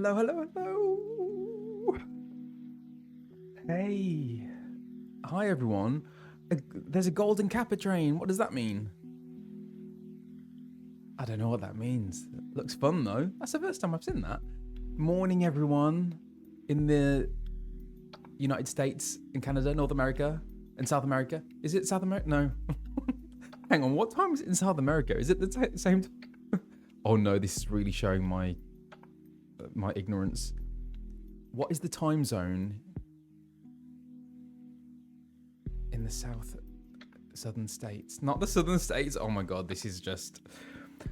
Hello, hello, hello. Hey. Hi, everyone. There's a golden Capitrain. What does that mean? I don't know what that means. It looks fun, though. That's the first time I've seen that. Morning, everyone. In the United States, in Canada, North America, and South America. Is it South America? No. Hang on, what time is it in South America? Is it the same time? Oh no, this is really showing my ignorance. What is the time zone in the southern states? Not the southern states. Oh my god, this is just...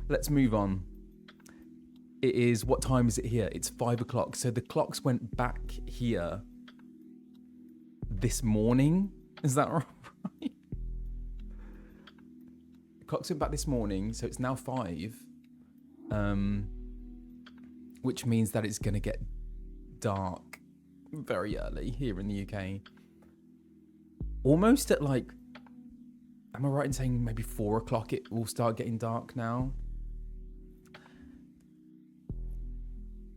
Let's move on. It is... What time is it here? It's 5 o'clock. So the clocks went back here this morning. Is that right? The clocks went back this morning, so it's now 5. Which means that it's going to get dark very early here in the UK. Almost at like, am I right in saying maybe 4 o'clock it will start getting dark now?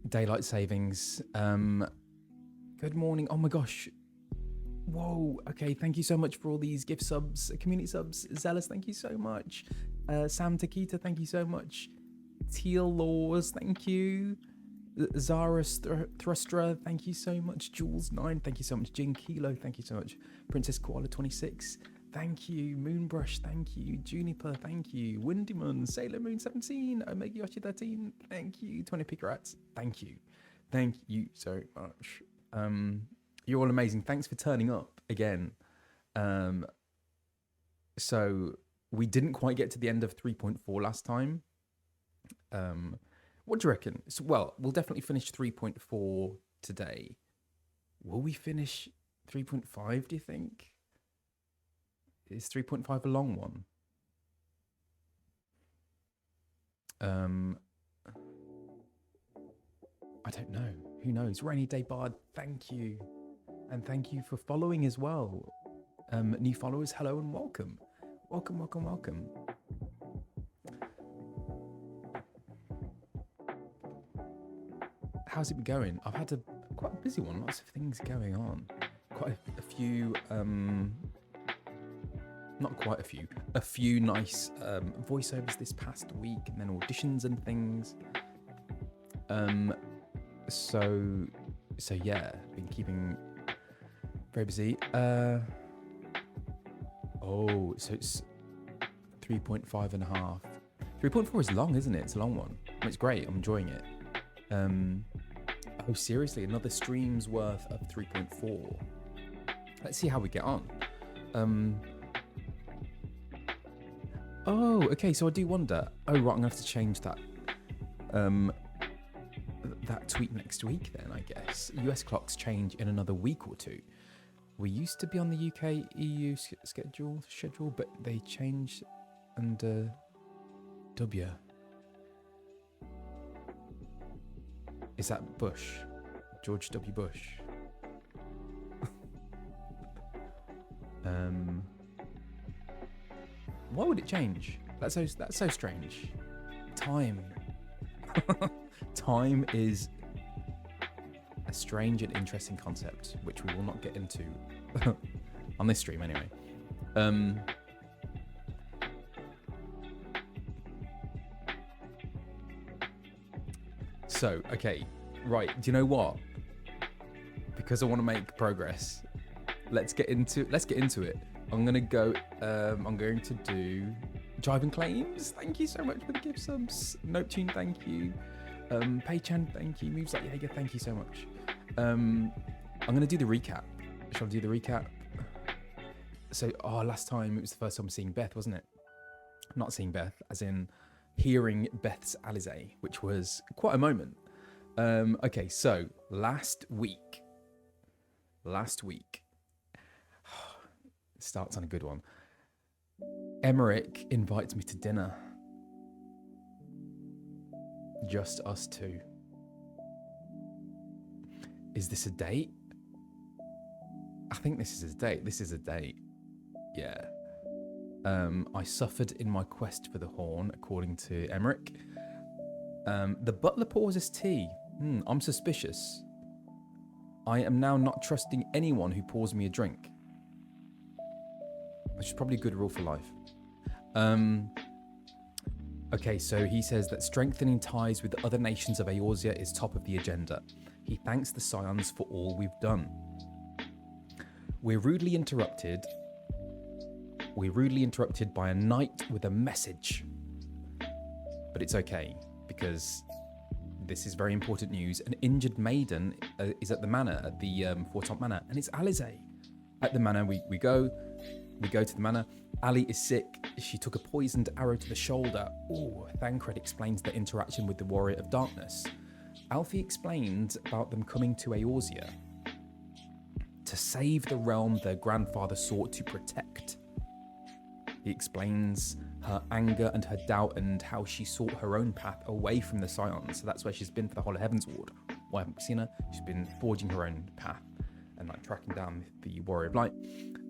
Daylight savings. Good morning. Oh my gosh. Whoa. Okay. Thank you so much for all these gift subs, community subs. Zealous, thank you so much. Sam Takita, thank you so much. Teal Laws, thank you. Zara Thrustra, thank you so much. Jules9, thank you so much. Jin Kilo, thank you so much. Princess Koala 26, thank you. Moonbrush, thank you. Juniper, thank you. Windyman, Sailor Moon 17, Omega Yoshi 13, thank you. 20 Picarats, thank you. Thank you so much. You're all amazing. Thanks for turning up again. So we didn't quite get to the end of 3.4 last time. What do you reckon? So, well, we'll definitely finish 3.4 today. Will we finish 3.5, do you think? Is 3.5 a long one? I don't know. Who knows? Rainy Day Bard, thank you. And thank you for following as well. New followers, hello and welcome. Welcome, welcome, welcome. How's it been going? I've had quite a busy one. Lots of things going on. Quite a few, not quite a few. A few nice voiceovers this past week, and then auditions and things. So yeah, been keeping very busy. Oh, so it's 3.5 and a half. 3.4 is long, isn't it? It's a long one. It's great. I'm enjoying it. Oh, seriously, another stream's worth of 3.4. Let's see how we get on. Oh, okay, so I do wonder. Oh, right, I'm going to have to change that. That tweet next week then, I guess. US clocks change in another week or two. We used to be on the UK EU schedule, but they changed under W. Is that Bush? George W. Bush? Why would it change? That's so strange. Time. Time is a strange and interesting concept, which we will not get into on this stream anyway. So, okay, right, do you know what? Because I want to make progress, let's get into it. I'm going to do Jive and Claims. Thank you so much for the gift subs. Nopetune, thank you. Paychan, thank you. Moves like Jaeger, thank you so much. I'm going to do the recap. Shall I do the recap? So, last time it was the first time seeing Beth, wasn't it? Not seeing Beth, as in hearing Beth's Alizé, which was quite a moment. Okay, so last week, it starts on a good one. Emmerich invites me to dinner. Just us two. Is this a date? I think this is a date. This is a date. Yeah. I suffered in my quest for the horn, according to Emmerich. The butler pours us tea. I'm suspicious. I am now not trusting anyone who pours me a drink. Which is probably a good rule for life. Okay, so he says that strengthening ties with the other nations of Eorzea is top of the agenda. He thanks the Scions for all we've done. We're rudely interrupted by a knight with a message. But it's okay, because this is very important news. An injured maiden is at the manor, at the Fortont Manor, and it's Alize. At the manor, we go to the manor. Ali is sick. She took a poisoned arrow to the shoulder. Ooh, Thancred explains their interaction with the Warrior of Darkness. Alfie explained about them coming to Eorzea to save the realm their grandfather sought to protect. He explains her anger and her doubt and how she sought her own path away from the Scions. So that's where she's been for the whole of Heavensward. Well, I haven't seen her. She's been forging her own path and like tracking down the Warrior of Light.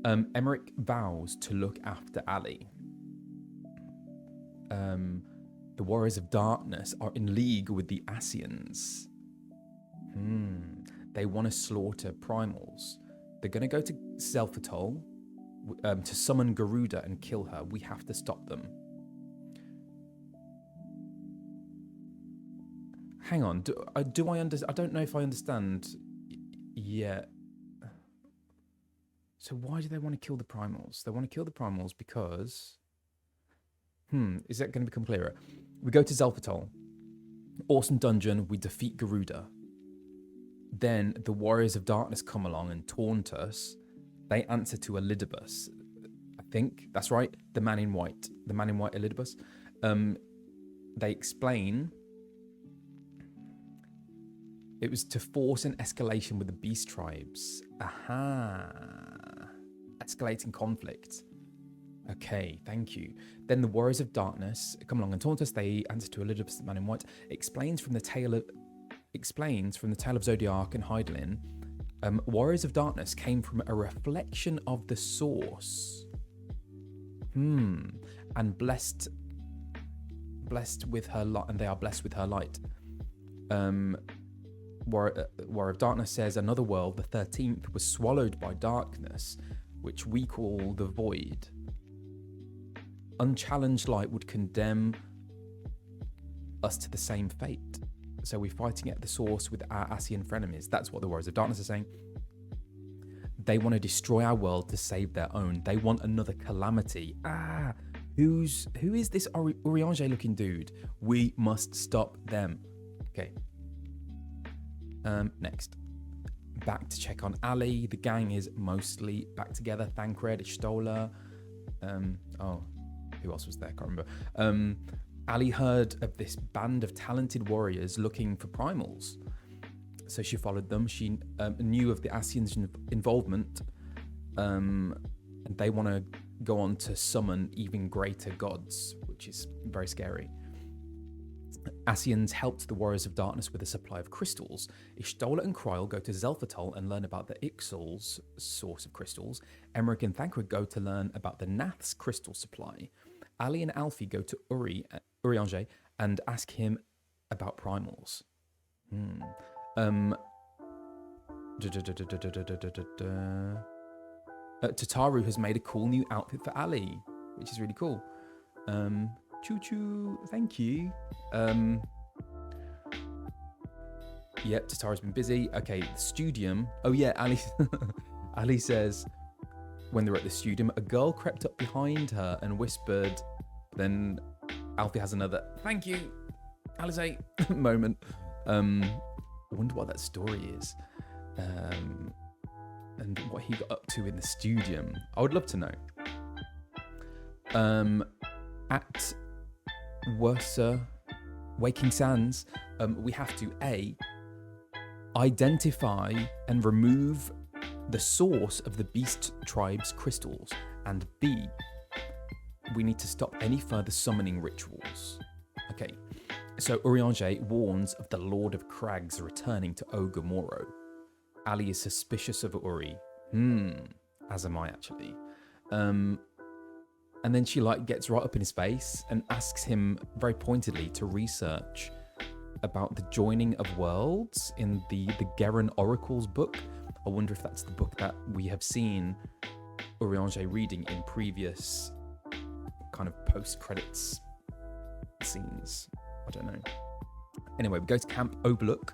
Emmerich vows to look after Ali. The Warriors of Darkness are in league with the Ascians. They want to slaughter primals. They're going to go to Zelfatol to summon Garuda and kill her. We have to stop them. Hang on. Do I understand? I don't know if I understand yet. So why do they want to kill the primals? They want to kill the primals because... is that going to become clearer? We go to Zelfatol. Awesome dungeon. We defeat Garuda. Then the Warriors of Darkness come along and taunt us. They answer to Elidibus. I think that's right. The man in white. The man in white Elidibus. They explain... It was to force an escalation with the beast tribes. Aha. Escalating conflict. Okay, thank you. Then the Warriors of Darkness come along and taunt us. They answer to Elidibus, the man in white. Explains from the tale of Zodiac and Hydaelyn. Warriors of Darkness came from a reflection of the source. And blessed with her light, and they are blessed with her light. Warrior of Darkness says another world, the 13th, was swallowed by darkness, which we call the Void. Unchallenged light would condemn us to the same fate. So we're fighting at the source with our Ascian frenemies. That's what the Warriors of Darkness are saying. They want to destroy our world to save their own. They want another calamity. Who is this Urianger looking dude? We must stop them. Okay. Next. Back to check on Ali. The gang is mostly back together. Thancred, Stola. Who else was there? Can't remember. Ali heard of this band of talented warriors looking for primals. So she followed them. She knew of the Ascians' involvement. And they want to go on to summon even greater gods, which is very scary. Ascians helped the Warriors of Darkness with a supply of crystals. Ishtola and Kryl go to Zelfatol and learn about the Ixal's source of crystals. Emmerich and Thancred go to learn about the Nath's crystal supply. Ali and Alfie go to Urianger and ask him about primals. Tataru has made a cool new outfit for Ali, which is really cool. Choo choo, thank you. Tataru's been busy. Okay, the studium. Oh yeah, Ali. Ali says when they're at the studium, a girl crept up behind her and whispered. Then Alfie has another "thank you, Alize" moment. I wonder what that story is, and what he got up to in the studium. I would love to know. At Wursa Waking Sands, we have to A, identify and remove the source of the beast tribe's crystals, and B, we need to stop any further summoning rituals. Okay, so Urianger warns of the Lord of Crags returning to Ogre Moro. Ali is suspicious of Uri. As am I actually. And then she gets right up in his face and asks him very pointedly to research about the joining of worlds in the Geren Oracles book. I wonder if that's the book that we have seen Urianger reading in previous kind of post-credits scenes. I don't know. Anyway, we go to Camp Overlook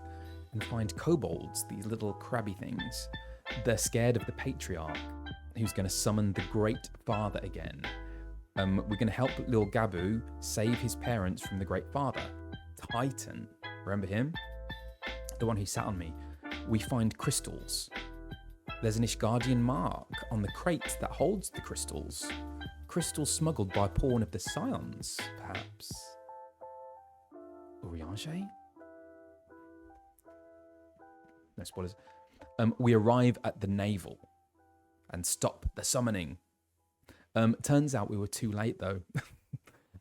and find kobolds, these little crabby things. They're scared of the patriarch, who's going to summon the Great Father again. We're going to help little Gabu save his parents from the Great Father. Titan, remember him? The one who sat on me. We find crystals. There's an Ishgardian mark on the crate that holds the crystals. Crystals smuggled by pawn of the Scions, perhaps. Urianger? No spoilers. We arrive at the navel and stop the summoning. Turns out we were too late though.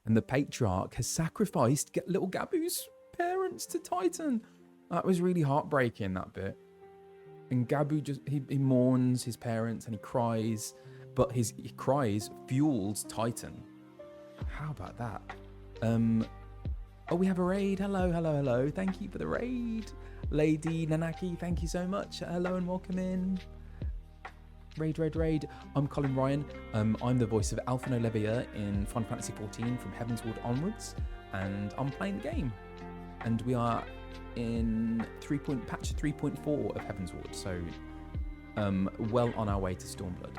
And the patriarch has sacrificed little Gabu's parents to Titan. That was really heartbreaking, that bit. And Gabu just, he mourns his parents and he cries, but his cries fuels Titan. How about that? Oh, we have a raid. Hello, hello, hello. Thank you for the raid. Lady Nanaki, thank you so much. Hello and welcome in. Raid. I'm Colin Ryan. I'm the voice of Alphinaud VA in Final Fantasy XIV from Heavensward onwards, and I'm playing the game. And we are in patch 3.4 of Heavensward, so well on our way to Stormblood.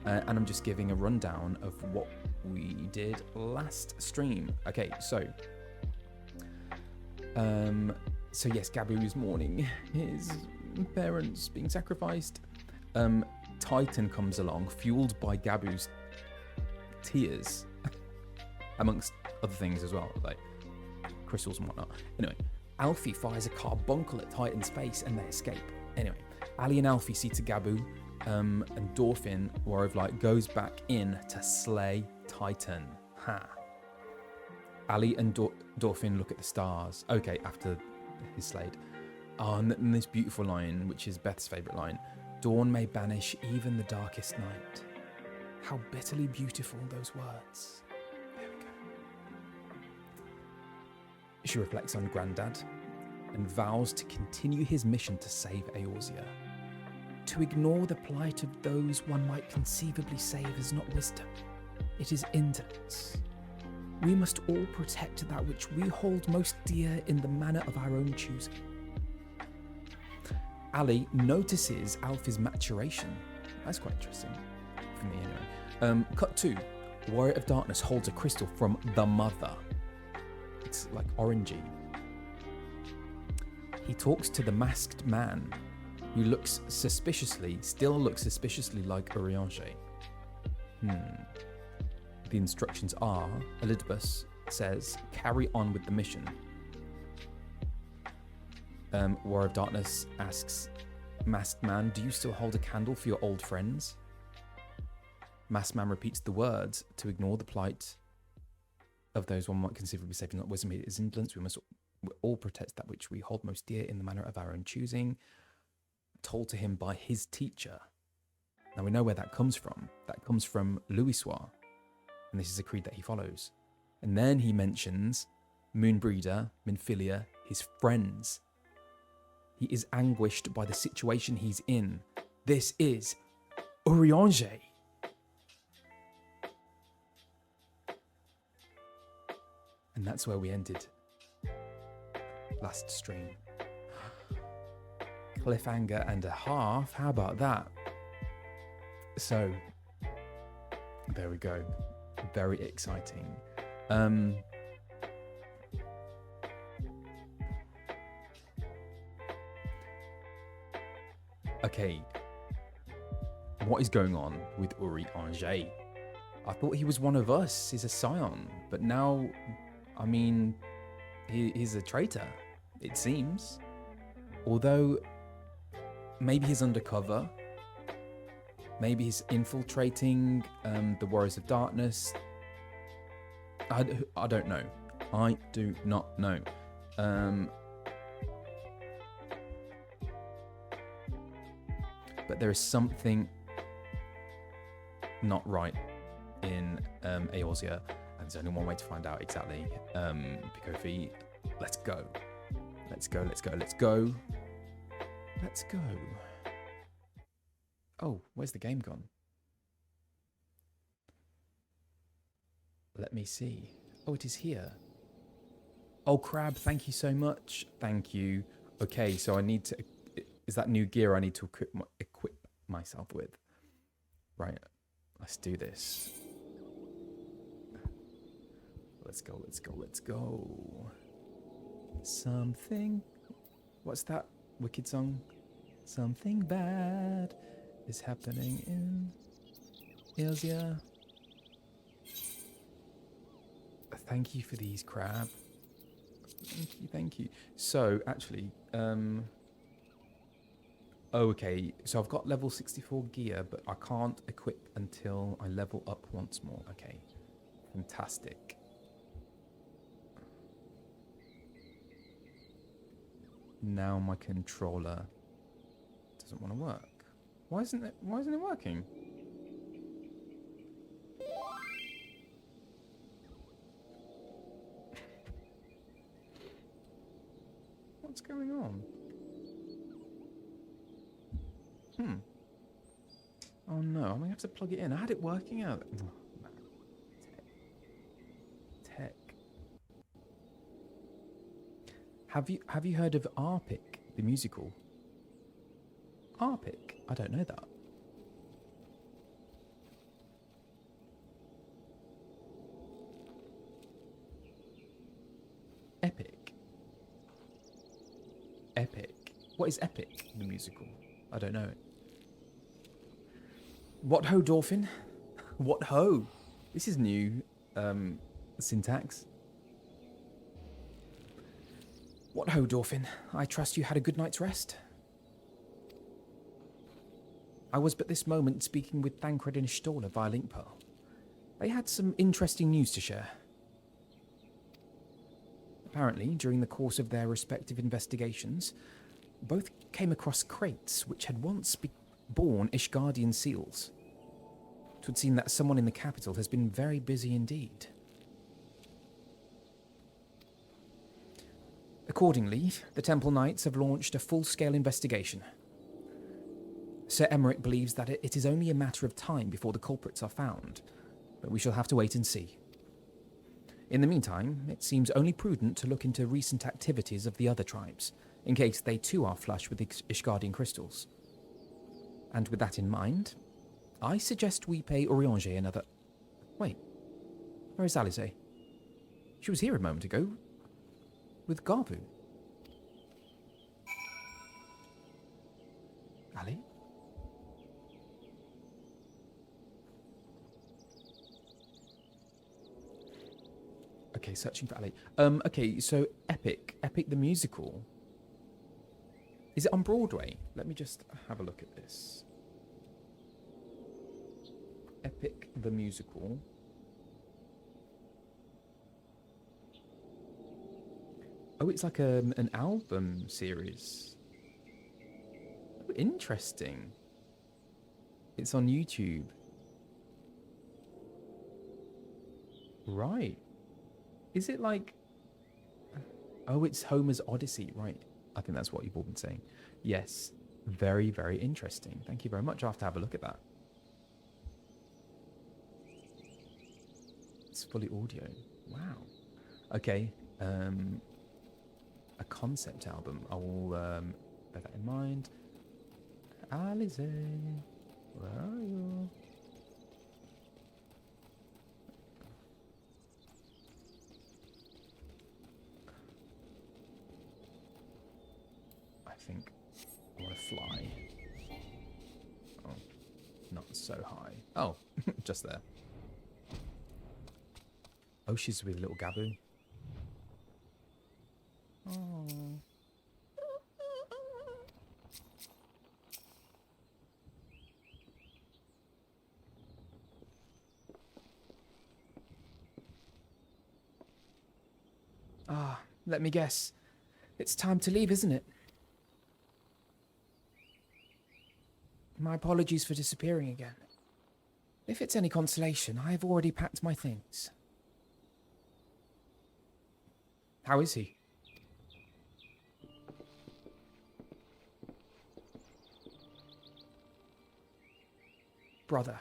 And I'm just giving a rundown of what we did last stream. Okay, so yes, Gabu is mourning his parents being sacrificed. Titan comes along, fueled by Gabu's tears, amongst other things as well, like crystals and whatnot. Anyway, Alfie fires a carbuncle at Titan's face and they escape. Anyway, Ali and Alfie see to Gabu, and Dorfin, goes back in to slay Titan. Ha. Ali and Dorfin look at the stars. Okay, after he's slayed. Oh, and this beautiful line, which is Beth's favourite line. Dawn may banish even the darkest night. How bitterly beautiful those words. There we go. She reflects on Grandad and vows to continue his mission to save Eorzea. To ignore the plight of those one might conceivably save is not wisdom. It is indolence. We must all protect that which we hold most dear in the manner of our own choosing. Ali notices Alfie's maturation. That's quite interesting for me anyway. Cut 2. Warrior of Darkness holds a crystal from the mother. It's like orangey. He talks to the masked man who still looks suspiciously like Urianger. The instructions are, Elidibus says, carry on with the mission. Warrior of Darkness asks, Masked Man, do you still hold a candle for your old friends? Masked Man repeats the words, to ignore the plight of those one might conceivably save, not wisdom, it is indolence. We must all protect that which we hold most dear in the manner of our own choosing, told to him by his teacher. Now we know where that comes from. That comes from Louisoix, and this is a creed that he follows. And then he mentions Moonbreeder, Minfilia, his friends. He is anguished by the situation he's in. This is Urianger. And that's where we ended last stream. Cliffhanger and a half. How about that? So, there we go. Very exciting. Okay, what is going on with Urianger? I thought he was one of us. He's a scion, but now, I mean, he's a traitor, it seems. Although, maybe he's undercover. Maybe he's infiltrating the Warriors of Darkness. I don't know. I do not know. But there is something not right in Eorzea, and there's only one way to find out exactly. Pikofi, let's go. Let's go, let's go, let's go. Let's go. Oh, where's the game gone? Let me see. Oh, it is here. Oh, Crab, thank you so much. Thank you. Okay, so I need to... Is that new gear I need to equip myself with? Right, let's do this. Let's go, let's go, let's go. Something... What's that wicked song? Something bad is happening in Ilzia. Thank you for these, Crab. Thank you, thank you. So, actually, okay, so I've got level 64 gear, but I can't equip until I level up once more. Okay, fantastic. Now my controller doesn't want to work. Why isn't it working? What's going on? Oh no, I'm gonna have to plug it in. I had it working out. Oh, man. Tech. Have you heard of Arpic, the musical? Arpic? I don't know that. Epic. Epic. What is Epic, the musical? I don't know it. What ho, Dolphin? What ho? This is new syntax. What ho, Dolphin? I trust you had a good night's rest. I was but this moment speaking with Thancred and Stoller via link pearl. They had some interesting news to share. Apparently, during the course of their respective investigations, both came across crates which had once borne Ishgardian seals. It would seem that someone in the capital has been very busy indeed. Accordingly, the Temple Knights have launched a full-scale investigation. Sir Emmerich believes that it is only a matter of time before the culprits are found, but we shall have to wait and see. In the meantime, it seems only prudent to look into recent activities of the other tribes, in case they too are flush with Ishgardian crystals. And with that in mind, I suggest we pay Urianger another... Wait, where is Alice? She was here a moment ago, with Garbu. Ali? Okay, searching for Ali. Okay, so Epic the musical. Is it on Broadway? Let me just have a look at this. Epic the musical. Oh, it's like an album series. Oh, interesting. It's on YouTube. Right. Is it like... Oh, it's Homer's Odyssey. Right. I think that's what you've all been saying. Yes. Very, very interesting. Thank you very much. I'll have to have a look at that. It's fully audio. Wow. Okay. A concept album. I will bear that in mind. Alize, where are you? I think I want to fly. Oh, not so high. Oh, just there. Oh, she's with little Gabu. Oh. Ah, let me guess. It's time to leave, isn't it? My apologies for disappearing again. If it's any consolation, I have already packed my things. How is he? Brother,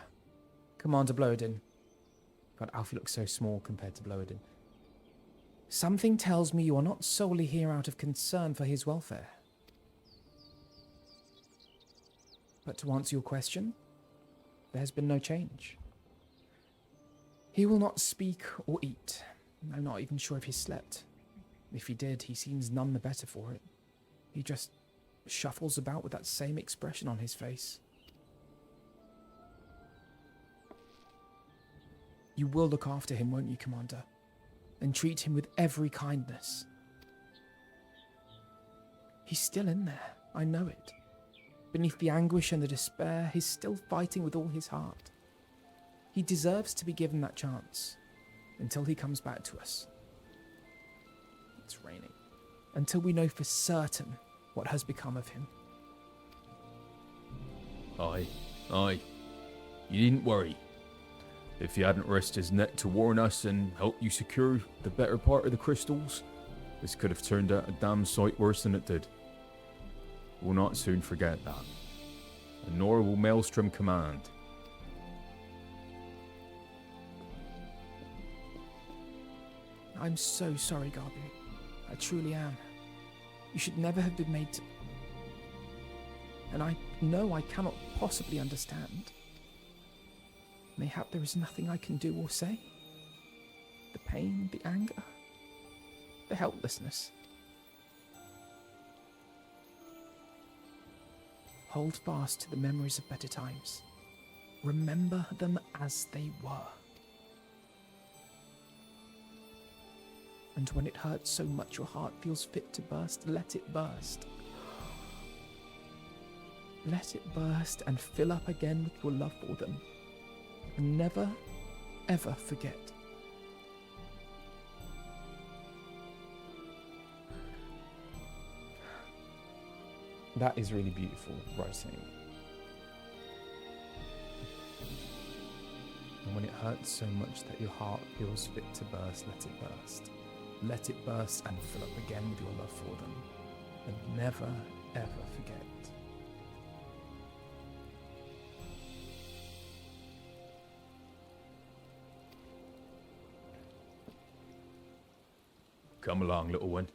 Commander Bloedin. God, Alfie looks so small compared to Bloedin. Something tells me you are not solely here out of concern for his welfare. But to answer your question, there has been no change. He will not speak or eat. I'm not even sure if he slept. If he did, he seems none the better for it. He just shuffles about with that same expression on his face. You will look after him, won't you, Commander? And treat him with every kindness. He's still in there, I know it. Beneath the anguish and the despair, he's still fighting with all his heart. He deserves to be given that chance, until he comes back to us. It's raining. Until we know for certain what has become of him. Aye. You needn't worry. If he hadn't risked his neck to warn us and help you secure the better part of the crystals, this could have turned out a damn sight worse than it did. We'll not soon forget that. And nor will Maelstrom Command. I'm so sorry, Garbu. I truly am. You should never have been made to... And I know I cannot possibly understand. Mayhap there is nothing I can do or say. The pain, the anger, the helplessness. Hold fast to the memories of better times. Remember them as they were. And when it hurts so much your heart feels fit to burst, let it burst. Let it burst and fill up again with your love for them. And never, ever forget. That is really beautiful writing. And when it hurts so much that your heart feels fit to burst, let it burst. Let it burst and fill up again with your love for them. And never, ever forget. Come along, little one.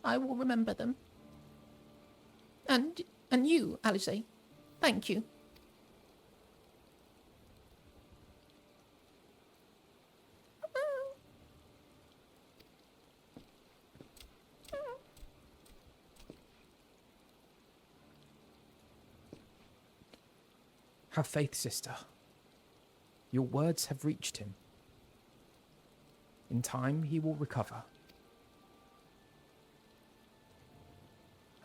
I will remember them. And you, Alice, thank you. Have faith, sister. Your words have reached him. In time, he will recover.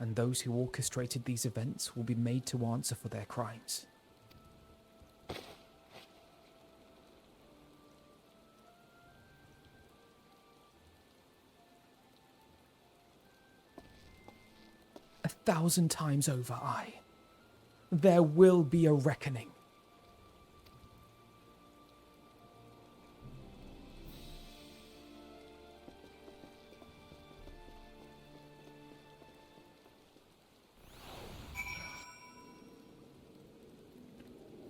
And those who orchestrated these events will be made to answer for their crimes. A 1,000 times over, there will be a reckoning.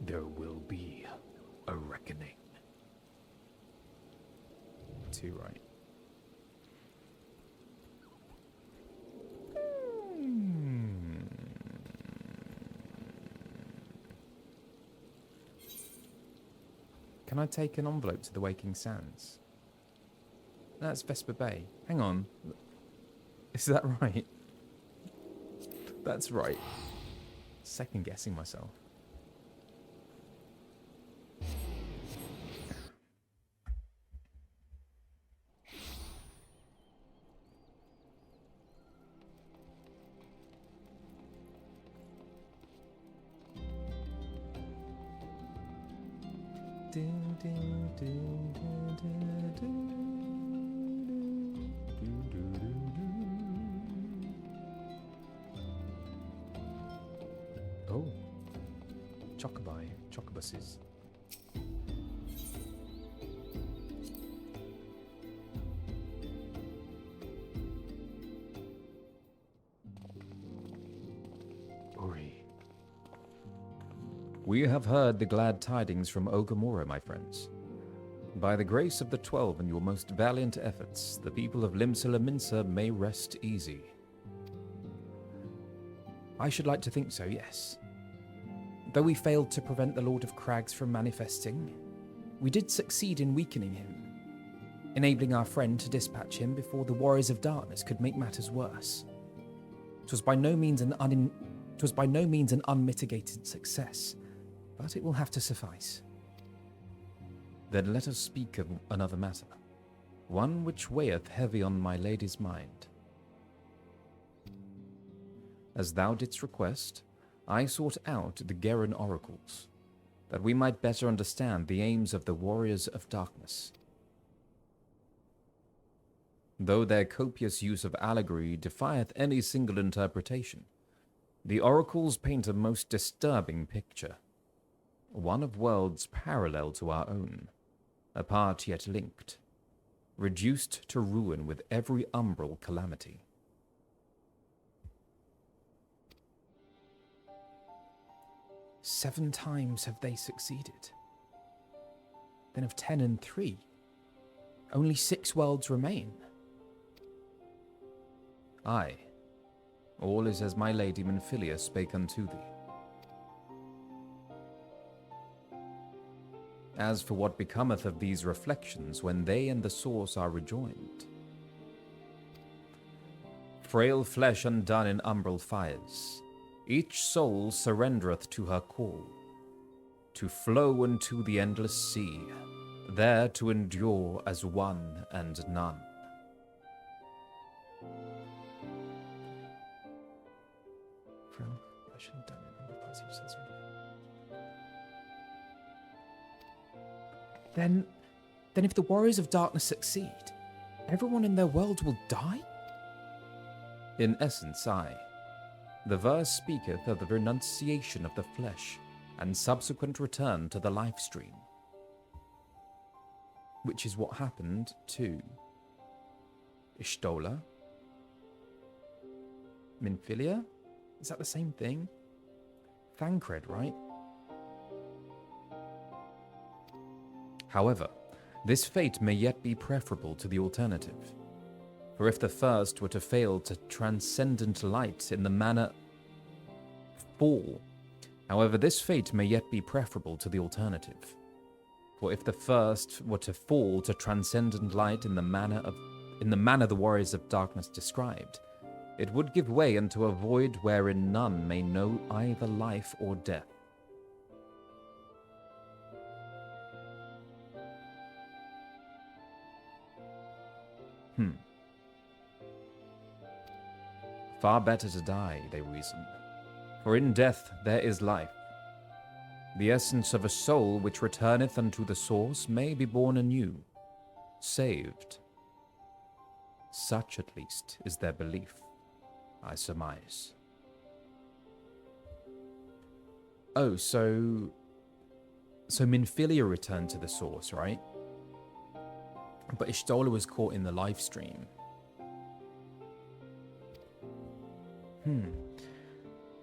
There will be a reckoning. Too right. Can I take an envelope to the Waking Sands? That's Vesper Bay. Hang on. Is that right? That's right. Second guessing myself. Oh, chocobuses. We have heard the glad tidings from Ogamora, my friends. By the grace of the 12 and your most valiant efforts, the people of Limsa Laminsa may rest easy. I should like to think so, yes. Though we failed to prevent the Lord of Crags from manifesting, we did succeed in weakening him, enabling our friend to dispatch him before the Warriors of Darkness could make matters worse. It was by no means an unmitigated success, but it will have to suffice. Then let us speak of another matter, one which weigheth heavy on my lady's mind. As thou didst request, I sought out the Garen oracles, that we might better understand the aims of the Warriors of Darkness. Though their copious use of allegory defieth any single interpretation, the oracles paint a most disturbing picture, one of worlds parallel to our own, apart yet linked, reduced to ruin with every umbral calamity. "7 times have they succeeded. Then of 10 and 3, only 6 worlds remain." Aye, all is as my lady Menphilia spake unto thee. As for what becometh of these reflections when they and the source are rejoined, frail flesh undone in umbral fires, each soul surrendereth to her call, to flow into the endless sea, there to endure as one and none. Frail flesh undone in umbral fires, each soul surrendereth. Then if the Warriors of Darkness succeed, everyone in their world will die? In essence, aye. The verse speaketh of the renunciation of the flesh and subsequent return to the life stream. Which is what happened to Y'shtola? Menphilia? Is that the same thing? Thancred, right? However, this fate may yet be preferable to the alternative. For if the first were to fail to transcendent light in the manner fall, however, this fate may yet be preferable to the alternative. For if the first were to fall to transcendent light in the manner the Warriors of Darkness described, it would give way into a void wherein none may know either life or death. Far better to die, they reason, for in death there is life. The essence of a soul which returneth unto the source may be born anew, saved. Such, at least, is their belief, I surmise. Oh, so Menphilia returned to the source, right? But Y'shtola was caught in the live stream.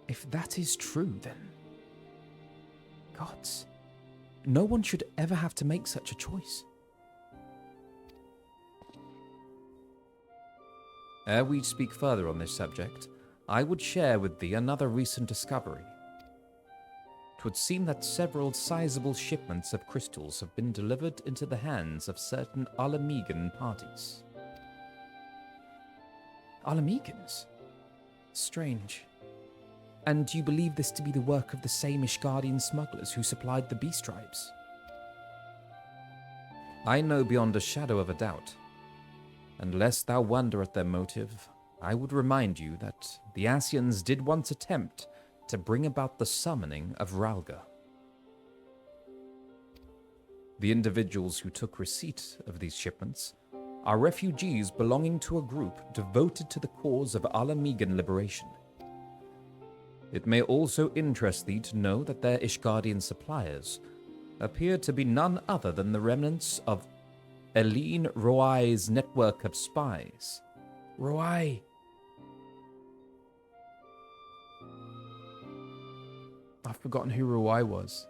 If that is true, then... Gods, no one should ever have to make such a choice. Ere we speak further on this subject, I would share with thee another recent discovery. 'Twould seem that several sizable shipments of crystals have been delivered into the hands of certain Ala Mhigan parties. Ala Mhigans? Strange. And do you believe this to be the work of the same Ishgardian smugglers who supplied the beast tribes? I know beyond a shadow of a doubt. And lest thou wonder at their motive, I would remind you that the Ascians did once attempt to bring about the summoning of Ralga. The individuals who took receipt of these shipments are refugees belonging to a group devoted to the cause of Ala Mhigan liberation. It may also interest thee to know that their Ishgardian suppliers appear to be none other than the remnants of Eileen Roai's network of spies. Roai! I've forgotten who Ruai was.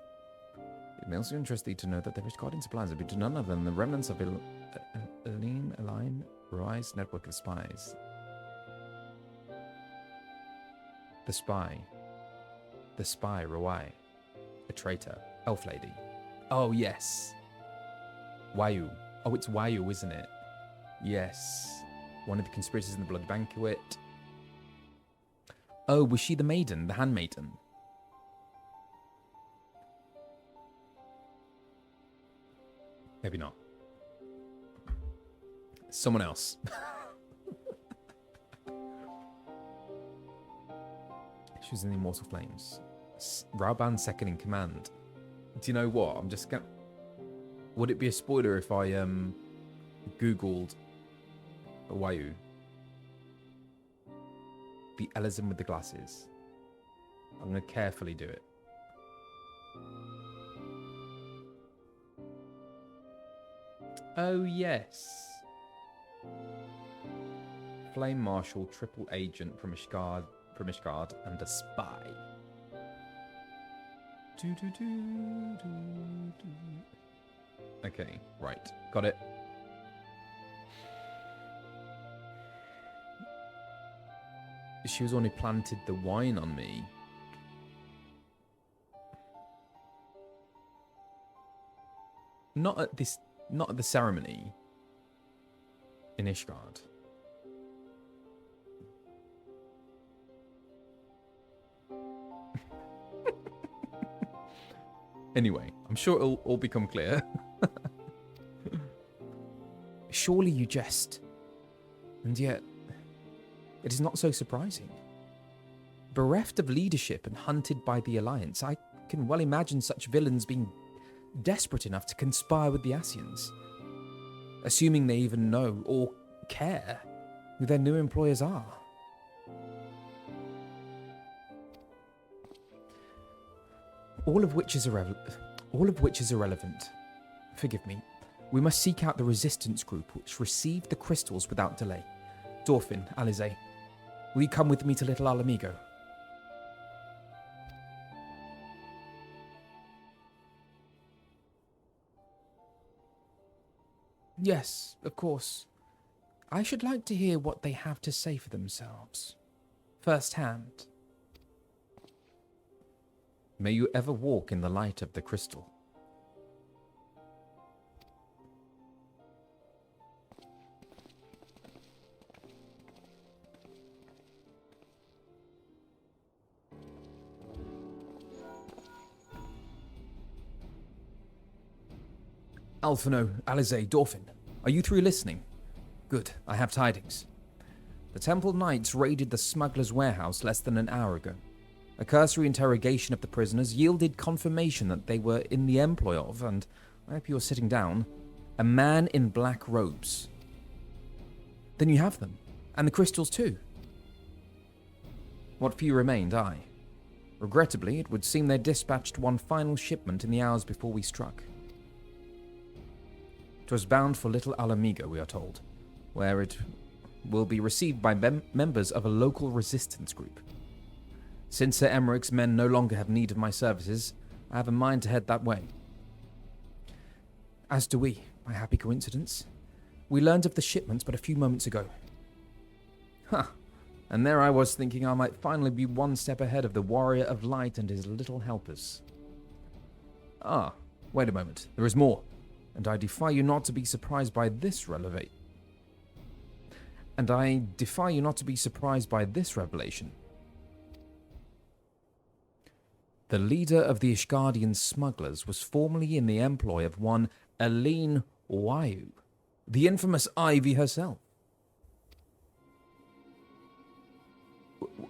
It may also be interesting to know that the Guardian supplies have been to none other than the remnants of Aline Ruai's network of spies. The spy, Ruai. A traitor. Elf lady. Oh, yes. Wayu. Oh, it's Wayu, isn't it? Yes. One of the conspirators in the Blood Banquet. Oh, was she the maiden? The handmaiden? Maybe not. Someone else. She was in the Immortal Flames. Rauban second in command. Do you know what? I'm just gonna... Would it be a spoiler if I Googled Wayu? The Elizim with the glasses. I'm gonna carefully do it. Oh, yes. Flame Marshal, triple agent from Ishgard, and a spy. Okay, right. Got it. She was the one who planted the wine on me. Not at the ceremony in Ishgard. Anyway, I'm sure it'll all become clear. Surely you jest. And yet, it is not so surprising. Bereft of leadership and hunted by the Alliance, I can well imagine such villains being desperate enough to conspire with the Ascians, assuming they even know or care who their new employers are. All of which is irrelevant. Forgive me. We must seek out the resistance group which received the crystals without delay. Dorfin, Alize, will you come with me to little Ala Mhigo? Yes, of course. I should like to hear what they have to say for themselves. First hand. May you ever walk in the light of the crystal. Alphinaud, Alize, Dorfin, are you three listening? Good, I have tidings. The Temple Knights raided the smuggler's warehouse less than an hour ago. A cursory interrogation of the prisoners yielded confirmation that they were in the employ of, and I hope you're sitting down, a man in black robes. Then you have them, and the crystals too. What few remained, aye. Regrettably, it would seem they dispatched one final shipment in the hours before we struck. 'Twas bound for little Ala Mhigo, we are told, where it will be received by members of a local resistance group. Since Sir Emmerich's men no longer have need of my services, I have a mind to head that way. As do we, by happy coincidence. We learned of the shipments but a few moments ago. And there I was thinking I might finally be one step ahead of the Warrior of Light and his little helpers. Ah, wait a moment, there is more. And I defy you not to be surprised by this revelation. The leader of the Ishgardian smugglers was formerly in the employ of one Aline Wayu, the infamous Ivy herself.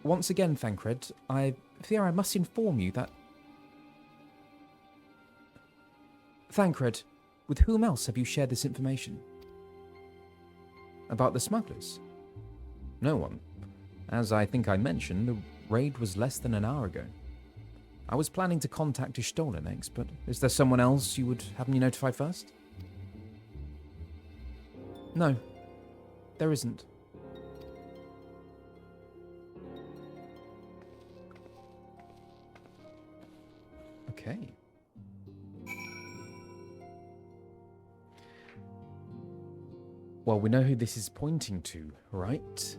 Once again, Thancred, I fear I must inform you that... Thancred, with whom else have you shared this information? About the smugglers? No one. As I think I mentioned, the raid was less than an hour ago. I was planning to contact Ishtola next, but is there someone else you would have me notify first? No, there isn't. Okay. Well, we know who this is pointing to, right?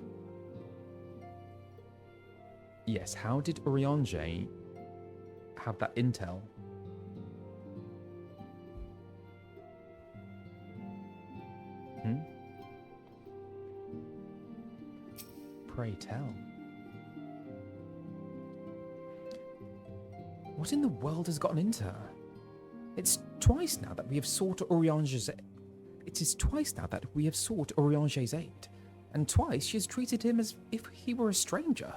Yes, how did Urianger have that intel? Pray tell. What in the world has gotten into her? It's twice now that we have sought Urianger's aid. It is twice now that we have sought Urianger's aid, and twice she has treated him as if he were a stranger.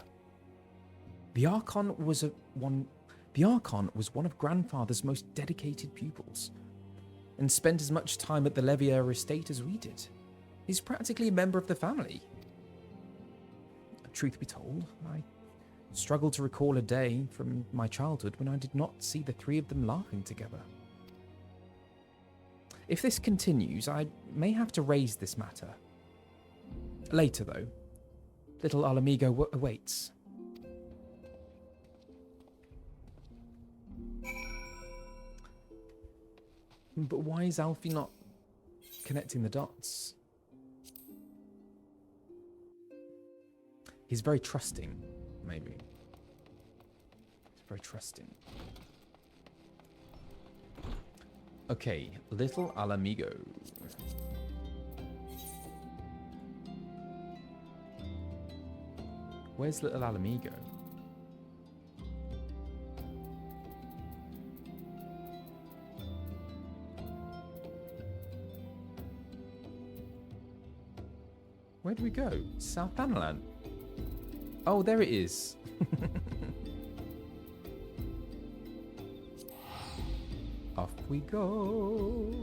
The Archon was one of Grandfather's most dedicated pupils, and spent as much time at the Levier estate as we did. He's practically a member of the family. Truth be told, I struggle to recall a day from my childhood when I did not see the three of them laughing together. If this continues, I may have to raise this matter. Later, though, little Ala Mhigo awaits. But why is Alfie not connecting the dots? He's very trusting, maybe. He's very trusting. Okay, little Ala Mhigo. Where's little Ala Mhigo? Where do we go? South Thanalan. Oh, there it is. Off we go.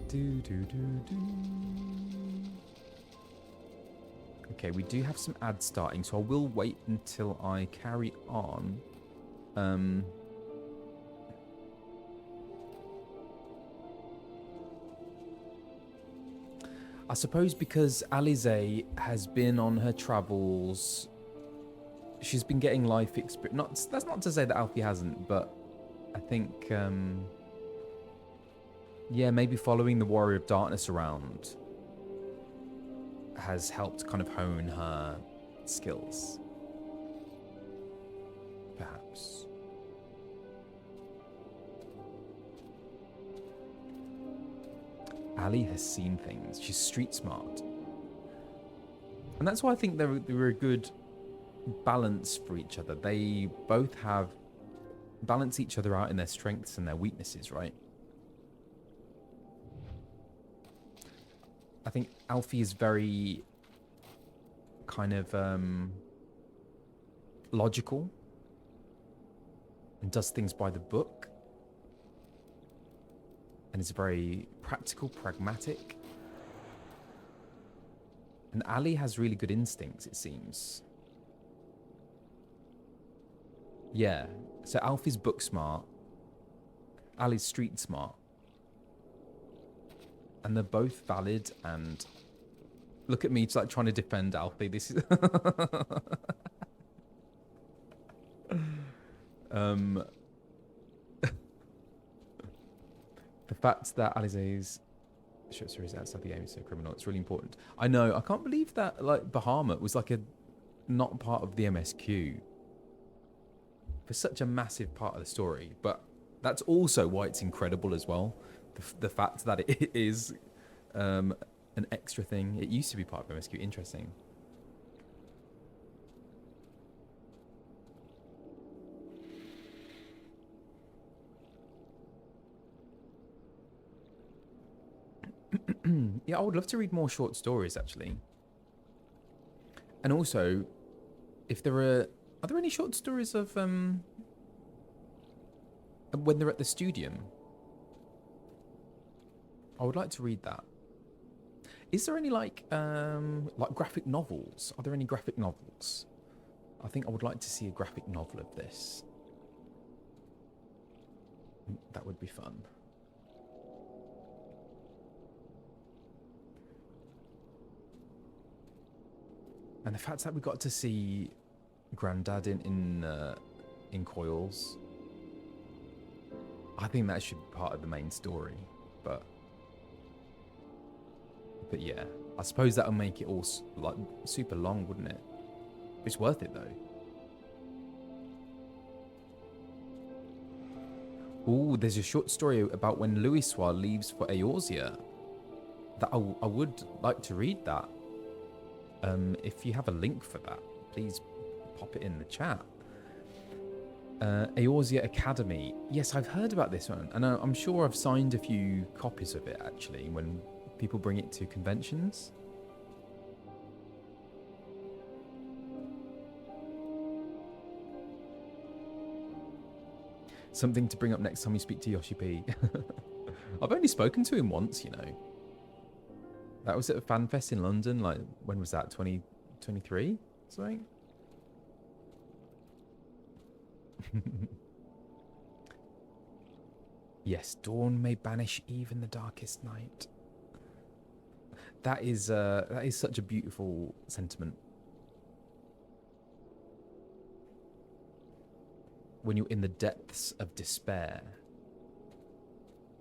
Do. Okay, we do have some ads starting, so I will wait until I carry on. I suppose because Alize has been on her travels, she's been getting life experience. That's not to say that Alfie hasn't, but I think, yeah, maybe following the Warrior of Darkness around has helped kind of hone her skills. Perhaps. Ali has seen things. She's street smart. And that's why I think they're a good balance for each other. They both balance each other out in their strengths and their weaknesses, right? I think Alfie is very kind of logical and does things by the book. And is very practical, pragmatic. And Ali has really good instincts, it seems. Yeah, so Alfie's book smart, Ali's street smart. And they're both valid, and look at me, just like trying to defend Alfie. This is the fact that Alize's short series outside the game is so criminal, it's really important. I know, I can't believe that like Bahamut was like not part of the MSQ for such a massive part of the story, but that's also why it's incredible as well. The fact that it is an extra thing. It used to be part of MSQ. Interesting. Yeah, I would love to read more short stories, actually. And also, if there are there any short stories of when they're at the Studium? I would like to read that. Is there any like graphic novels? Are there any graphic novels? I think I would like to see a graphic novel of this. That would be fun. And the fact that we got to see Grandad in Coils, I think that should be part of the main story. But yeah, I suppose that'll make it all like super long, wouldn't it? It's worth it though. Ooh, there's a short story about when Louisoix leaves for Eorzea. That I would like to read that. If you have a link for that, please pop it in the chat. Eorzea Academy. Yes, I've heard about this one, and I'm sure I've signed a few copies of it actually when people bring it to conventions. Something to bring up next time you speak to Yoshi P. I've only spoken to him once, you know. That was at a fan fest in London. Like, when was that? 2023? Something? Yes, dawn may banish even the darkest night. That is such a beautiful sentiment. When you're in the depths of despair,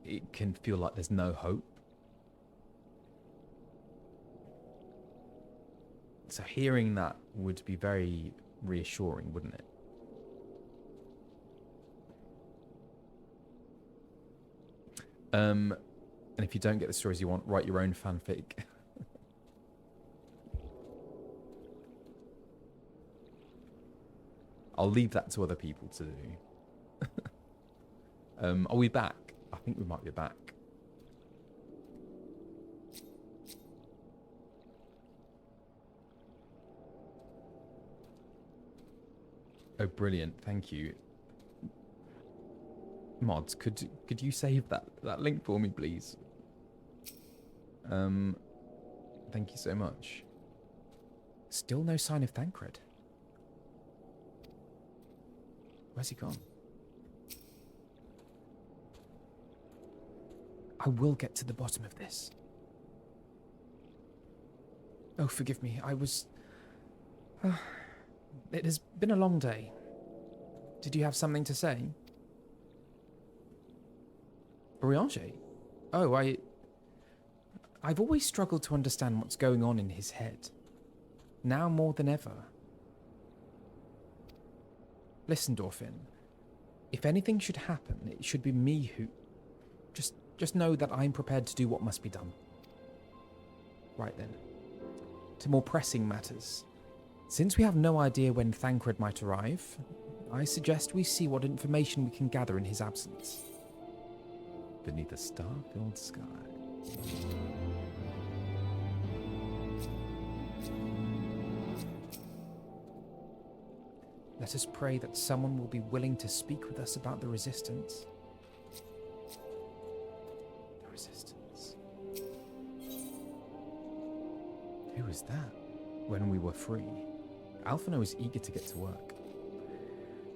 it can feel like there's no hope. So hearing that would be very reassuring, wouldn't it? And if you don't get the stories you want, write your own fanfic. I'll leave that to other people to do. Are we back? I think we might be back. Oh, brilliant. Thank you. Mods, could you save that link for me, please? Thank you so much. Still no sign of Thancred. Where's he gone? I will get to the bottom of this. Oh, forgive me. I was... It has been a long day. Did you have something to say? Briange? Oh, I've always struggled to understand what's going on in his head. Now more than ever. Listen, Dorfin. If anything should happen, it should be me who... Just know that I'm prepared to do what must be done. Right then. To more pressing matters. Since we have no idea when Thancred might arrive, I suggest we see what information we can gather in his absence. Beneath a star-filled sky. Let us pray that someone will be willing to speak with us about the Resistance. The Resistance. Who was that? When we were free. Alphinaud is eager to get to work.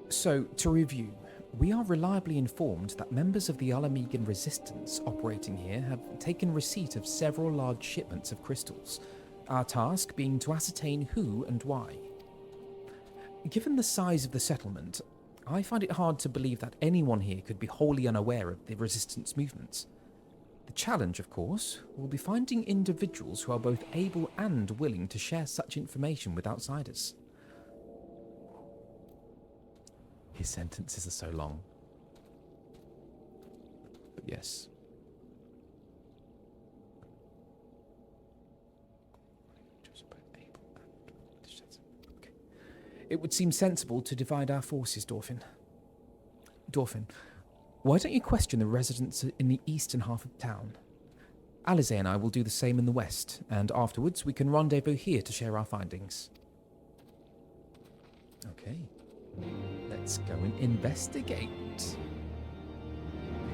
So, to review, we are reliably informed that members of the Ala Mhigo resistance operating here have taken receipt of several large shipments of crystals, our task being to ascertain who and why. Given the size of the settlement, I find it hard to believe that anyone here could be wholly unaware of the resistance movements. The challenge, of course, will be finding individuals who are both able and willing to share such information with outsiders. His sentences are so long. But yes. Okay. It would seem sensible to divide our forces, Dorfin. Dorfin, why don't you question the residents in the eastern half of town? Alize and I will do the same in the west, and afterwards we can rendezvous here to share our findings. Okay. Let's go and investigate.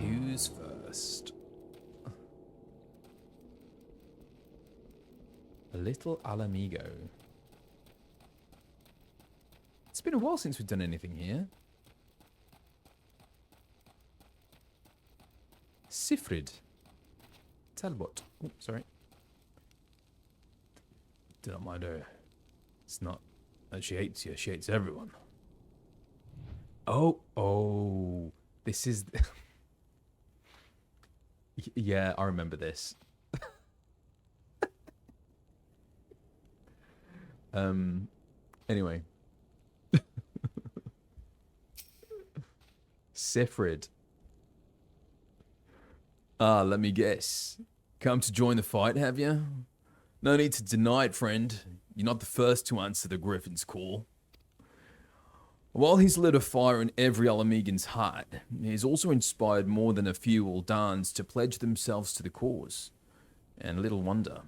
Who's first? A little Ala Mhigo. It's been a while since we've done anything here. Sifrid. Talbot. Oh, sorry. Do not mind her. It's not that she hates you, she hates everyone. Oh, this is... Yeah, I remember this. Anyway. Sifrid. Ah, let me guess. Come to join the fight, have you? No need to deny it, friend. You're not the first to answer the Griffin's call. While he's lit a fire in every Ala Mhigan's heart, he's also inspired more than a few Uldans to pledge themselves to the cause. And little wonder.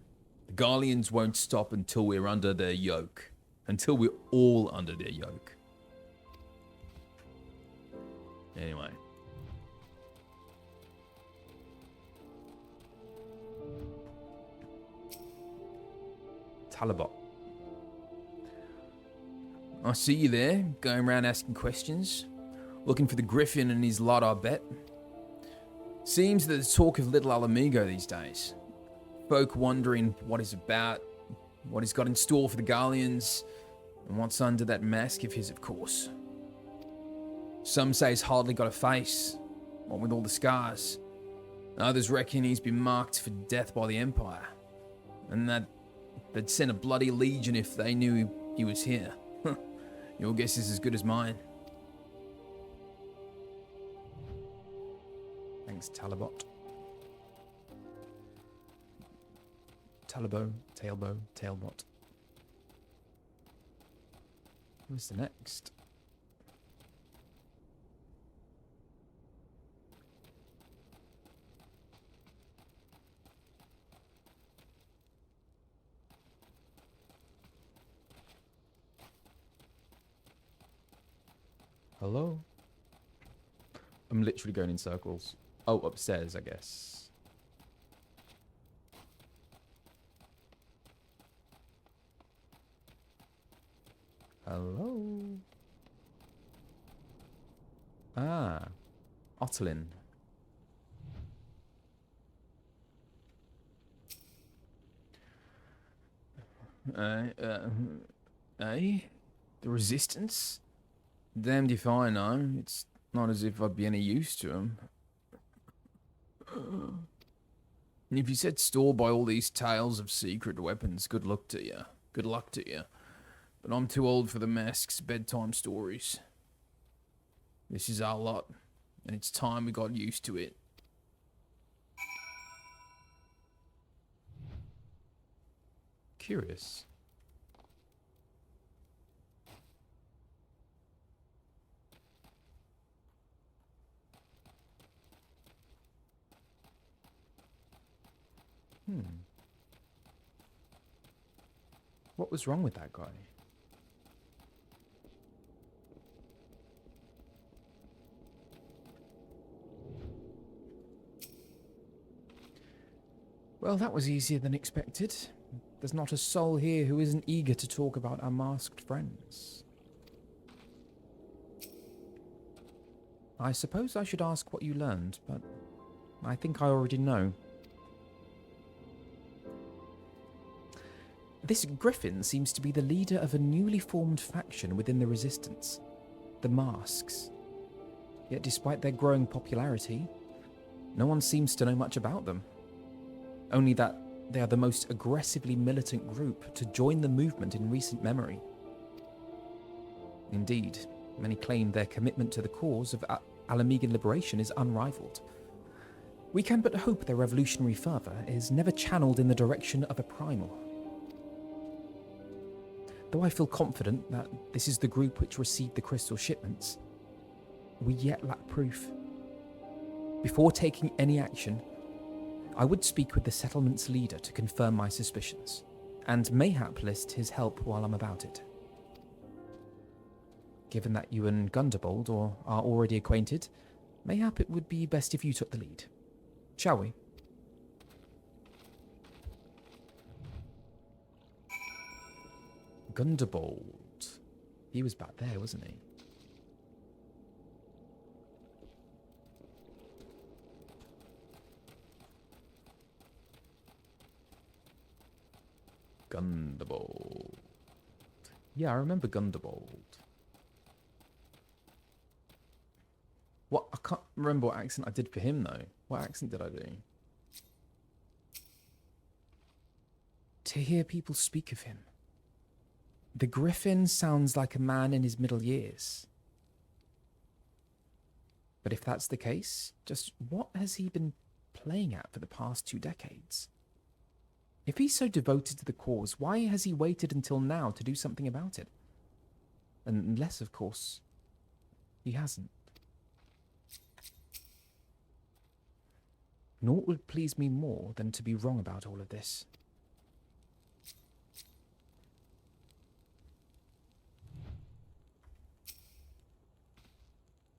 The Garleans won't stop until we're under their yoke. Until we're all under their yoke. Anyway. Talabot. I see you there, going around asking questions. Looking for the Griffin and his lot, I bet. Seems that the talk of little Ala Mhigo these days. Folk wondering what he's about, what he's got in store for the Garleans, and what's under that mask of his, of course. Some say he's hardly got a face, what with all the scars. Others reckon he's been marked for death by the Empire, and that they'd send a bloody legion if they knew he was here. Your guess is as good as mine. Thanks, Talabot. Talabo, Tailbow, Tailbot. Who's the next? Hello? I'm literally going in circles. Oh, upstairs, I guess. Hello? Ah, Otlin. Eh? The Resistance? Damned if I know. It's not as if I'd be any use to him. And if you set store by all these tales of secret weapons, good luck to you. Good luck to you. But I'm too old for the mask's bedtime stories. This is our lot, and it's time we got used to it. Curious. What was wrong with that guy? Well, that was easier than expected. There's not a soul here who isn't eager to talk about our masked friends. I suppose I should ask what you learned, but I think I already know. This Griffin seems to be the leader of a newly formed faction within the Resistance, the Masks. Yet despite their growing popularity, no one seems to know much about them. Only that they are the most aggressively militant group to join the movement in recent memory. Indeed, many claim their commitment to the cause of Ala Mhigan liberation is unrivaled. We can but hope their revolutionary fervour is never channeled in the direction of a primal. Though I feel confident that this is the group which received the crystal shipments, we yet lack proof. Before taking any action, I would speak with the settlement's leader to confirm my suspicions, and mayhap list his help while I'm about it. Given that you and Gunderbold are already acquainted, mayhap it would be best if you took the lead. Shall we? Gunderbold. He was back there, wasn't he? Gunderbold. Yeah, I remember Gundebold. What? I can't remember what accent I did for him, though. What accent did I do? To hear people speak of him. The Griffin sounds like a man in his middle years. But if that's the case, just what has he been playing at for the past 2 decades? If he's so devoted to the cause, why has he waited until now to do something about it? Unless, of course, he hasn't. Naught would please me more than to be wrong about all of this.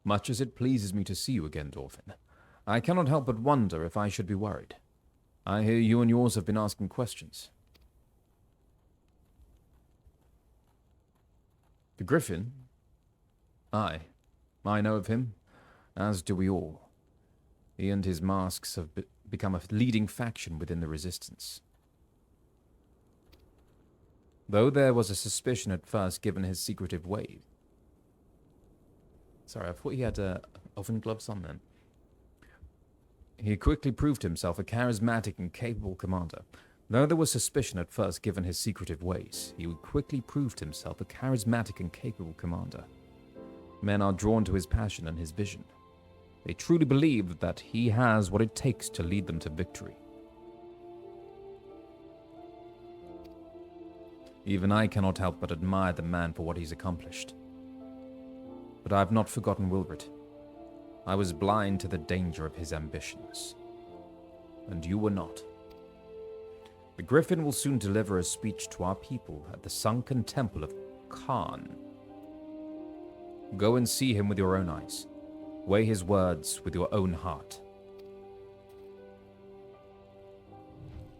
Much as it pleases me to see you again, Dorfin, I cannot help but wonder if I should be worried. I hear you and yours have been asking questions. The Griffin? Aye, I know of him, as do we all. He and his masks have become a leading faction within the Resistance. Though there was a suspicion at first given his secretive ways. Sorry, I thought he had oven gloves on then. He quickly proved himself a charismatic and capable commander. Though there was suspicion at first given his secretive ways, he quickly proved himself a charismatic and capable commander. Men are drawn to his passion and his vision. They truly believe that he has what it takes to lead them to victory. Even I cannot help but admire the man for what he's accomplished. But I have not forgotten Wilbert. I was blind to the danger of his ambitions. And you were not. The Griffin will soon deliver a speech to our people at the sunken temple of Khan. Go and see him with your own eyes. Weigh his words with your own heart.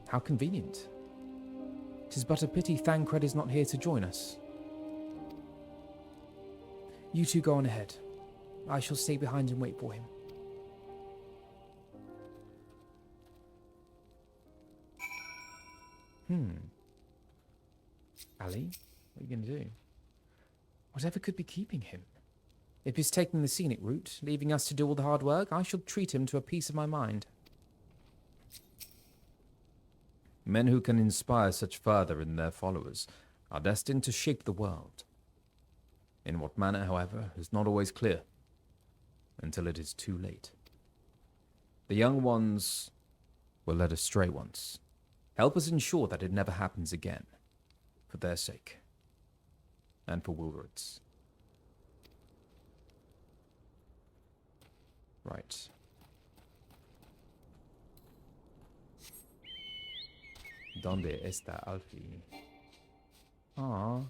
How convenient. 'Tis but a pity Thancred is not here to join us. You two go on ahead. I shall stay behind and wait for him. Ali, what are you going to do? Whatever could be keeping him? If he's taking the scenic route, leaving us to do all the hard work, I shall treat him to a piece of my mind. Men who can inspire such fervor in their followers are destined to shape the world. In what manner, however, is not always clear, until it is too late. The young ones were led astray once. Help us ensure that it never happens again, for their sake, and for Wilbert's. Right. ¿Dónde está Alfie? Aww.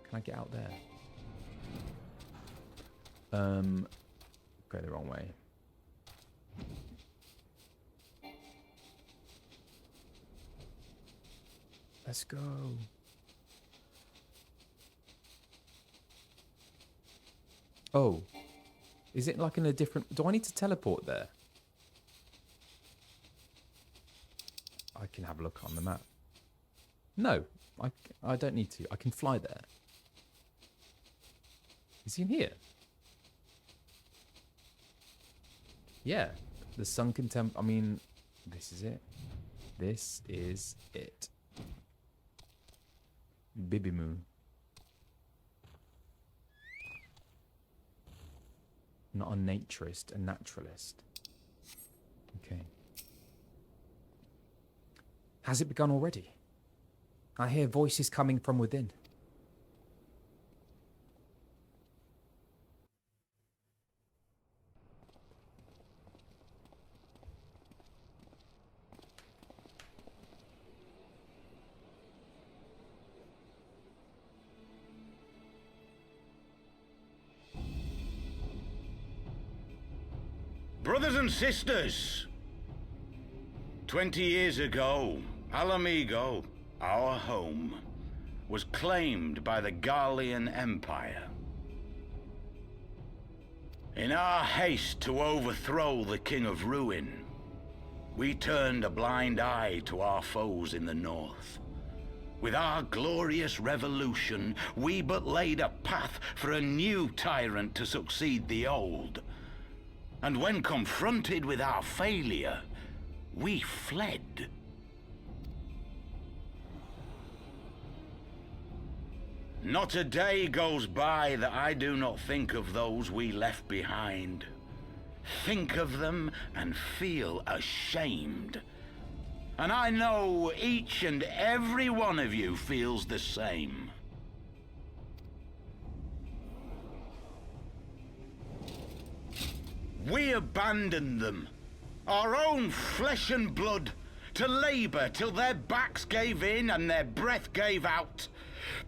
Can I get out there? Go the wrong way. Let's go. Oh. Is it like in a different... Do I need to teleport there? I can have a look on the map. No, I don't need to. I can fly there. Is he in here? Yeah. The sunken temple. I mean, this is it. This is it. Bibimu. Not a naturist, a naturalist. Okay. Has it begun already? I hear voices coming from within. Brothers and sisters, 20 years ago, Ala Mhigo, our home, was claimed by the Garlean Empire. In our haste to overthrow the King of Ruin, we turned a blind eye to our foes in the north, With our glorious revolution, we but laid a path for a new tyrant to succeed the old. And when confronted with our failure, we fled. Not a day goes by that I do not think of those we left behind. Think of them and feel ashamed. And I know each and every one of you feels the same. We abandoned them, our own flesh and blood, to labor till their backs gave in and their breath gave out,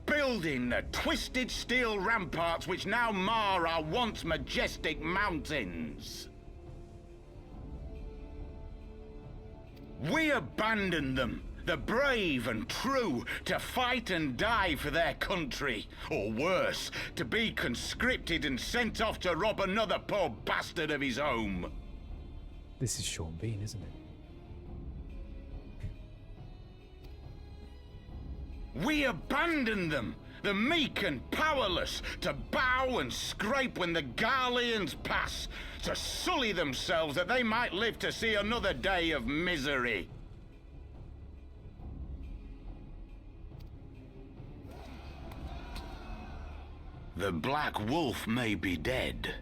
building the twisted steel ramparts which now mar our once majestic mountains. We abandoned them, the brave and true, to fight and die for their country, or worse, to be conscripted and sent off to rob another poor bastard of his home. This is Sean Bean, isn't it? We abandoned them, the meek and powerless, to bow and scrape when the Garleans pass, to sully themselves that they might live to see another day of misery. The Black Wolf may be dead,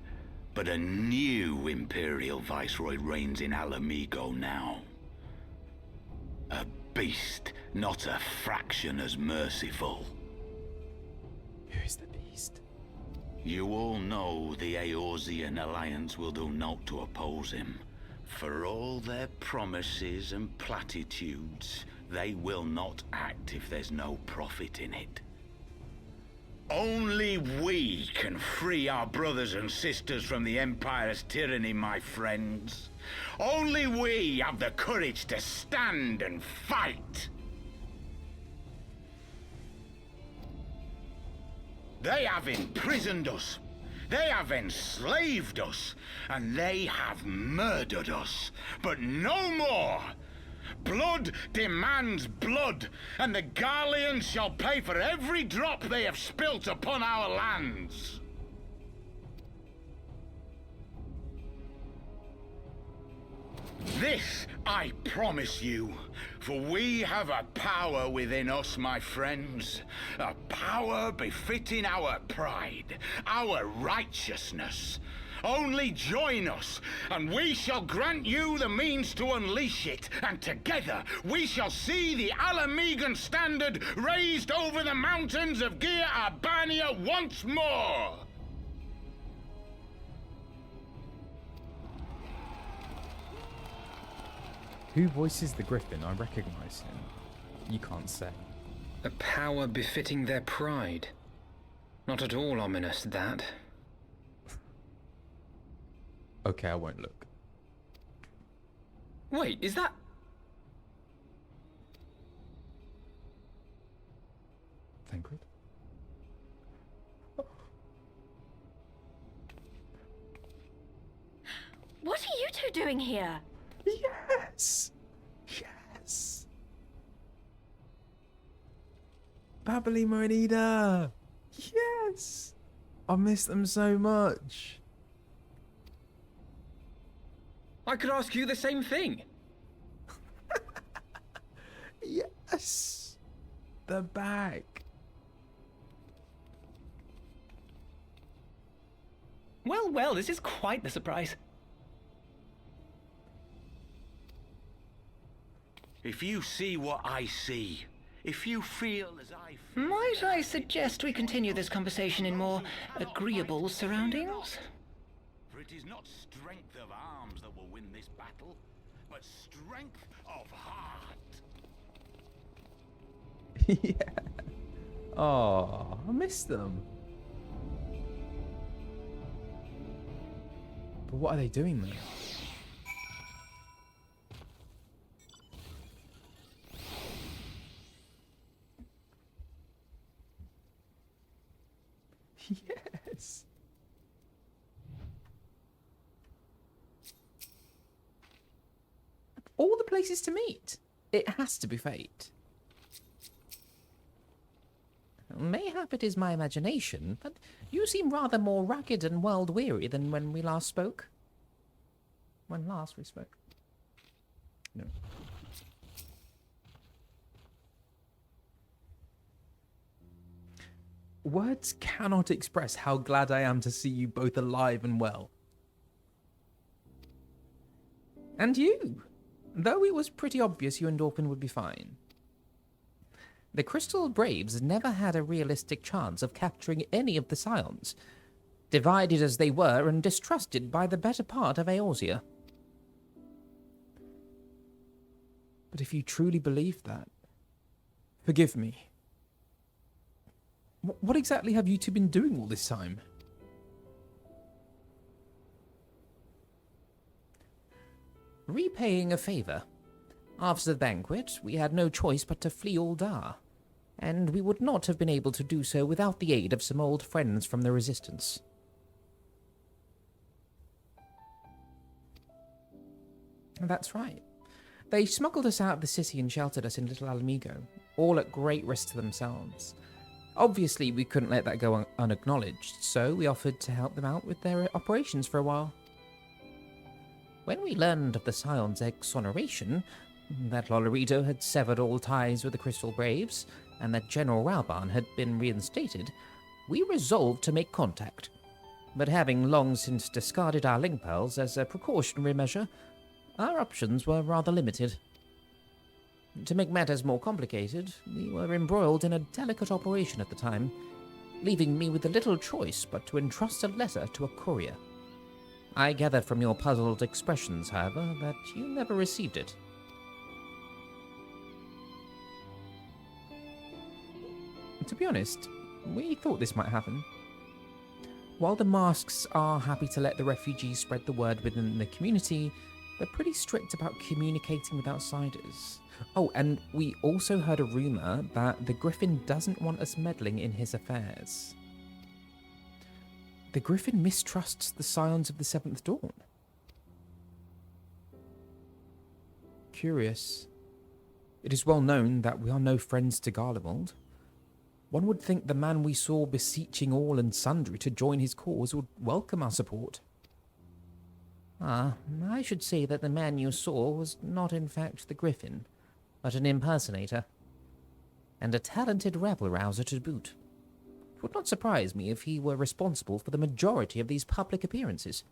but a new Imperial Viceroy reigns in Ala Mhigo now. A beast, not a fraction as merciful. Who is the beast? You all know the Eorzean Alliance will do naught to oppose him. For all their promises and platitudes, they will not act if there's no profit in it. Only we can free our brothers and sisters from the Empire's tyranny, my friends. Only we have the courage to stand and fight. They have imprisoned us, they have enslaved us, and they have murdered us. But no more! Blood demands blood, and the Garleans shall pay for every drop they have spilt upon our lands. This I promise you, for we have a power within us, my friends. A power befitting our pride, our righteousness. Only join us, and we shall grant you the means to unleash it, and together we shall see the Ala Mhigan standard raised over the mountains of Gia Arbania once more! Who voices the Griffin? I recognize him. You can't say. A power befitting their pride. Not at all ominous, that. Okay, I won't look. Wait, is that... Thancred? What are you two doing here? Yes! Yes! Babili Marinida! Yes! I miss them so much. I could ask you the same thing. Yes! They're back. Well, well, this is quite the surprise. If you see what I see, if you feel as I feel... Might I suggest we continue this conversation in more agreeable surroundings? For it is not strength of arms that will win this battle, but strength of heart. Yeah. Oh, I miss them. But what are they doing there? Yes. All the places to meet. It has to be fate. Mayhap it is my imagination, but you seem rather more rugged and world-weary than when we last spoke. When last we spoke. No. Words cannot express how glad I am to see you both alive and well. And you, though it was pretty obvious you and Orphan would be fine. The Crystal Braves never had a realistic chance of capturing any of the Scions, divided as they were and distrusted by the better part of Eorzea. But if you truly believe that, forgive me. What exactly have you two been doing all this time? Repaying a favour. After the banquet, we had no choice but to flee Uldar, and we would not have been able to do so without the aid of some old friends from the Resistance. That's right. They smuggled us out of the city and sheltered us in little Ala Mhigo, all at great risk to themselves. Obviously, we couldn't let that go unacknowledged, so we offered to help them out with their operations for a while. When we learned of the Scion's exoneration, that Lolorito had severed all ties with the Crystal Braves, and that General Rauban had been reinstated, we resolved to make contact. But having long since discarded our link pearls as a precautionary measure, our options were rather limited. To make matters more complicated, we were embroiled in a delicate operation at the time, leaving me with little choice but to entrust a letter to a courier. I gathered from your puzzled expressions, however, that you never received it. To be honest, we thought this might happen. While the masks are happy to let the refugees spread the word within the community, they're pretty strict about communicating with outsiders. Oh, and we also heard a rumour that the Griffin doesn't want us meddling in his affairs. The Griffin mistrusts the Scions of the Seventh Dawn. Curious. It is well known that we are no friends to Garlemald. One would think the man we saw beseeching all and sundry to join his cause would welcome our support. Ah, I should say that the man you saw was not in fact the Griffin, but an impersonator, and a talented rabble-rouser to boot. It would not surprise me if he were responsible for the majority of these public appearances.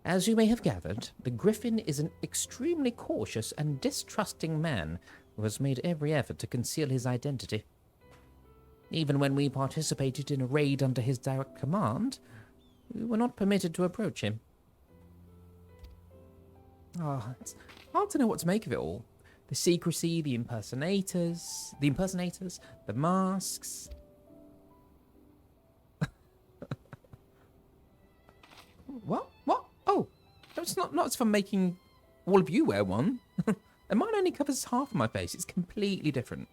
As you may have gathered, the Griffin is an extremely cautious and distrusting man who has made every effort to conceal his identity. Even when we participated in a raid under his direct command, we were not permitted to approach him. It's hard to know what to make of it all. The secrecy, the impersonators, the masks. What? Oh, it's not for making all of you wear one. And mine only covers half of my face. It's completely different.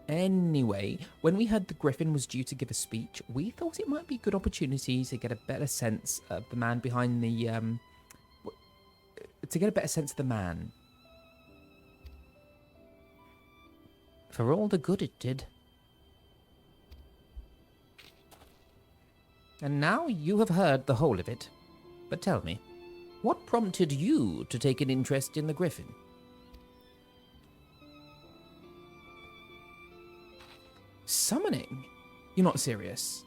Anyway, when we heard the Griffin was due to give a speech, we thought it might be a good opportunity to get a better sense of the man behind the, For all the good it did. And now you have heard the whole of it. But tell me, what prompted you to take an interest in the Griffin? Summoning? You're not serious?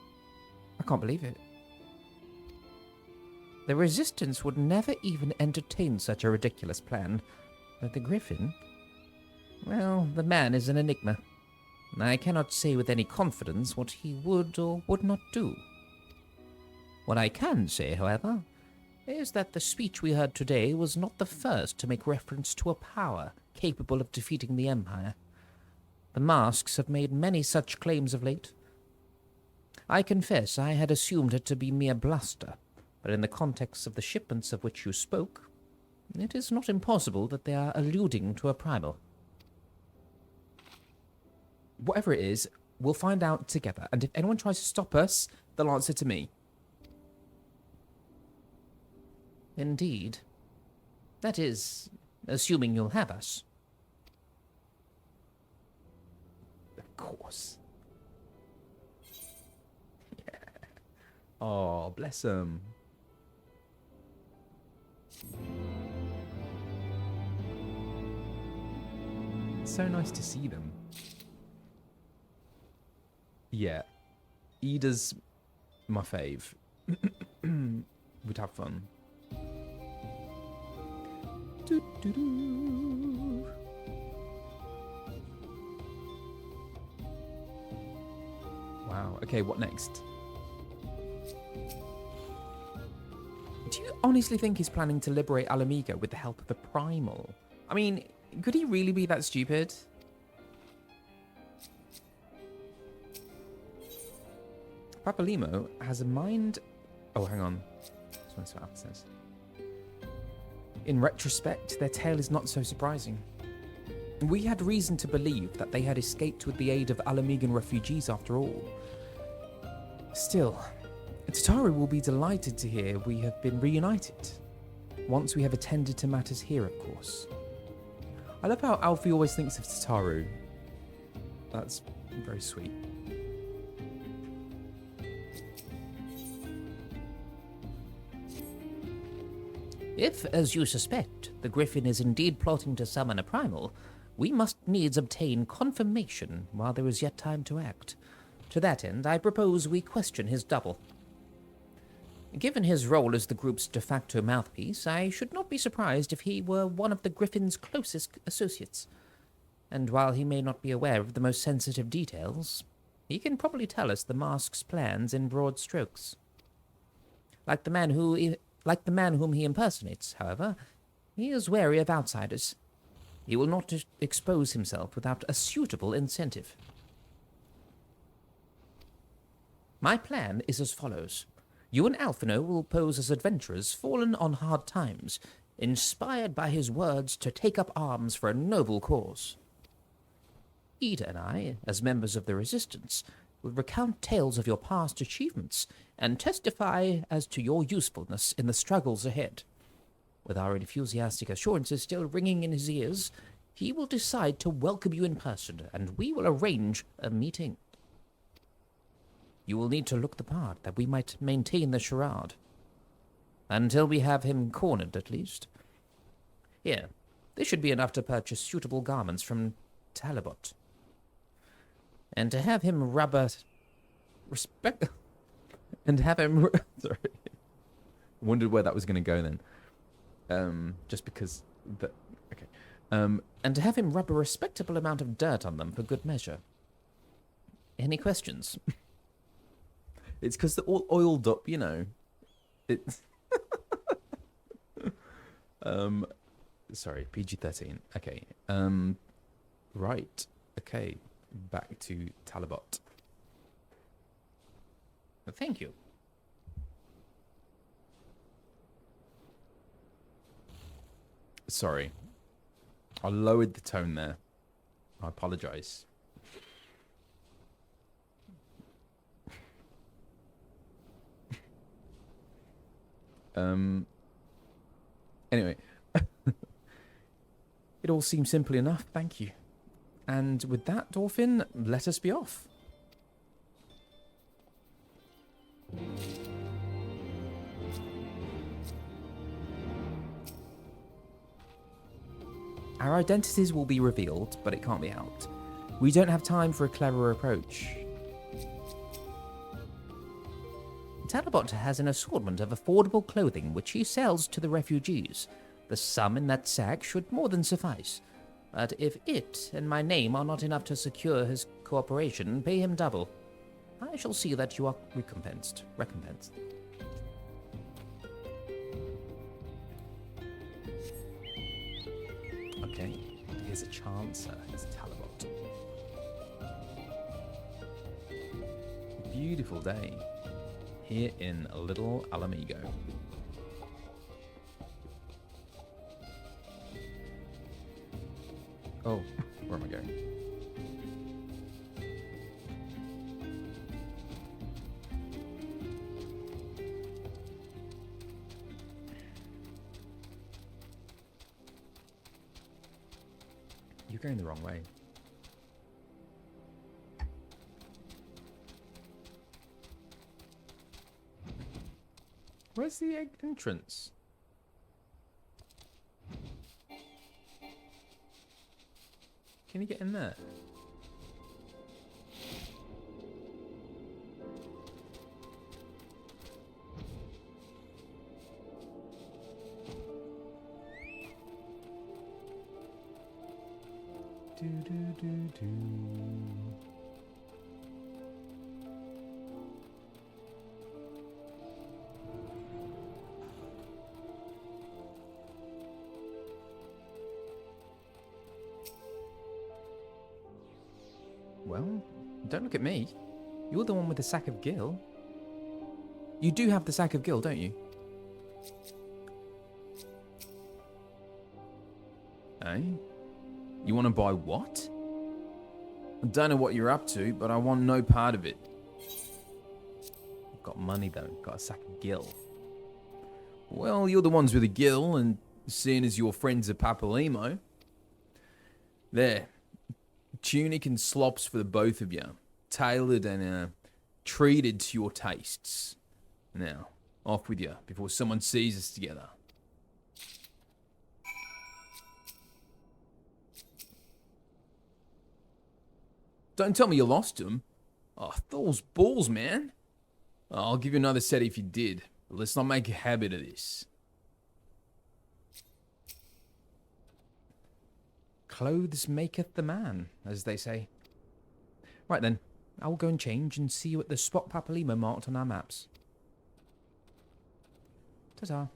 I can't believe it. The Resistance would never even entertain such a ridiculous plan. But the Griffin? Well, the man is an enigma. I cannot say with any confidence what he would or would not do. What I can say, however, is that the speech we heard today was not the first to make reference to a power capable of defeating the Empire. The masks have made many such claims of late. I confess I had assumed it to be mere bluster, but in the context of the shipments of which you spoke, it is not impossible that they are alluding to a primal. Whatever it is, we'll find out together, and if anyone tries to stop us, they'll answer to me. Indeed. That is, assuming you'll have us. course. Yeah. Oh, bless him. It's so nice to see them. Yeah. Ida's my fave. We'd have fun. Doo-doo-doo. Wow. Okay, what next? Do you honestly think he's planning to liberate Ala Mhigo with the help of a primal? I mean, could he really be that stupid? Papalimo has a mind... Oh, hang on. That's what it says. In retrospect, their tale is not so surprising. We had reason to believe that they had escaped with the aid of Ala Mhigan refugees after all. Still, Tataru will be delighted to hear we have been reunited. Once we have attended to matters here, of course. I love how Alfie always thinks of Tataru. That's very sweet. If, as you suspect, the Griffin is indeed plotting to summon a primal, we must needs obtain confirmation while there is yet time to act. To that end, I propose we question his double. Given his role as the group's de facto mouthpiece, I should not be surprised if he were one of the Griffin's closest associates. And while he may not be aware of the most sensitive details, he can probably tell us the mask's plans in broad strokes. Like the man whom he impersonates, however, he is wary of outsiders. He will not expose himself without a suitable incentive. My plan is as follows. You and Alphinaud will pose as adventurers fallen on hard times, inspired by his words to take up arms for a noble cause. Ida and I, as members of the Resistance, will recount tales of your past achievements and testify as to your usefulness in the struggles ahead. With our enthusiastic assurances still ringing in his ears, he will decide to welcome you in person, and we will arrange a meeting. You will need to look the part, that we might maintain the charade. Until we have him cornered, at least. Here, this should be enough to purchase suitable garments from Talabot. And to have him rub a... And have him... Sorry. I wondered where that was going to go then. Just because... Okay. And to have him rub a respectable amount of dirt on them for good measure. Any questions? It's because they're all oiled up, you know. It's... Sorry, PG-13. Okay. Right. Okay. Back to Talabot. Thank you. Sorry. I lowered the tone there. I apologise. Anyway. It all seems simple enough, thank you. And with that, Dolphin, let us be off. Our identities will be revealed, but it can't be helped. We don't have time for a clever approach. Talabot has an assortment of affordable clothing which he sells to the refugees. The sum in that sack should more than suffice. But if it and my name are not enough to secure his cooperation, pay him double. I shall see that you are recompensed. Okay, here's a chance. It's Talabot. Beautiful day here in Little Ala Mhigo. Oh, where am I going? You're going the wrong way. Where's the entrance? Can you get in there? Do do do do. Well, don't look at me. You're the one with the sack of gil. You do have the sack of gil, don't you? Eh? You want to buy what? I don't know what you're up to, but I want no part of it. I've got money though. Got a sack of gil. Well, you're the ones with the gil, and seeing as your friends are Papalimo. There. Tunic and slops for the both of you. Tailored and treated to your tastes. Now, off with you before someone sees us together. Don't tell me you lost them. Oh, those balls, man. I'll give you another set if you did. But let's not make a habit of this. Clothes maketh the man, as they say. Right then, I will go and change and see you at the spot Papalimo marked on our maps. Ta-ta.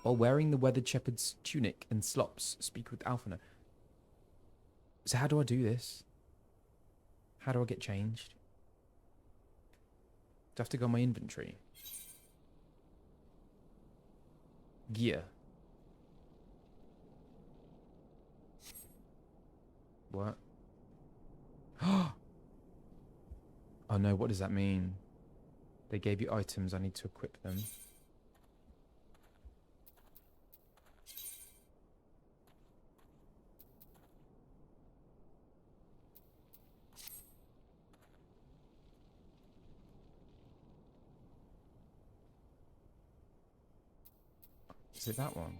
While wearing the weathered shepherd's tunic and slops, speak with Alphinaud. So how do I do this? How do I get changed? Do I have to go on my inventory? Gear. What? Oh no, what does that mean? They gave you items, I need to equip them. Is it that one?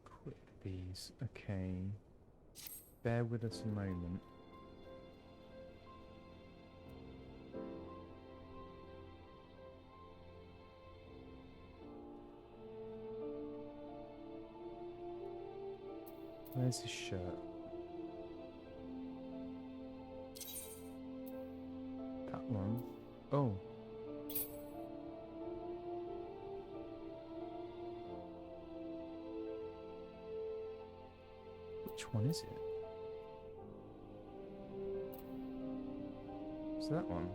Equip these. Okay. Bear with us a moment. Where's his shirt? That one. Oh. Which one is it? Is that one?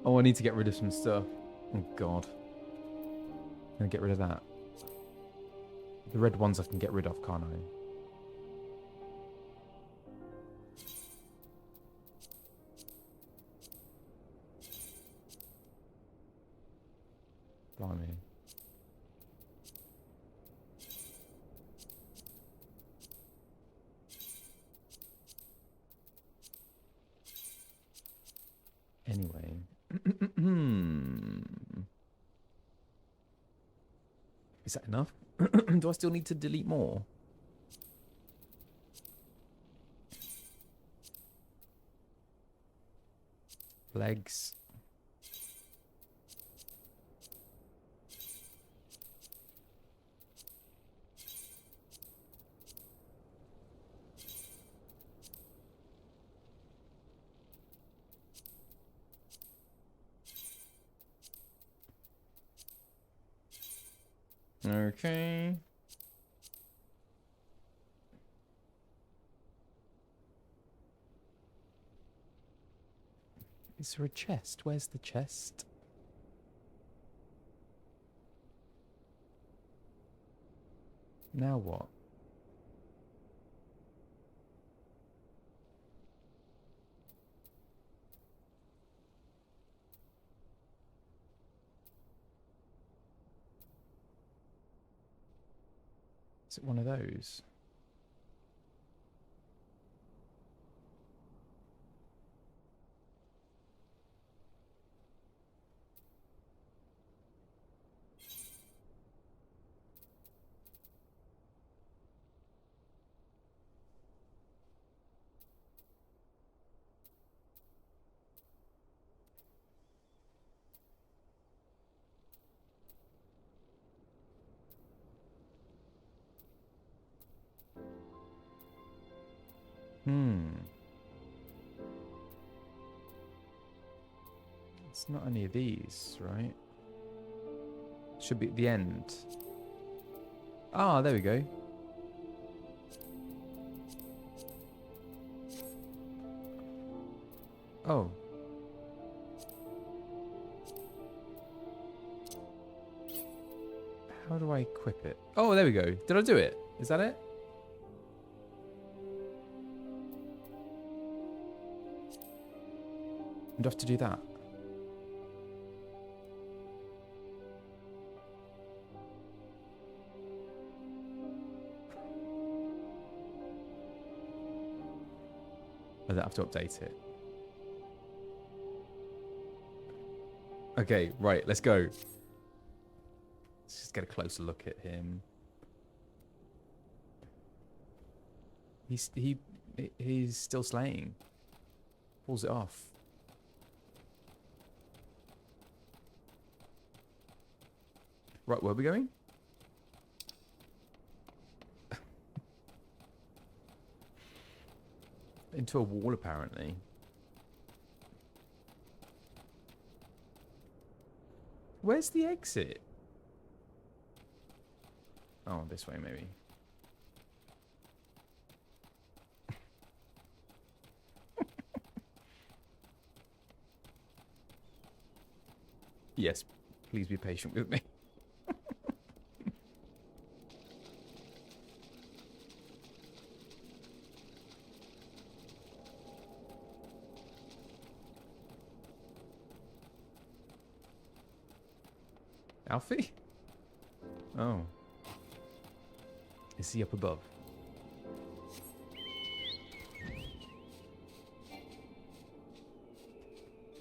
Oh, I need to get rid of some stuff. Oh, God. I'm going to get rid of that. The red ones I can get rid of, can't I? Blimey. Anyway. Is that enough? Do I still need to delete more? Legs. Okay. Is there a chest? Where's the chest? Now what? Is it one of those? It's not any of these, right? Should be at the end. Ah, there we go. Oh. How do I equip it? Oh, there we go. Did I do it? Is that it? I'd have to do that. I don't have to update it. Okay, right, let's go. Let's just get a closer look at him. He's still slaying. Pulls it off. Right, where are we going? Into a wall, apparently. Where's the exit? Oh, this way, maybe. Yes, please be patient with me. Alfie? Oh. Is he up above?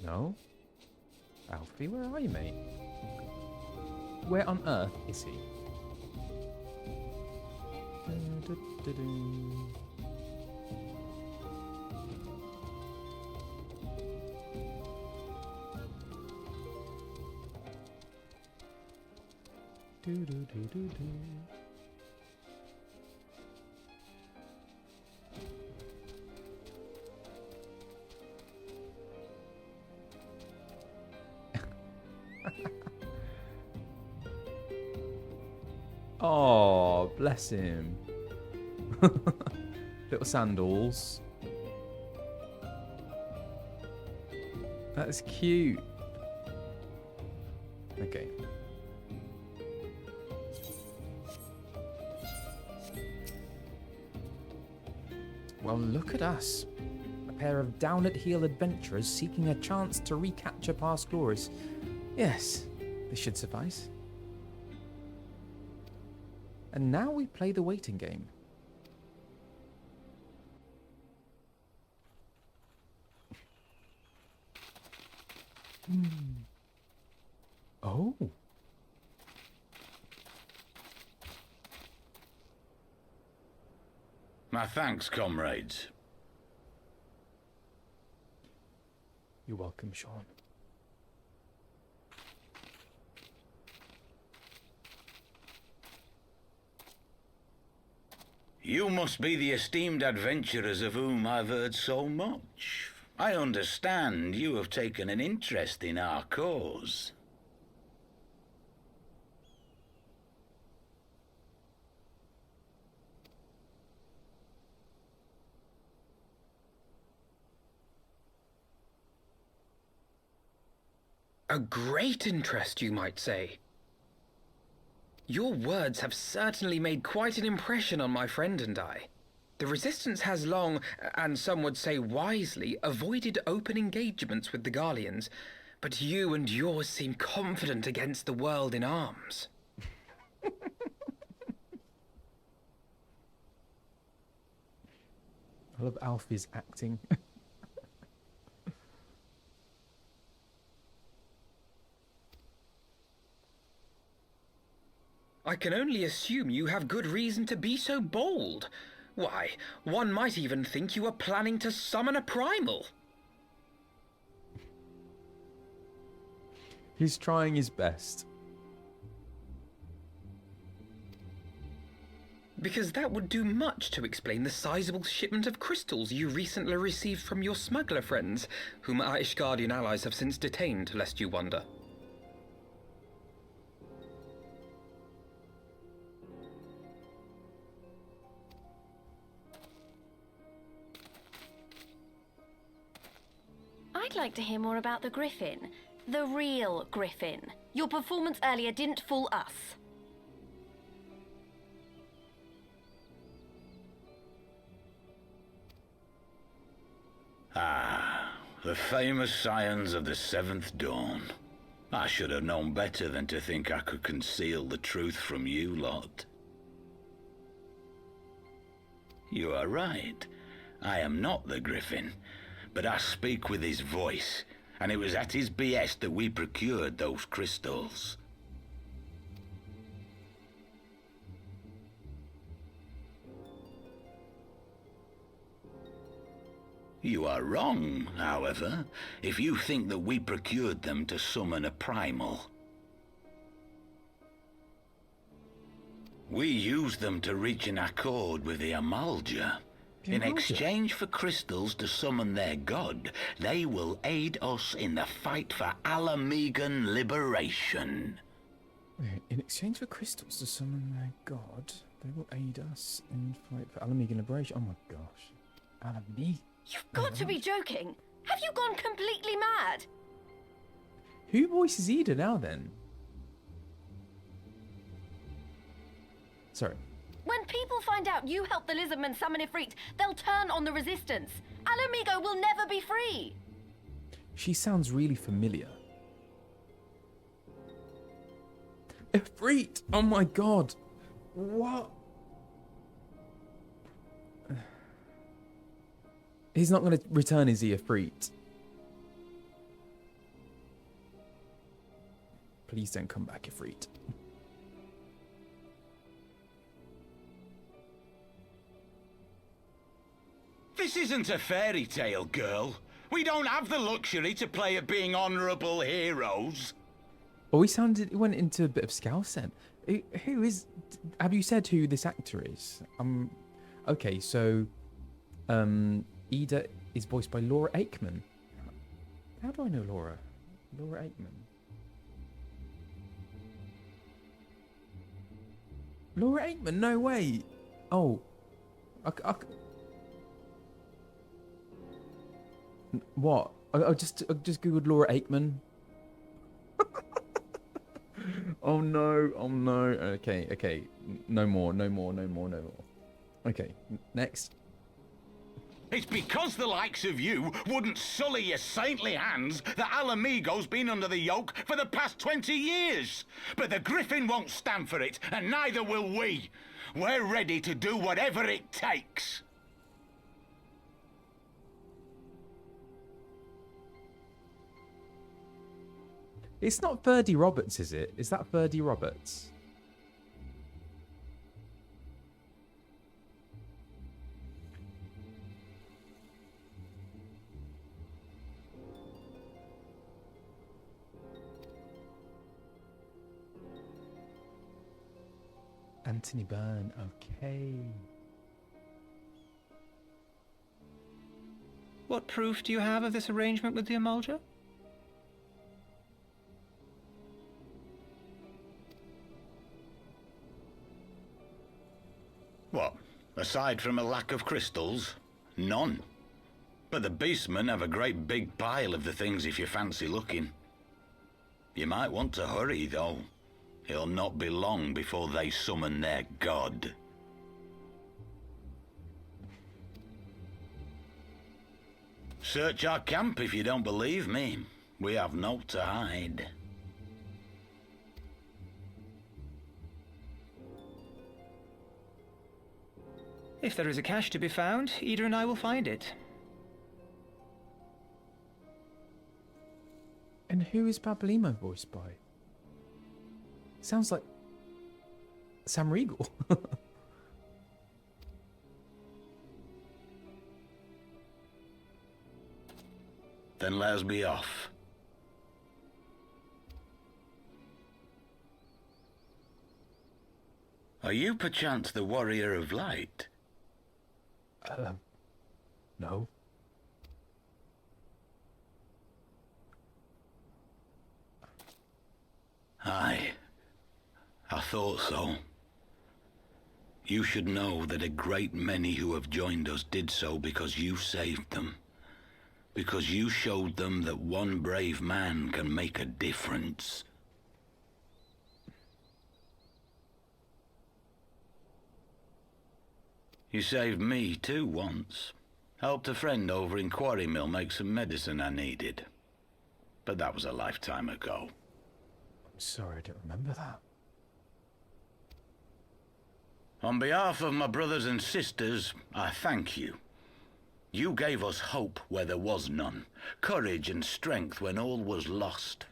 No? Alfie, where are you, mate? Where on earth is he? Oh, bless him. Little sandals. That's cute. Okay. Well, look at us. A pair of down-at-heel adventurers seeking a chance to recapture past glories. Yes, this should suffice. And now we play the waiting game. Oh. My thanks, comrades. You're welcome, Sean. You must be the esteemed adventurers of whom I've heard so much. I understand you have taken an interest in our cause. A great interest, you might say. Your words have certainly made quite an impression on my friend and I. The Resistance has long, and some would say wisely, avoided open engagements with the Garleans, but you and yours seem confident against the world in arms. I love Alfie's acting. I can only assume you have good reason to be so bold. Why, one might even think you are planning to summon a primal. He's trying his best. Because that would do much to explain the sizable shipment of crystals you recently received from your smuggler friends, whom our Ishgardian allies have since detained, lest you wonder. I'd like to hear more about the Griffin. The real Griffin. Your performance earlier didn't fool us. Ah, the famous scions of the Seventh Dawn. I should have known better than to think I could conceal the truth from you lot. You are right. I am not the Griffin, but I speak with his voice, and it was at his behest that we procured those crystals. You are wrong, however, if you think that we procured them to summon a primal. We used them to reach an accord with the Amalja. In exchange for crystals to summon their god, they will aid us in the fight for Ala Mhigo liberation. In exchange for crystals to summon their god, they will aid us in the fight for Ala Mhigo liberation. Oh my gosh. Ala Mhigo. You've got to be joking. Have you gone completely mad? Who voices Ida now then? Sorry. When people find out you helped the Lizardmen summon Ifrit, they'll turn on the Resistance. Ala Mhigo will never be free. She sounds really familiar. Ifrit! Oh my god! What? He's not going to return, is he, Ifrit? Please don't come back, Ifrit. This isn't a fairy tale, girl. We don't have the luxury to play at being honourable heroes. Oh, he went into a bit of Scouse then. Who is... Have you said who this actor is? Okay, so... Ida is voiced by Laura Aikman. How do I know Laura? Laura Aikman. Laura Aikman? No way. Oh. What? I just googled Laura Aikman. Oh no. Oh no. Okay. No more. Okay, next. It's because the likes of you wouldn't sully your saintly hands that Ala Mhigo's been under the yoke for the past 20 years. But the Griffin won't stand for it, and neither will we. We're ready to do whatever it takes. It's not Ferdy Roberts, is it? Is that Ferdy Roberts? Anthony Byrne, okay. What proof do you have of this arrangement with the Amalja? What? Aside from a lack of crystals? None. But the beastmen have a great big pile of the things if you fancy looking. You might want to hurry, though. It'll not be long before they summon their god. Search our camp if you don't believe me. We have naught to hide. If there is a cache to be found, Ida and I will find it. And who is Bahamut voiced by? Sounds like Sam Riegel. Then let us be off. Are you perchance the Warrior of Light? No. Aye. I thought so. You should know that a great many who have joined us did so because you saved them. Because you showed them that one brave man can make a difference. You saved me too once. Helped a friend over in Quarry Mill make some medicine I needed. But that was a lifetime ago. I'm sorry, I don't remember that. On behalf of my brothers and sisters, I thank you. You gave us hope where there was none, courage and strength when all was lost.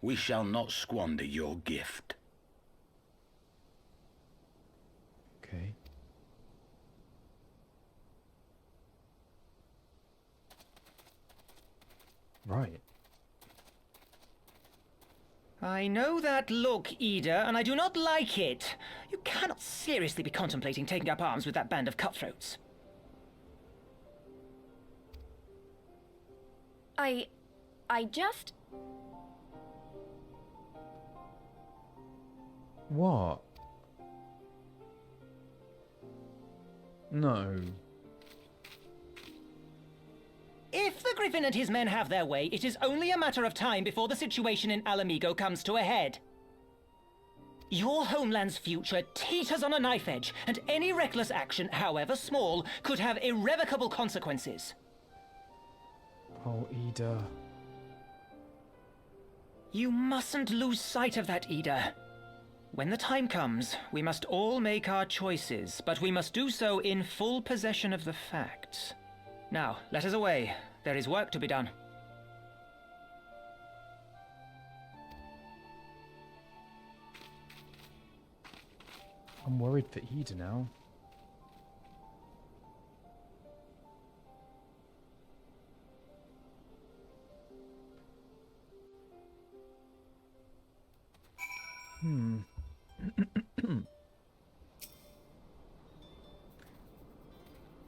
We shall not squander your gift. Okay. Right. I know that look, Ida, and I do not like it. You cannot seriously be contemplating taking up arms with that band of cutthroats. I just... What? No. If the Griffin and his men have their way, it is only a matter of time before the situation in Ala Mhigo comes to a head. Your homeland's future teeters on a knife edge, and any reckless action, however small, could have irrevocable consequences. Oh, Ida. You mustn't lose sight of that, Ida. When the time comes, we must all make our choices, but we must do so in full possession of the facts. Now, let us away. There is work to be done. I'm worried for Ida now.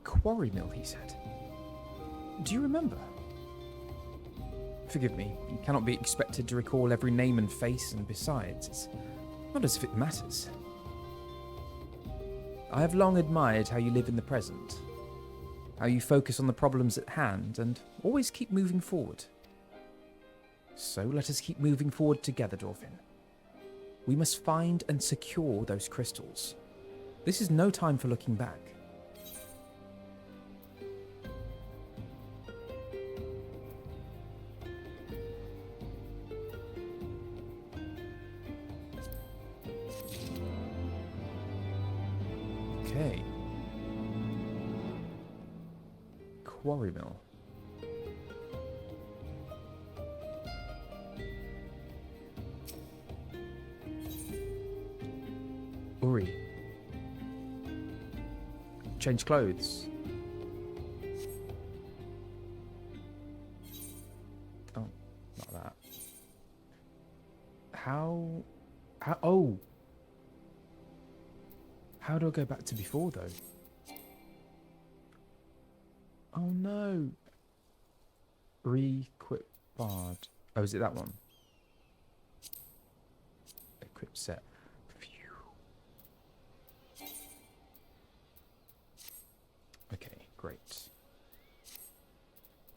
Quarry Mill, he said. Do you remember? Forgive me, you cannot be expected to recall every name and face, and besides, it's not as if it matters. I have long admired how you live in the present, how you focus on the problems at hand, and always keep moving forward. So let us keep moving forward together, Dorfin. We must find and secure those crystals. This is no time for looking back. Okay. Quarry Mill. Uri. Change clothes. Oh, not that. How, oh. How do I go back to before, though? Oh, no. Re-equip bard. Oh, is it that one? Equip set. Phew. Okay, great.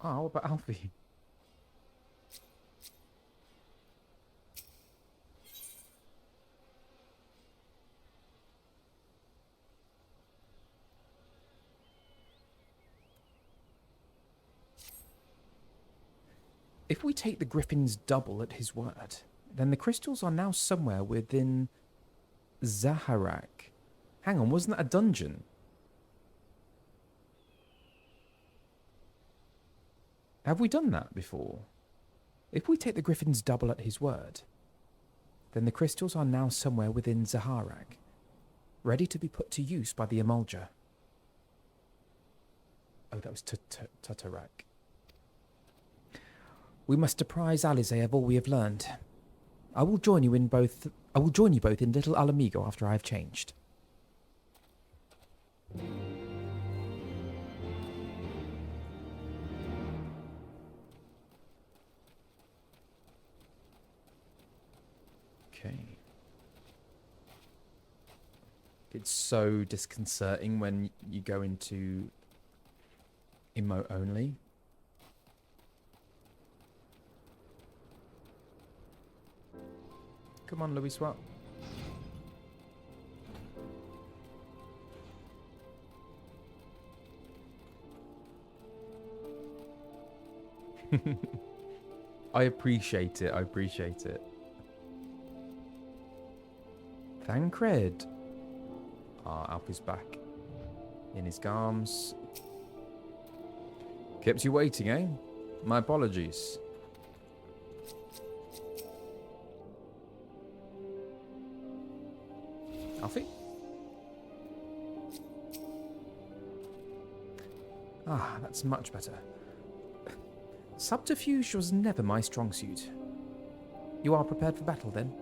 Oh, what about Alfie? If we take the Griffin's double at his word, then the crystals are now somewhere within Zaharak. Hang on, wasn't that a dungeon? Have we done that before? If we take the Griffin's double at his word, then the crystals are now somewhere within Zaharak, ready to be put to use by the Emulger. Oh, that was Tatarak. We must apprise Alize of all we have learned. I will join you both in little Ala Mhigo after I have changed. Okay. It's so disconcerting when you go into emote only. Come on, Louis Swap. I appreciate it. I appreciate it. Thancred. Ah, Alp is back. In his arms. Kept you waiting, eh? My apologies. Alfie? Ah, that's much better. Subterfuge was never my strong suit. You are prepared for battle, then?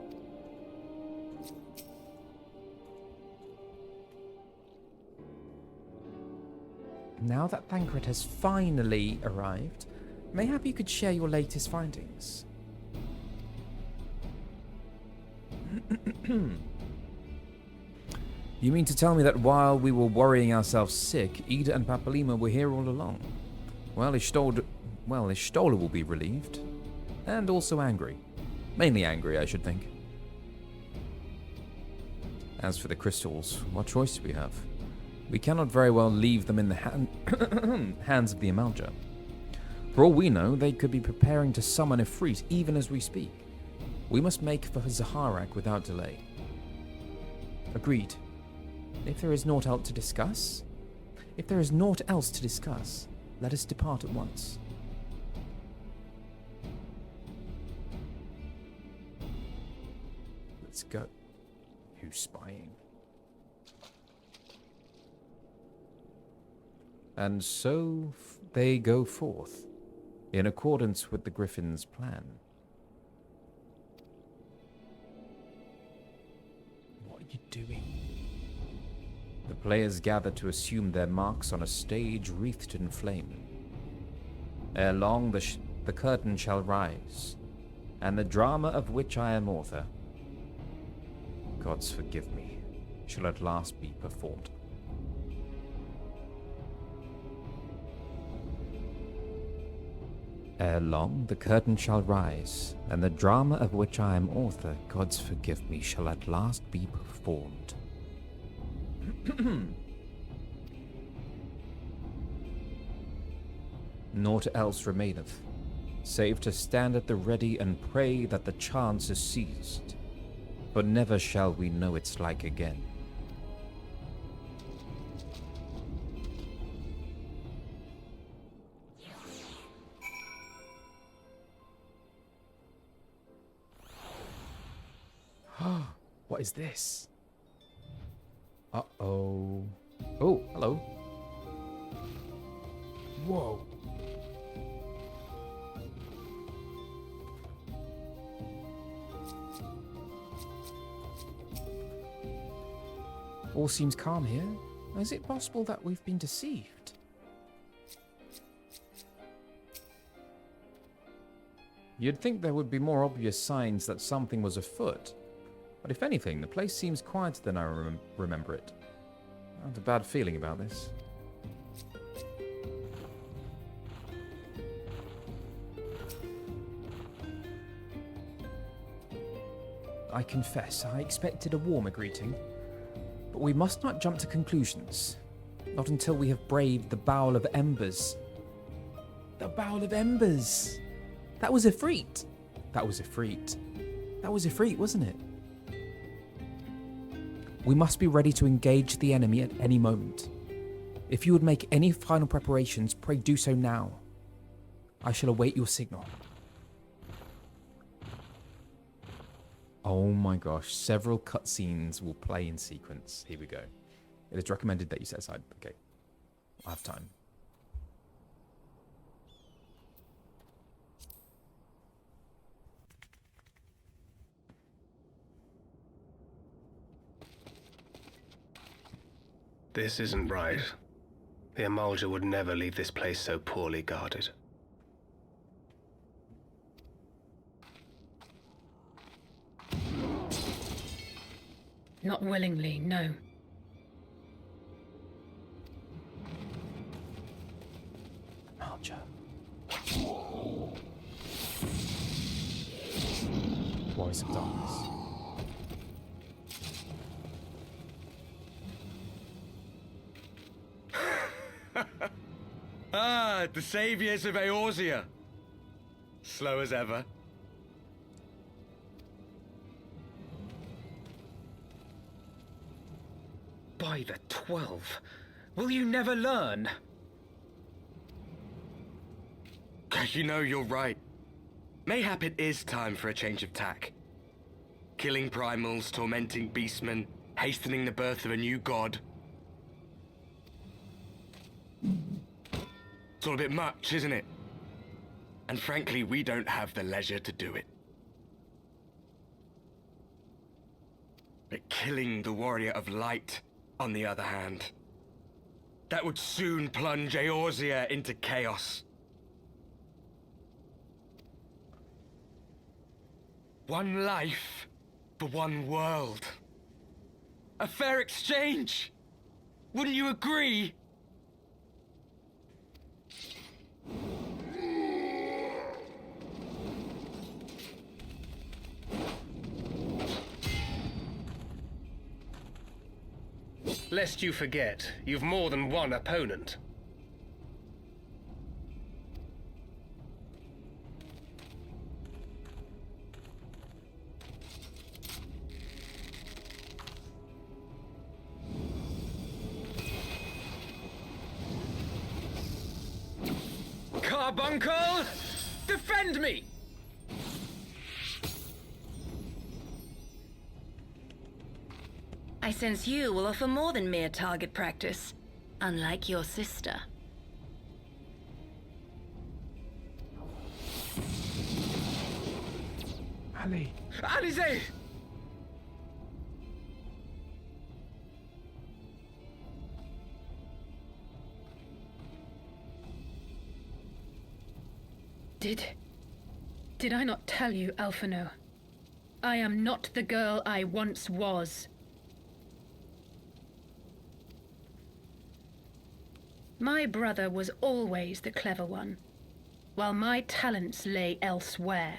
Now that Thancred has finally arrived, mayhap you could share your latest findings. You mean to tell me that while we were worrying ourselves sick, Ida and Papalima were here all along? Well, Ishtola will be relieved. And also angry. Mainly angry, I should think. As for the crystals, what choice do we have? We cannot very well leave them in the hands of the Emulger. For all we know, they could be preparing to summon Ifrit even as we speak. We must make for Zaharak without delay. Agreed. If there is naught else to discuss, let us depart at once. Let's go. Who's spying? And so they go forth, in accordance with the Griffin's plan. What are you doing? The players gather to assume their marks on a stage wreathed in flame. Ere long the curtain shall rise, and the drama of which I am author, gods forgive me, shall at last be performed. Ere long the curtain shall rise, and the drama of which I am author, gods forgive me, shall at last be performed. Naught else remaineth, save to stand at the ready and pray that the chance is seized, for never shall we know its like again. What is this? Uh-oh. Oh, hello. Whoa. All seems calm here. Is it possible that we've been deceived? You'd think there would be more obvious signs that something was afoot. But if anything, the place seems quieter than I remember it. I have a bad feeling about this. I confess, I expected a warmer greeting. But we must not jump to conclusions. Not until we have braved the Bowl of Embers. The Bowl of Embers! That was Ifrit. That was Ifrit. That was Ifrit, wasn't it? We must be ready to engage the enemy at any moment. If you would make any final preparations, pray do so now. I shall await your signal. Oh my gosh, several cutscenes will play in sequence. Here we go. It is recommended that you set aside. Okay, I have time. This isn't right. The Emulger would never leave this place so poorly guarded. Not willingly, no. Alja. Voice of Darkness. Ah, the saviors of Eorzea. Slow as ever. By the 12, will you never learn? You know, you're right. Mayhap it is time for a change of tack. Killing primals, tormenting beastmen, hastening the birth of a new god. It's all a bit much, isn't it? And frankly, we don't have the leisure to do it. But killing the Warrior of Light, on the other hand, that would soon plunge Eorzea into chaos. One life for one world. A fair exchange! Wouldn't you agree? Lest you forget, you've more than one opponent. Carbuncle! Defend me! I sense you will offer more than mere target practice, unlike your sister. Ali. Alize! Did I not tell you, Alphinaud? I am not the girl I once was. My brother was always the clever one, while my talents lay elsewhere.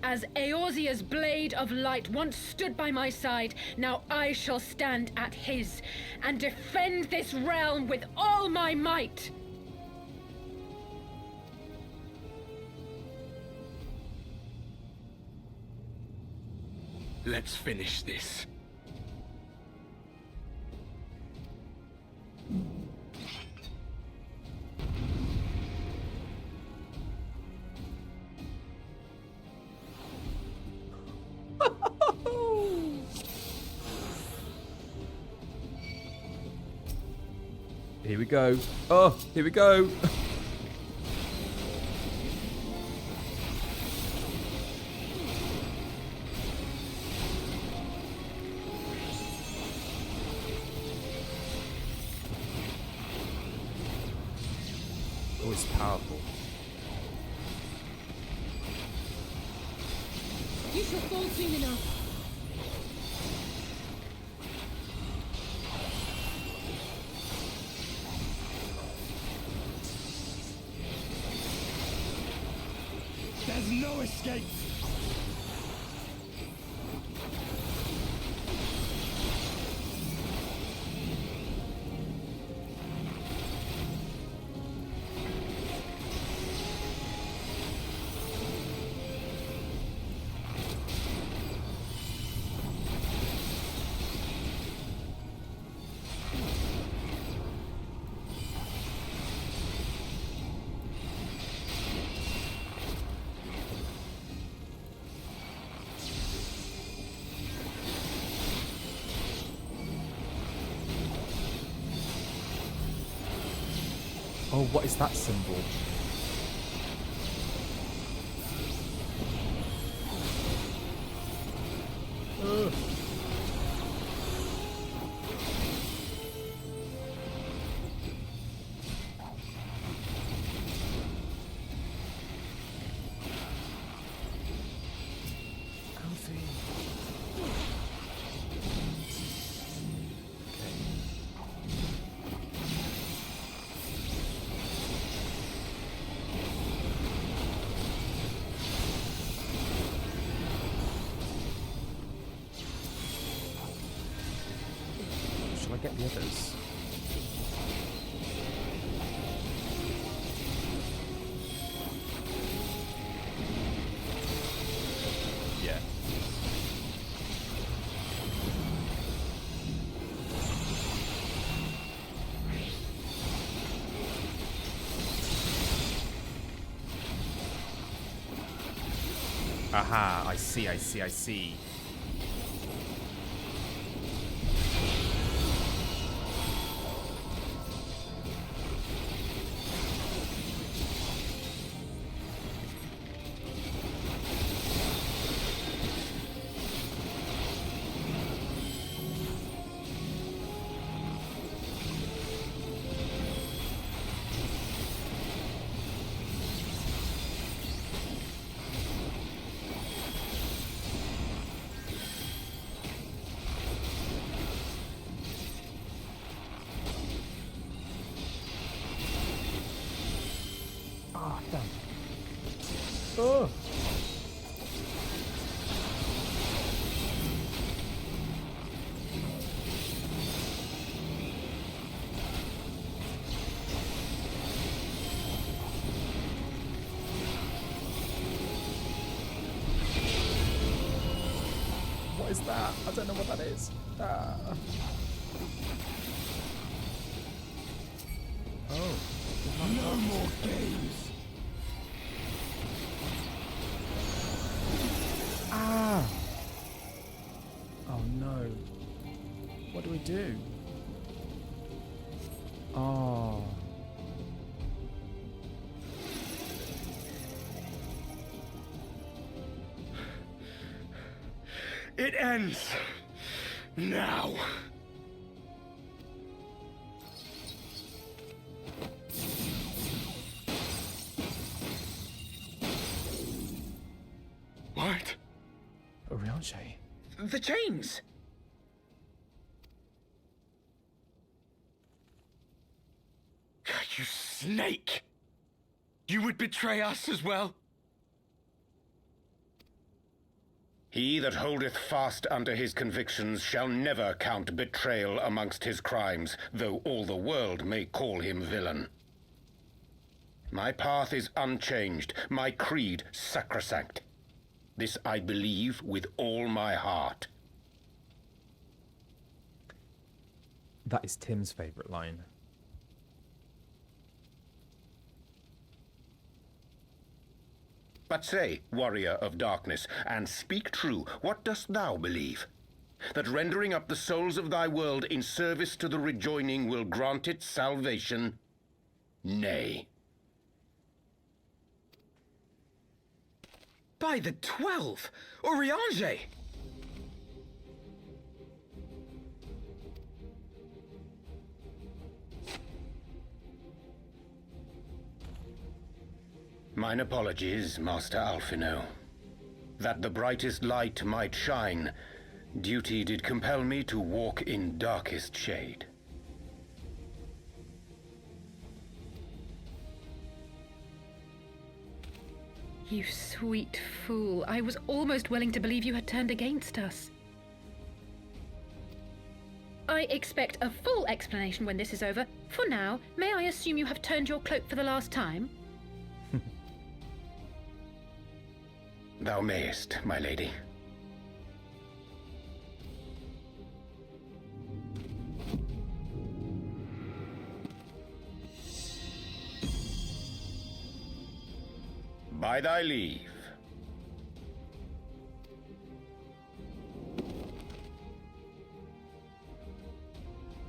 As Eorzea's blade of light once stood by my side, now I shall stand at his, and defend this realm with all my might! Let's finish this. Here we go. Oh, here we go. Oh, it's powerful. finish your fall soon enough. There's no escape! Oh, what is that symbol? Shall I get the others? Yeah. Aha, I see. Ah, damn. Oh. What is that? I don't know what that is. Ah. Oh. No more games! Ah! Oh no. What do we do? Oh. It ends! Now! What? Oriange. The chains! You snake! You would betray us as well? He that holdeth fast unto his convictions shall never count betrayal amongst his crimes, though all the world may call him villain. My path is unchanged, my creed sacrosanct. This I believe with all my heart. That is Tim's favourite line. But say, warrior of darkness, and speak true, what dost thou believe? That rendering up the souls of thy world in service to the rejoining will grant it salvation? Nay. By the 12! Oriange! Mine apologies, Master Alphinaud. That the brightest light might shine, duty did compel me to walk in darkest shade. You sweet fool. I was almost willing to believe you had turned against us. I expect a full explanation when this is over. For now, may I assume you have turned your cloak for the last time? Thou mayest, my lady. By thy leave.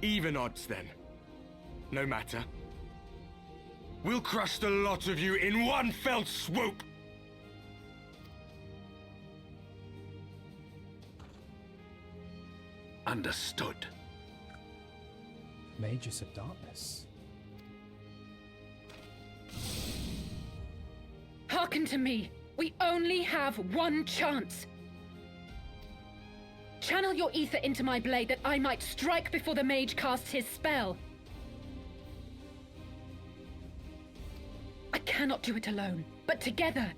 Even odds, then. No matter. We'll crush the lot of you in one fell swoop! Understood. Mages of Darkness. Hearken to me. We only have one chance. Channel your ether into my blade that I might strike before the mage casts his spell. I cannot do it alone, but together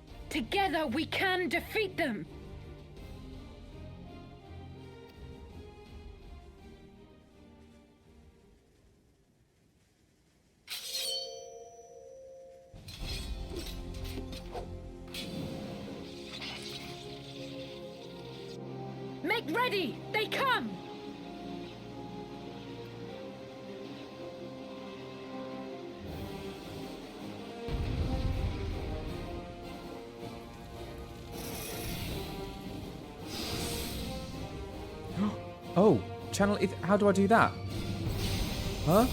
we can defeat them. Make ready! They come! Oh, channel. How do I do that? Huh? I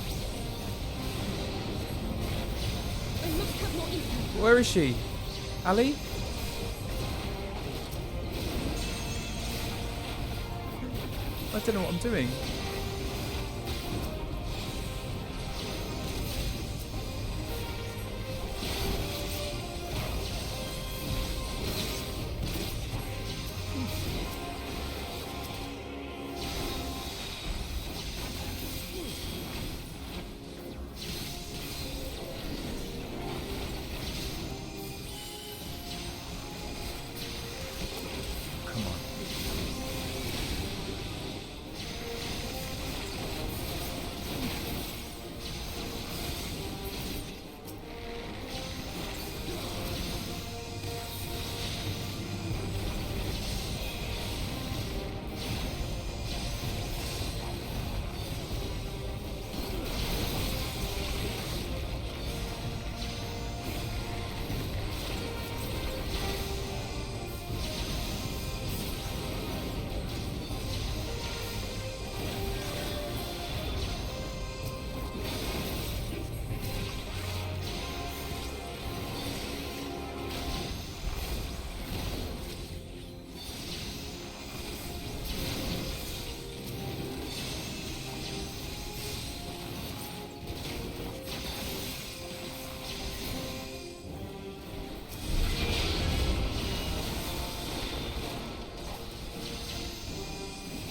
must have more ether. Where is she? Ali? I don't know what I'm doing.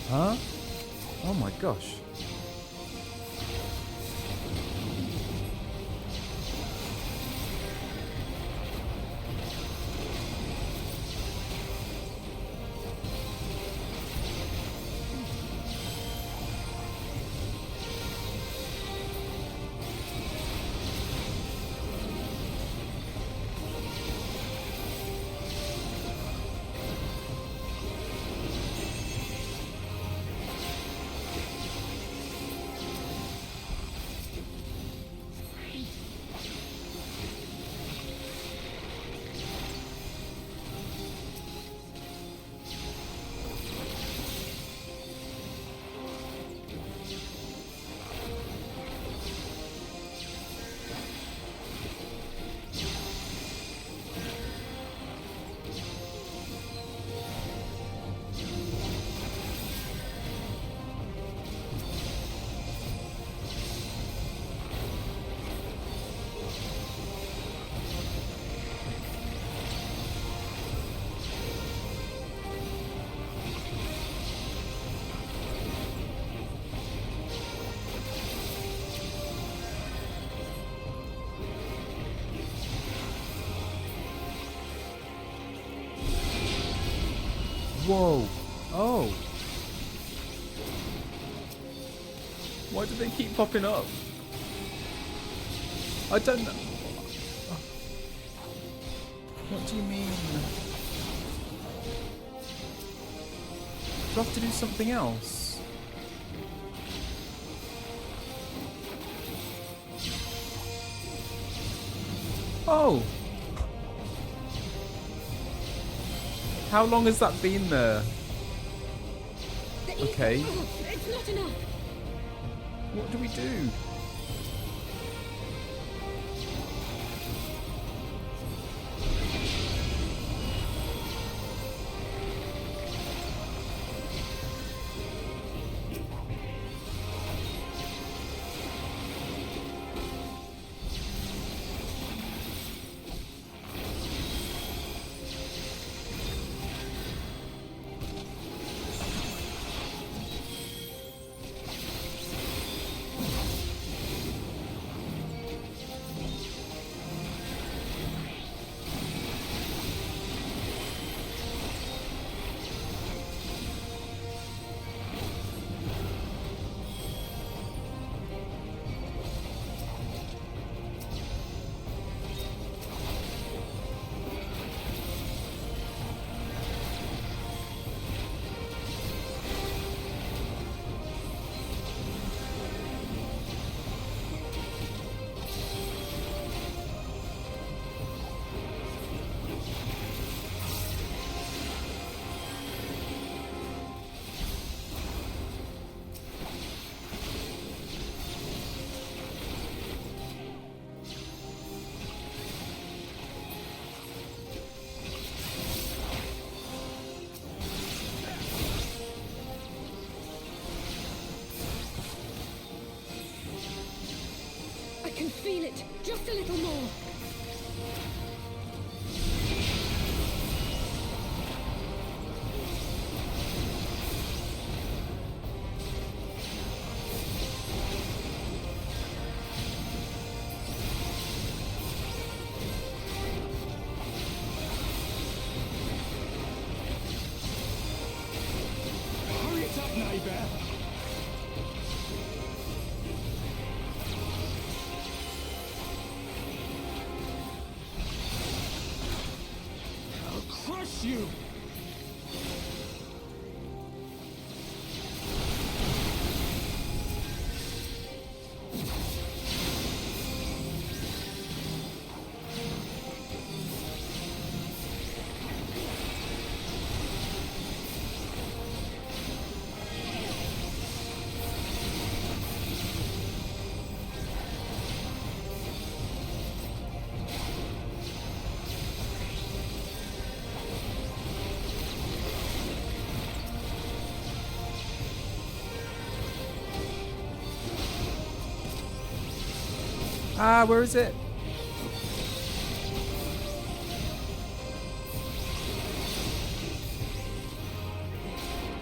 Huh? Oh my gosh. Whoa. Oh. Why do they keep popping up? I don't know. What do you mean? Do I have to do something else? Oh! How long has that been there? Okay. It's not enough. What do we do? I can feel it. Just a little more. Hurry it up, neighbour. Crush you! Ah, where is it?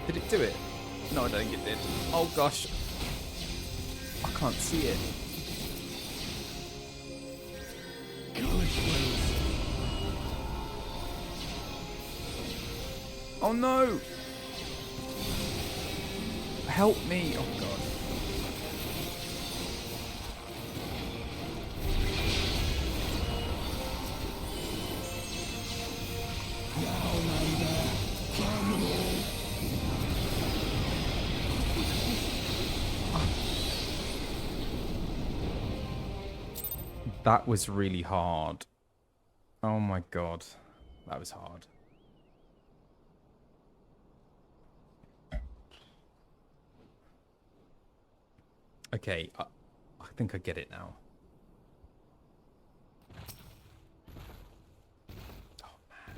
Did it do it? No, I don't think it did. Oh gosh. I can't see it. Oh no! Help me! Oh god. That was really hard. Oh my god. That was hard. Okay, I think I get it now. Oh man.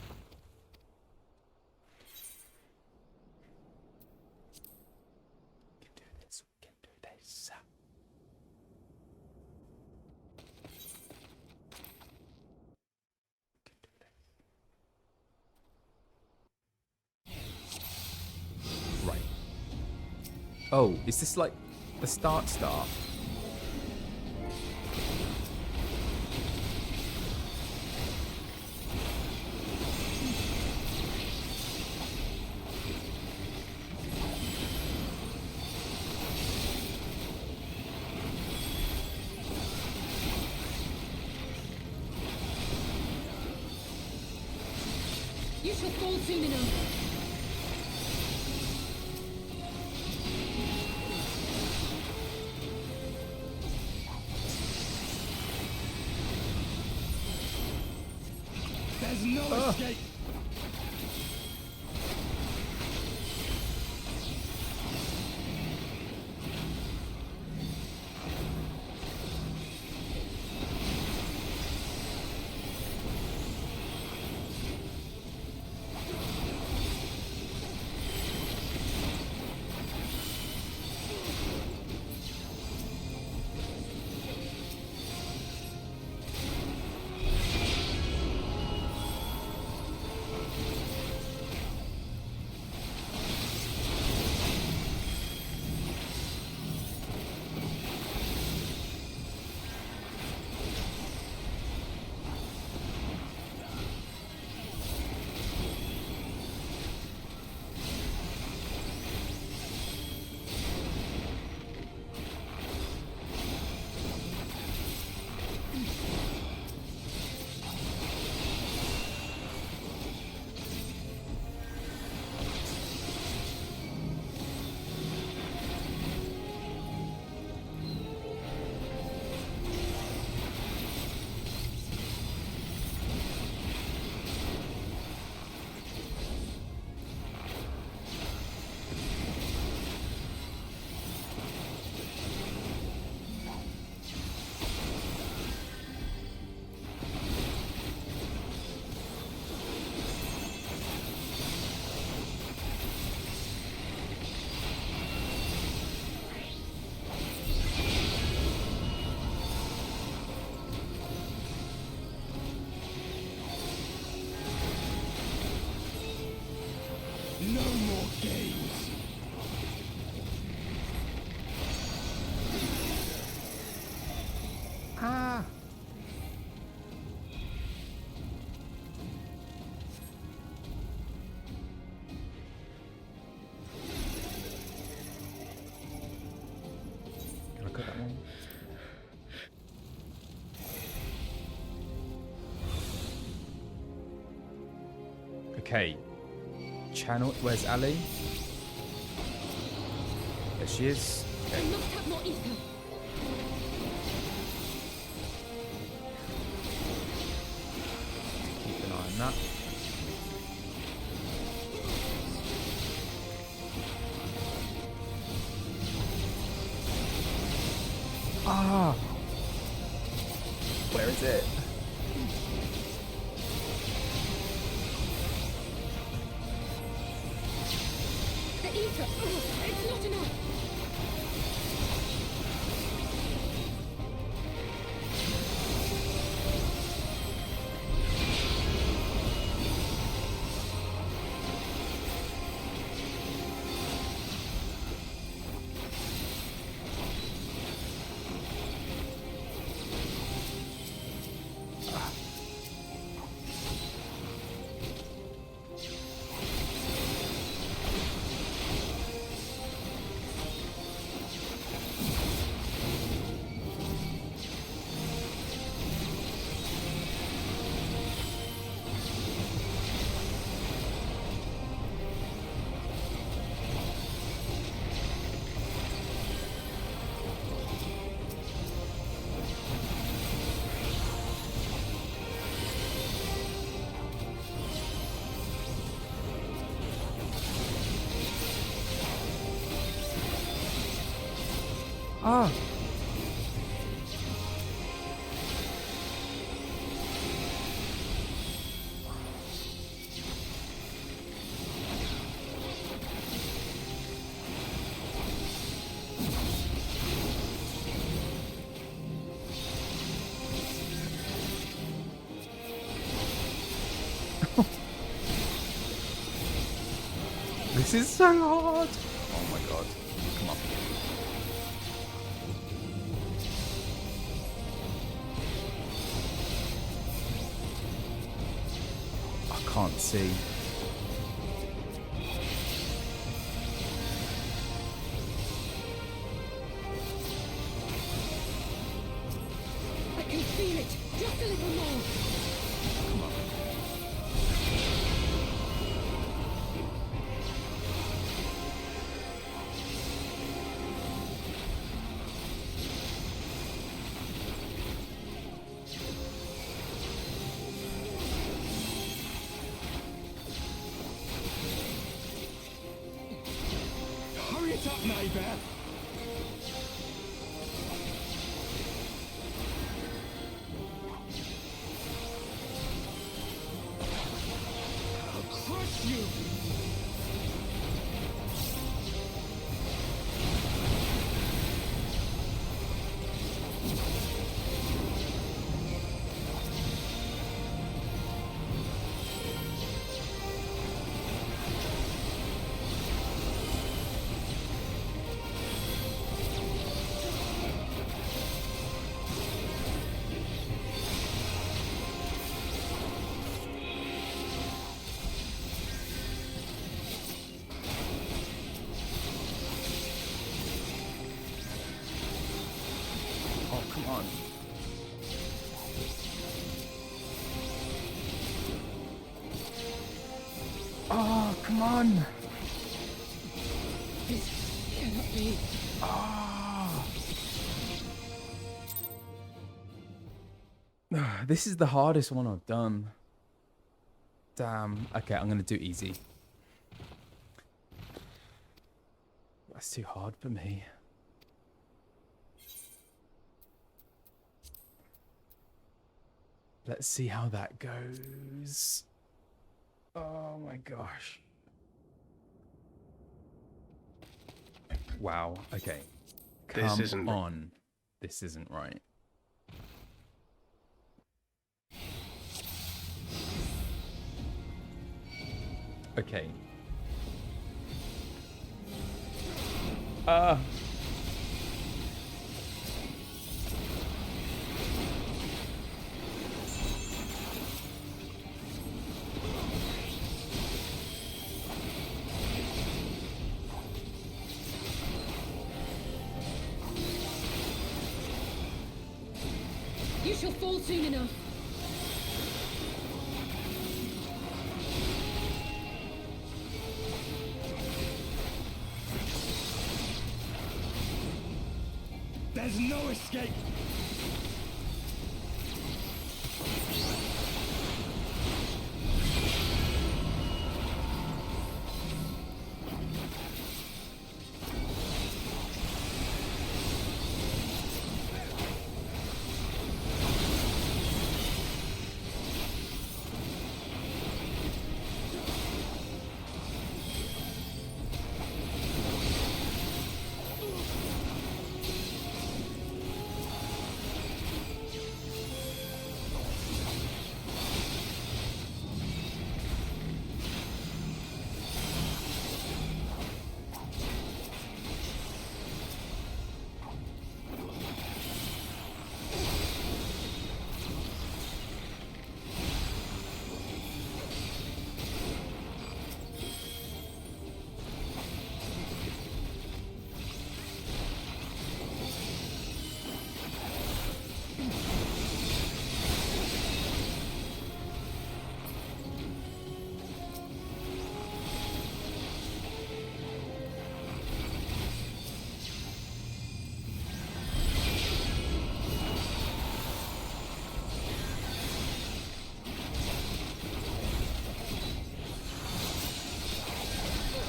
We can do this. We can do this. Right. Oh, is this like the start? shall fall soon enough. There's no escape. No more games. Ah. Can I cut that one? Okay. Channel, where's Ali? There she is. I must have more ether. Keep an eye on that. Ah! Where is it? The ether. It's not enough. Ah! This is so hard! Oh my god. Come on. I can't see. I can feel it. Just a little more. Come on. Come on. Oh, come on. This cannot be. Ah. This is the hardest one I've done. Damn. Okay, I'm gonna do easy. That's too hard for me. Let's see how that goes. Oh my gosh. Wow. Okay. This isn't on. This isn't right. Okay. You shall fall soon enough. There's no escape.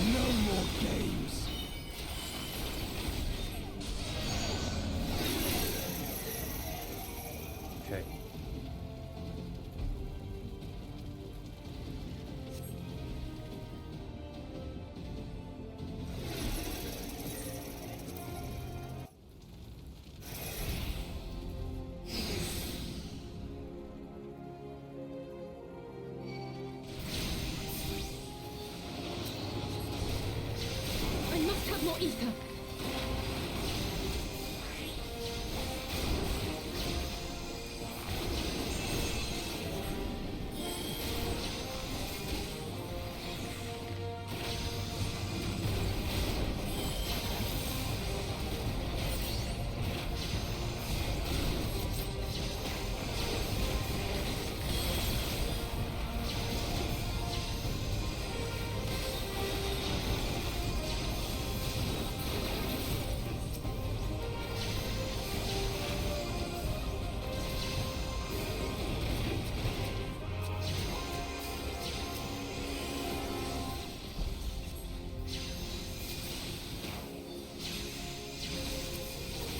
No more games. Okay. I must have more ether.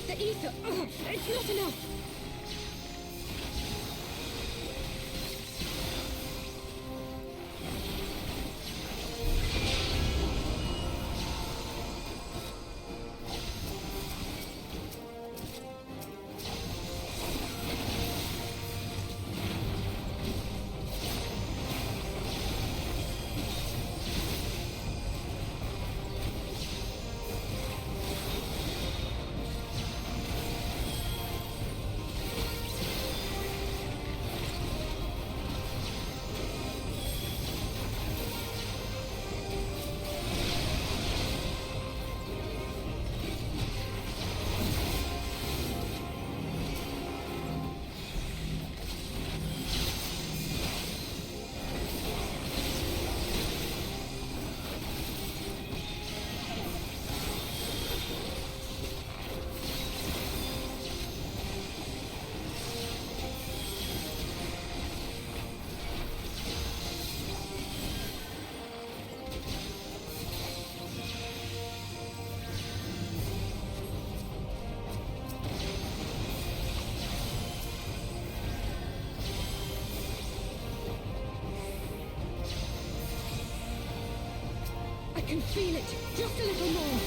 The ether. Ugh, it's not enough. can feel it. Just a little more.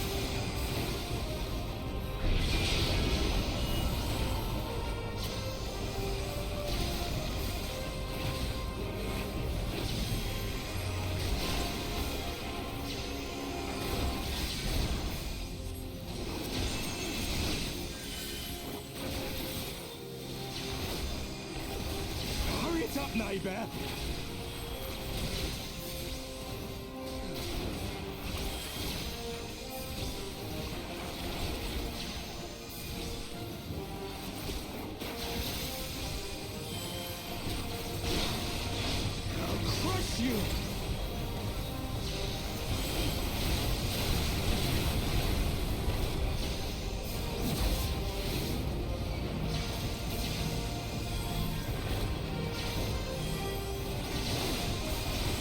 Hurry it up, neighbour! I'll crush you!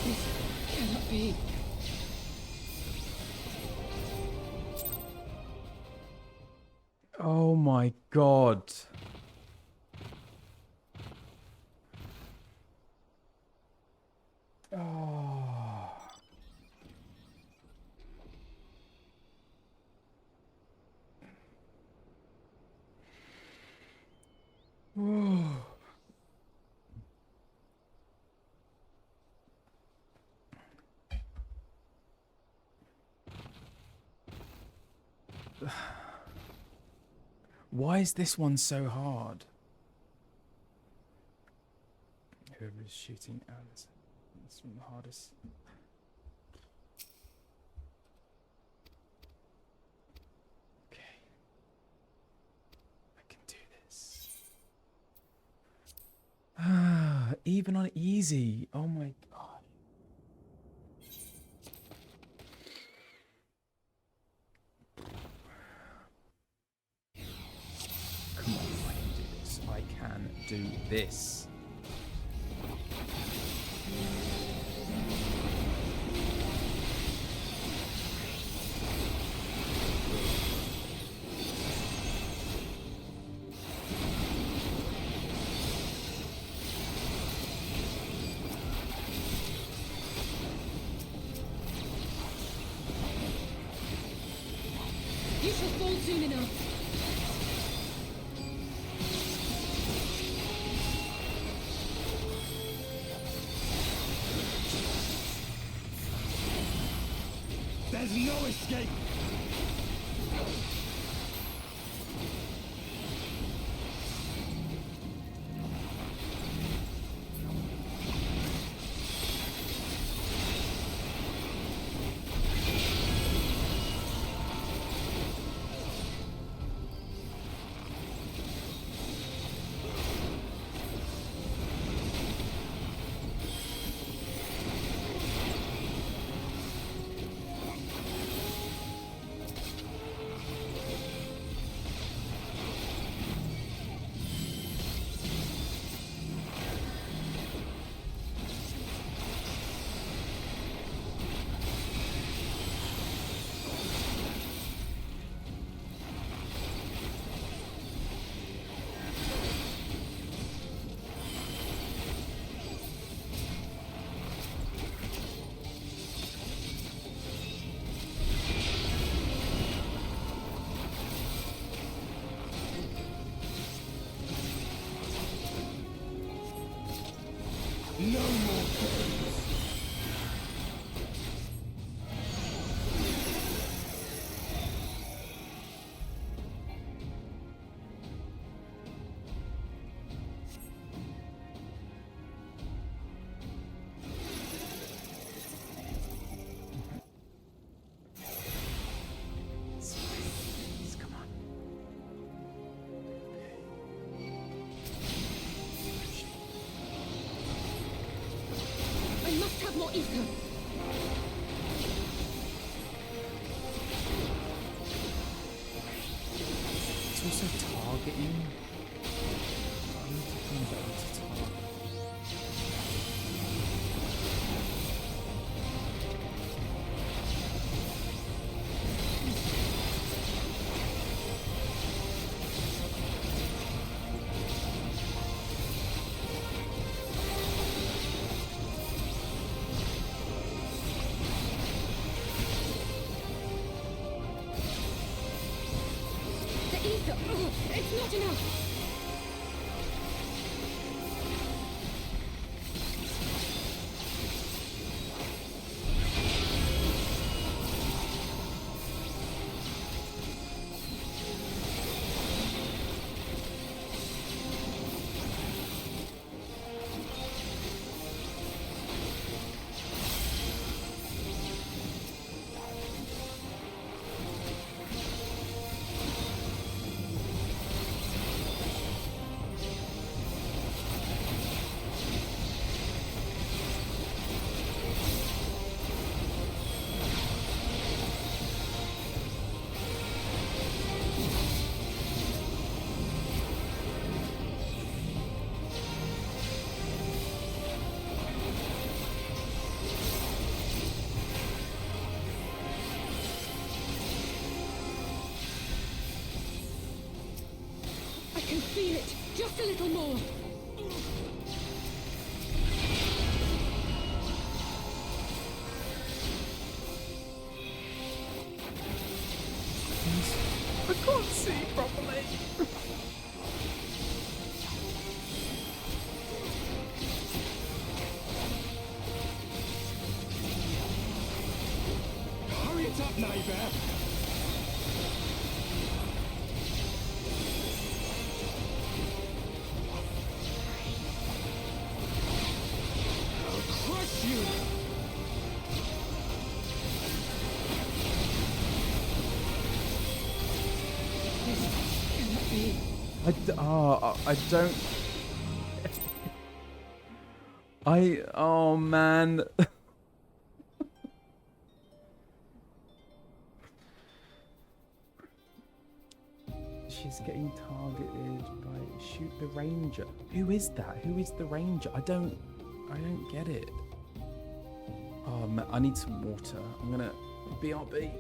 This cannot be. Oh my god. Oh. Why is this one so hard? Whoever is shooting at us, it's one of the hardest. Okay. I can do this. Ah, even on easy. Oh my god. Come on, I can do this. I can do this. You shall fall soon enough. There's no escape! No more games! Come on. I must have more ether. It's also targeting. I need to think about how to target. feel it. Just a little more. I can't see properly. Hurry it up, neighbour. I'll crush you. I don't. Oh man. She's getting targeted by shoot the ranger. Who is that? Who is the ranger? I don't get it. Oh man, I need some water. I'm gonna BRB.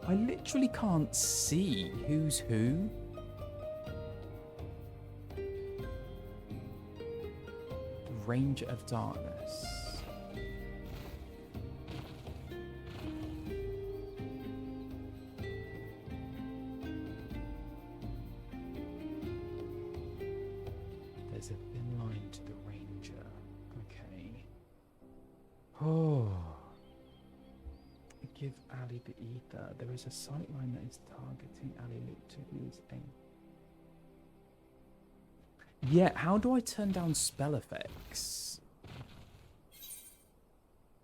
I literally can't see who's who. Ranger of Darkness. There's a thin line to the Ranger. Okay. Oh. Give Ali the ether. There is a sight line that is targeting Ali. Look to who's aim. Yeah, how do I turn down spell effects?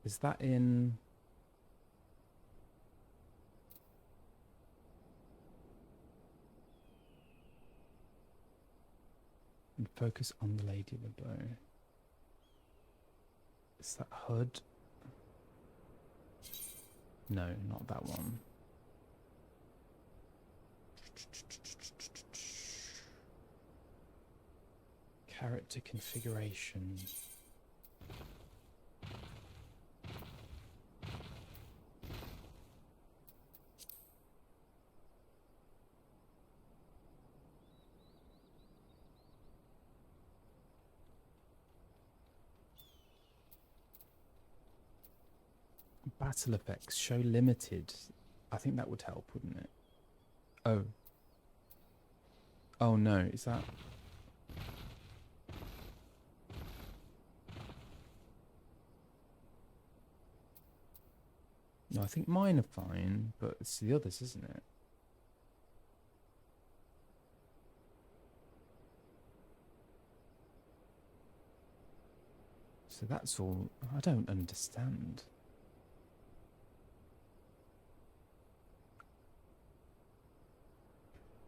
Is that in... And focus on the Lady of the Bow. Is that HUD? No, not that one. Character configuration. Battle effects, show limited. I think that would help, wouldn't it? Oh. Oh no, is that... No, I think mine are fine, but it's the others, isn't it? So that's all... I don't understand.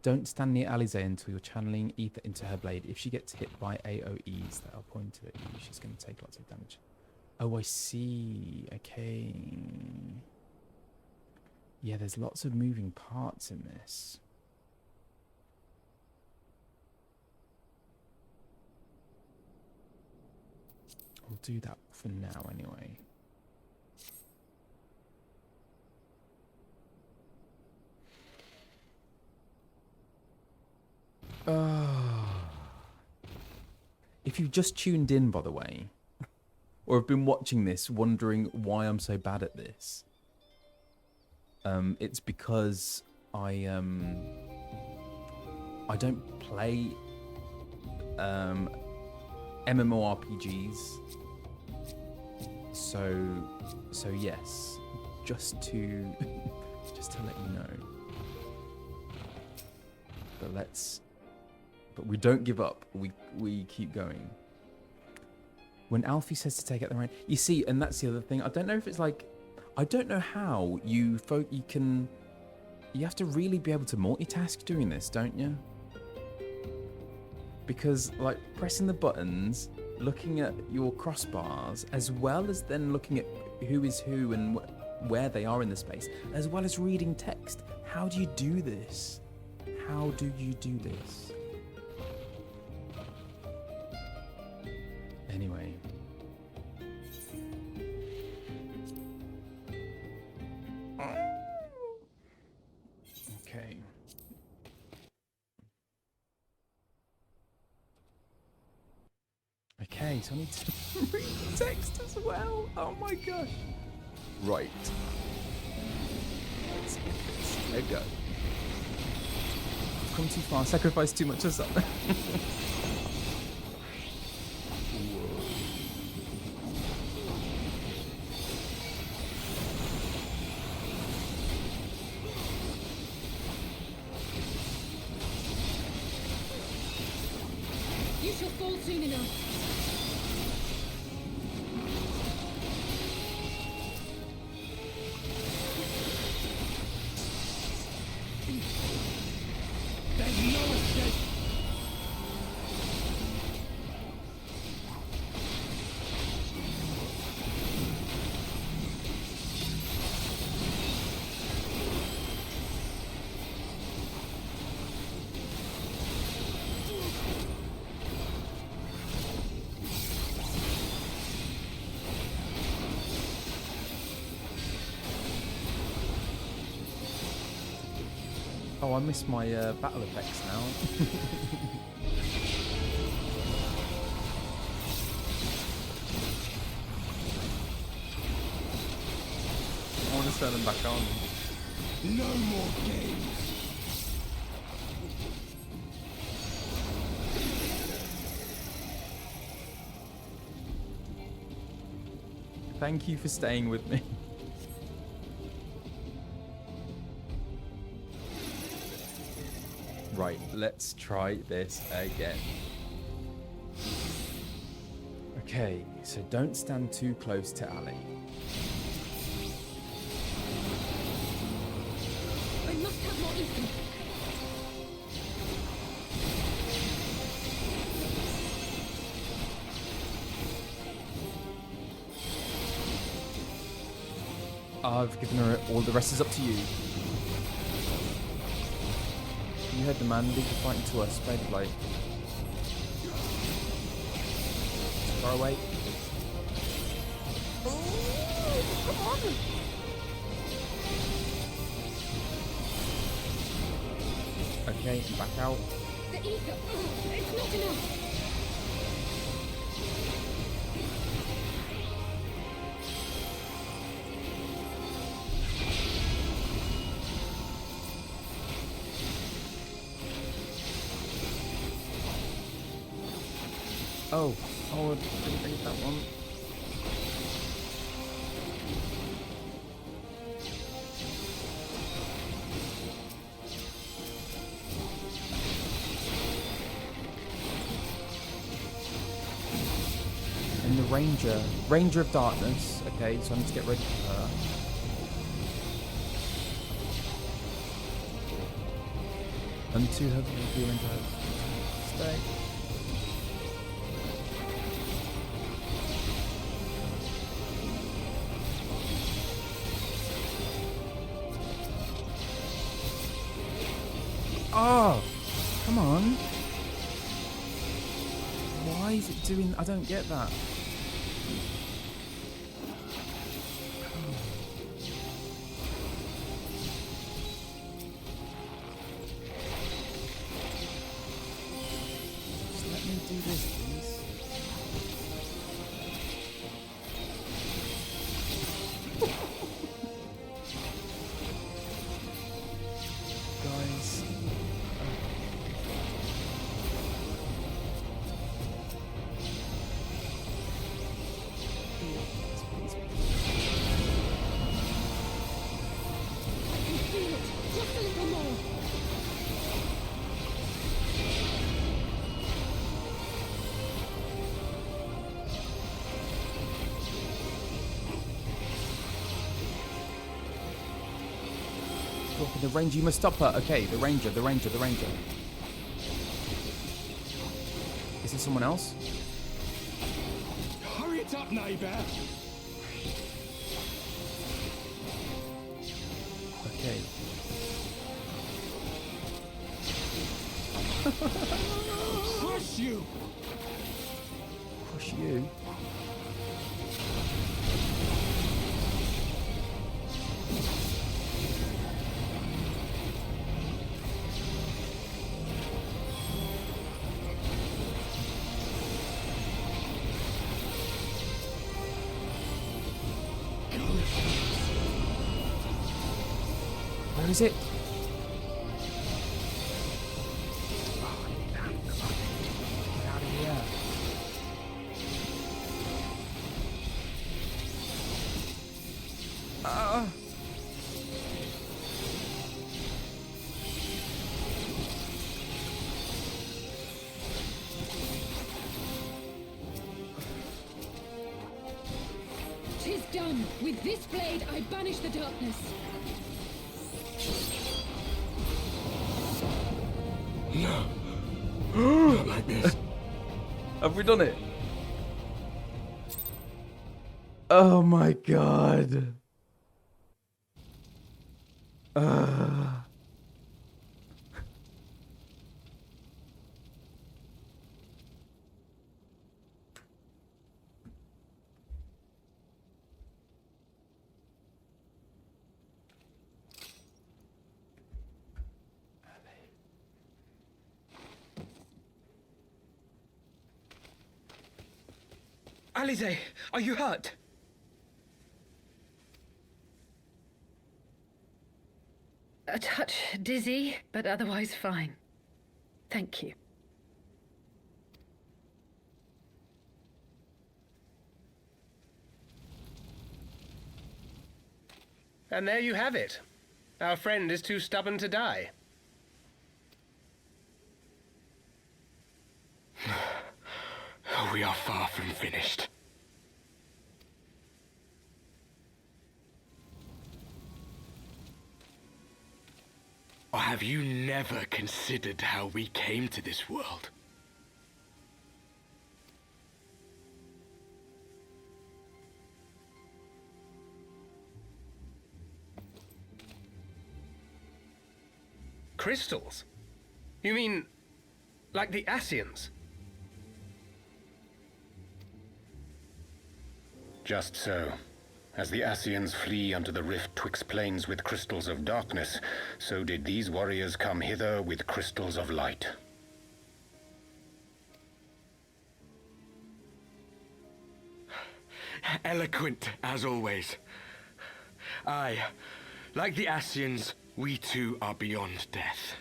Don't stand near Alize until you're channeling ether into her blade. If she gets hit by AoEs that are pointed at you, she's going to take lots of damage. Oh, I see. Okay. Yeah, there's lots of moving parts in this. I'll do that for now anyway. If you've just tuned in, by the way, or have been watching this wondering why I'm so bad at this, it's because I don't play MMORPGs. So yes, just to let you know. But we don't give up. We keep going. When Alfie says to take out the rain, you see, and that's the other thing. I don't know if it's like, I don't know how you have to really be able to multitask doing this, don't you? because like pressing the buttons, looking at your crossbars, as well as then looking at who is who and where they are in the space, as well as reading text. How do you do this? How do you do this? Anyway. Okay. Okay, so I need to read the text as well. Oh my gosh. Right. Let's get this. There we go. I've come too far, sacrificed too much or something. You shall fall soon enough. There's no escape. Oh, I missed my battle effects now. I want to turn them back on. No more games. Thank you for staying with me. Right, let's try this again. Okay, so don't stand too close to Ali. I must have more instinct. I've given her all, the rest is up to you. You heard the man, leave the fighting to us, Beyblade. Far away. Oh, come on! Okay, back out. The ether. It's not enough. Oh, I didn't read that one. And the Ranger of Darkness. Okay, so I need to get ready for her. Unto her, reveal into her. Stay. Oh, come on. Why is it doing... I don't get that. Just let me do this, please. Guys... The Ranger, you must stop her. Okay, the Ranger. Is there someone else? Hurry it up, neighbour. Okay. Crush you. Crush you. Where is it? Oh, damn. Get out of here. Tis done. With this blade, I banish the darkness. No. Not like this. Have we done it? Oh my god. Alize, are you hurt? A touch dizzy, but otherwise fine. Thank you. And there you have it. Our friend is too stubborn to die. We are far from finished. Or have you never considered how we came to this world? Crystals? You mean, like the Ascians? Just so. As the Ascians flee unto the rift twixt planes with crystals of darkness, so did these warriors come hither with crystals of light. Eloquent, as always. Aye, like the Ascians, we too are beyond death.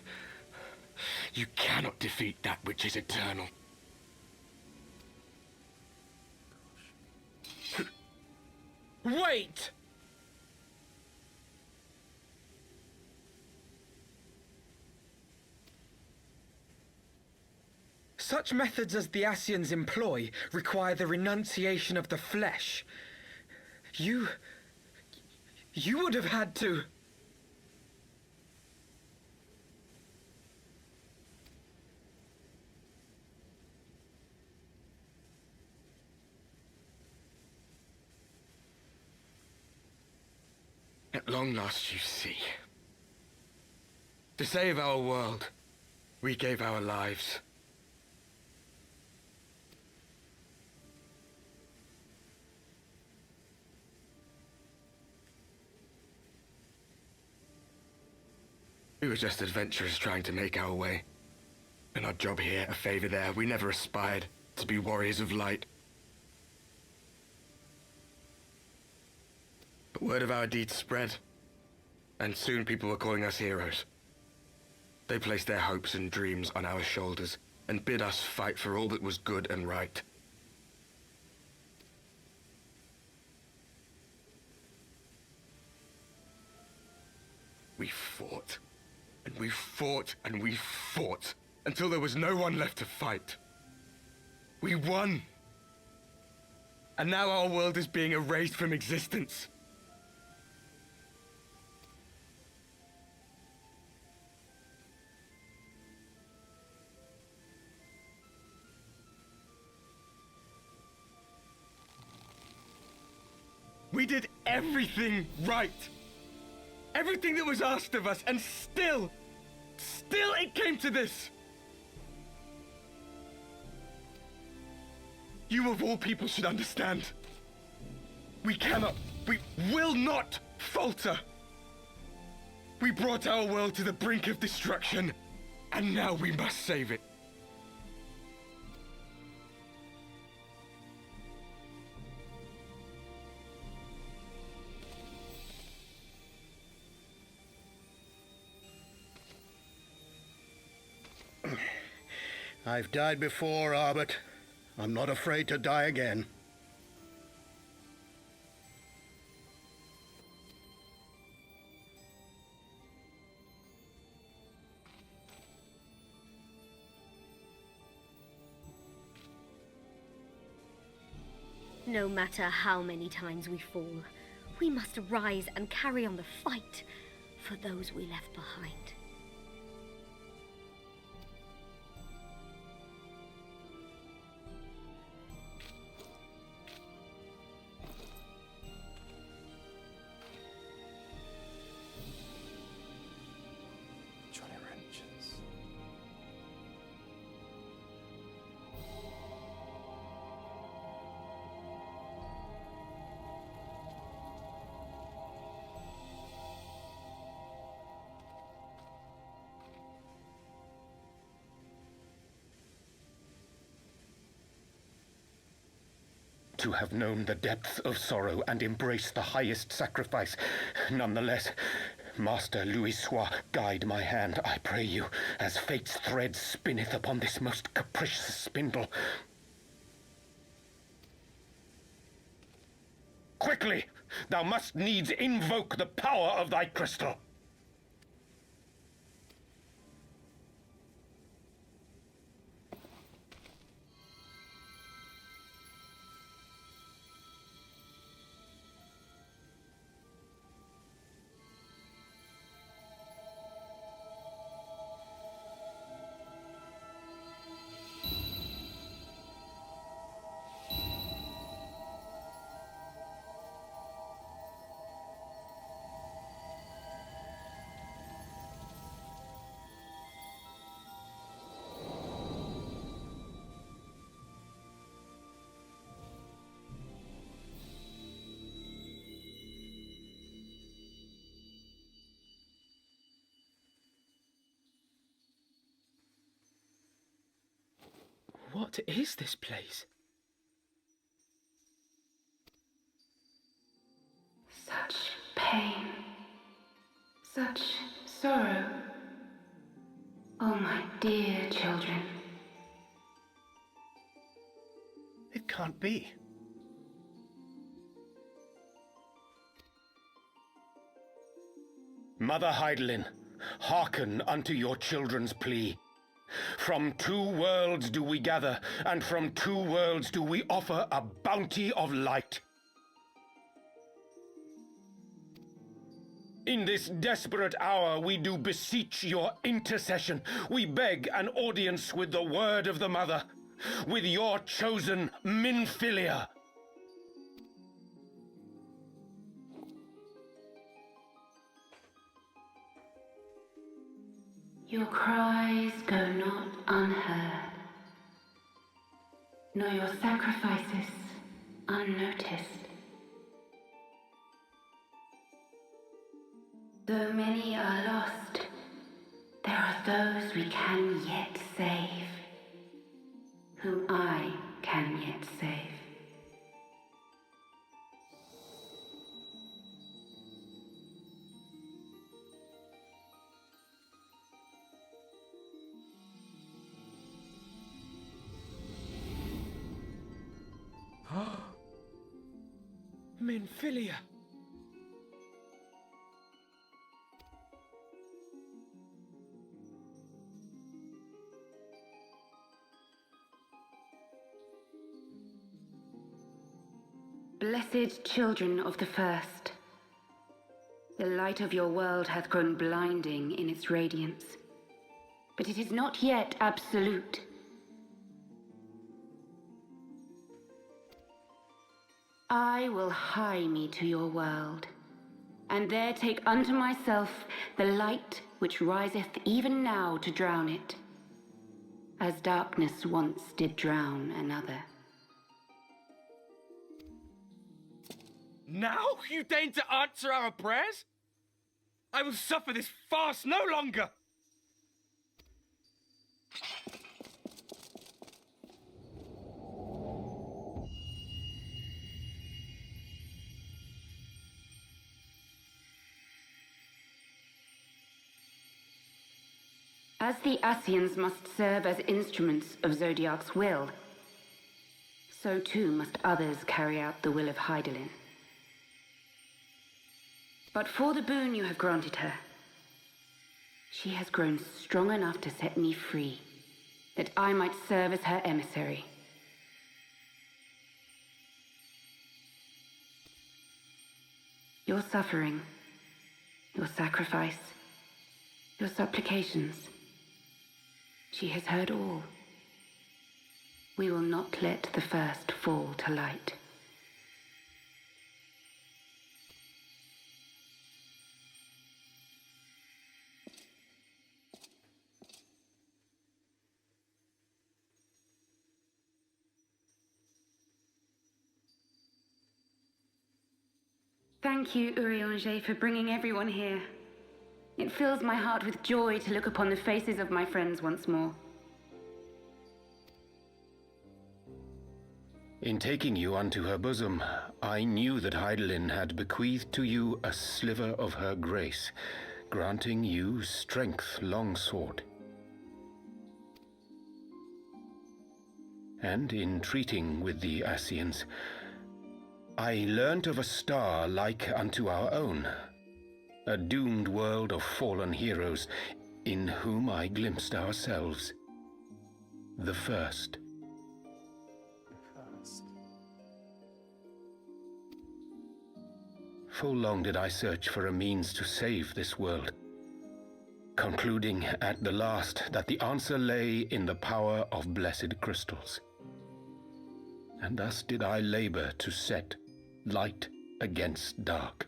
You cannot defeat that which is eternal. Wait! Such methods as the Ascians employ require the renunciation of the flesh. You would have had to... At long last, you see. To save our world, we gave our lives. We were just adventurers trying to make our way. An odd job here, a favor there. We never aspired to be warriors of light. But word of our deeds spread, and soon people were calling us heroes. They placed their hopes and dreams on our shoulders, and bid us fight for all that was good and right. We fought, and we fought, and we fought, until there was no one left to fight. We won! And now our world is being erased from existence. We did everything right. Everything that was asked of us, and still it came to this. You of all people should understand. We will not falter. We brought our world to the brink of destruction, and now we must save it. I've died before, Arbet. I'm not afraid to die again. No matter how many times we fall, we must rise and carry on the fight for those we left behind. To have known the depths of sorrow and embraced the highest sacrifice. Nonetheless, Master Louis-Sois, guide my hand, I pray you, as fate's thread spinneth upon this most capricious spindle. Quickly! Thou must needs invoke the power of thy crystal. What is this place? Such pain. Such sorrow. Oh, my dear children. It can't be. Mother Heidelin, hearken unto your children's plea. From two worlds do we gather, and from two worlds do we offer a bounty of light. In this desperate hour we do beseech your intercession. We beg an audience with the word of the Mother, with your chosen Minfilia. Your cries go not unheard, nor your sacrifices unnoticed. Though many are lost, there are those we can yet save, whom I can yet save. Minfilia. Blessed children of the first, the light of your world hath grown blinding in its radiance, but it is not yet absolute. I will hie me to your world, and there take unto myself the light which riseth even now to drown it, as darkness once did drown another. Now you deign to answer our prayers? I will suffer this farce no longer! As the Ascians must serve as instruments of Zodiac's will, so too must others carry out the will of Hydaelyn. But for the boon you have granted her, she has grown strong enough to set me free, that I might serve as her emissary. Your suffering, your sacrifice, your supplications, she has heard all. We will not let the first fall to light. Thank you, Urianger, for bringing everyone here. It fills my heart with joy to look upon the faces of my friends once more. In taking you unto her bosom, I knew that Hydaelyn had bequeathed to you a sliver of her grace, granting you strength longsword. And in treating with the Ascians, I learnt of a star like unto our own, a doomed world of fallen heroes, in whom I glimpsed ourselves, the first. Full long did I search for a means to save this world, concluding at the last that the answer lay in the power of blessed crystals. And thus did I labor to set light against dark.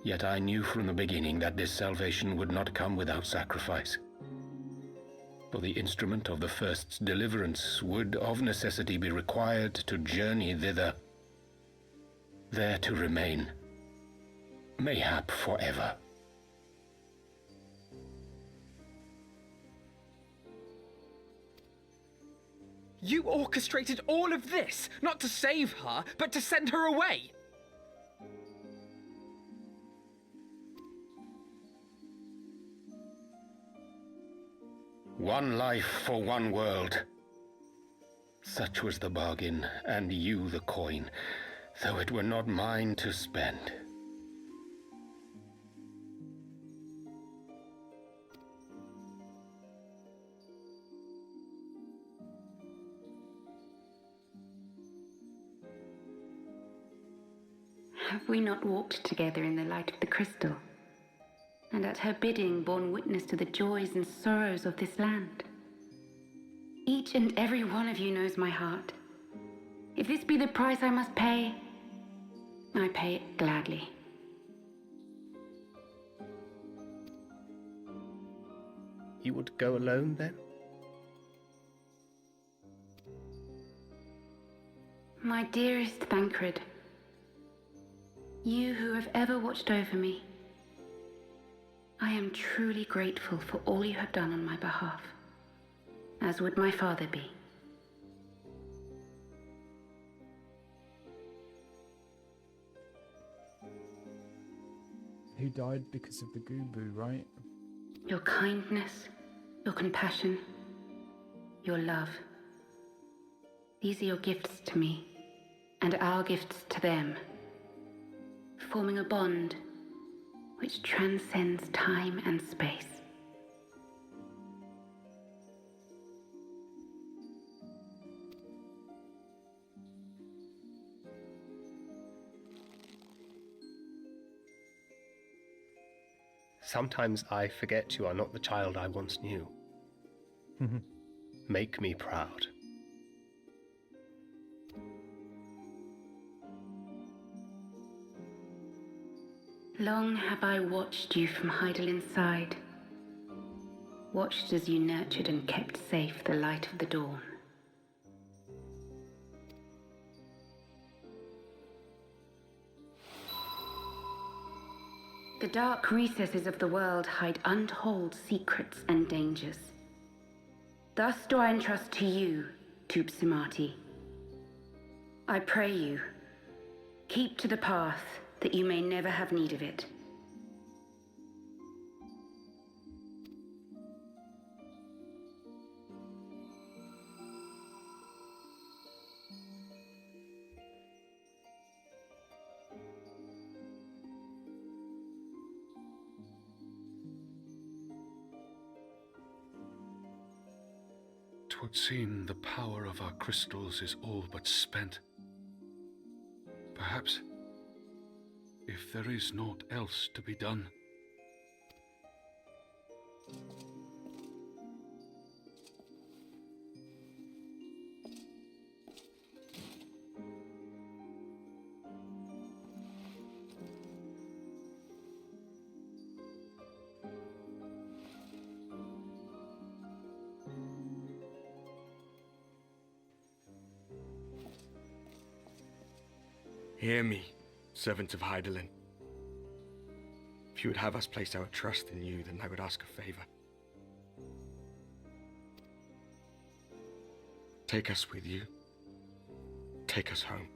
Yet I knew from the beginning that this salvation would not come without sacrifice. For the instrument of the first's deliverance would of necessity be required to journey thither, there to remain, mayhap forever. You orchestrated all of this, not to save her, but to send her away! One life for one world. Such was the bargain, and you the coin, though it were not mine to spend. Have we not walked together in the light of the crystal, and at her bidding borne witness to the joys and sorrows of this land? Each and every one of you knows my heart. If this be the price I must pay, I pay it gladly. You would go alone then? My dearest Thancred, you who have ever watched over me, I am truly grateful for all you have done on my behalf, as would my father be. Who died because of the Gubu, right? Your kindness, your compassion, your love. These are your gifts to me, and our gifts to them, forming a bond which transcends time and space. Sometimes I forget you are not the child I once knew. Make me proud. Long have I watched you from Heidelin's side, watched as you nurtured and kept safe the light of the dawn. The dark recesses of the world hide untold secrets and dangers. Thus do I entrust to you, Tupsimati. I pray you, keep to the path that you may never have need of it. Twould seem the power of our crystals is all but spent. Perhaps, if there is naught else to be done. Hear me, servant of Heidelin. If you would have us place our trust in you, then I would ask a favor. Take us with you. Take us home.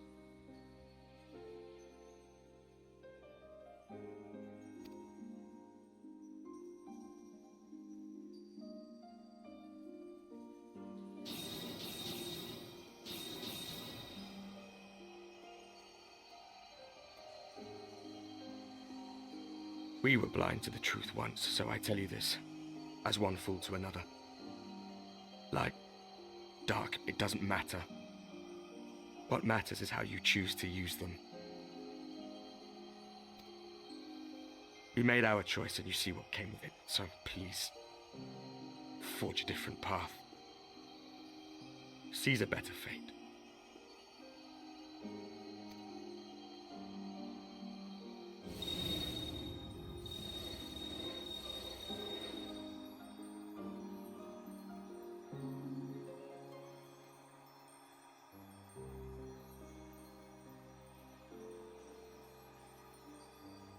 We were blind to the truth once, so I tell you this, as one fool to another. Light, dark, it doesn't matter. What matters is how you choose to use them. We made our choice and you see what came of it, so please, forge a different path. Seize a better fate.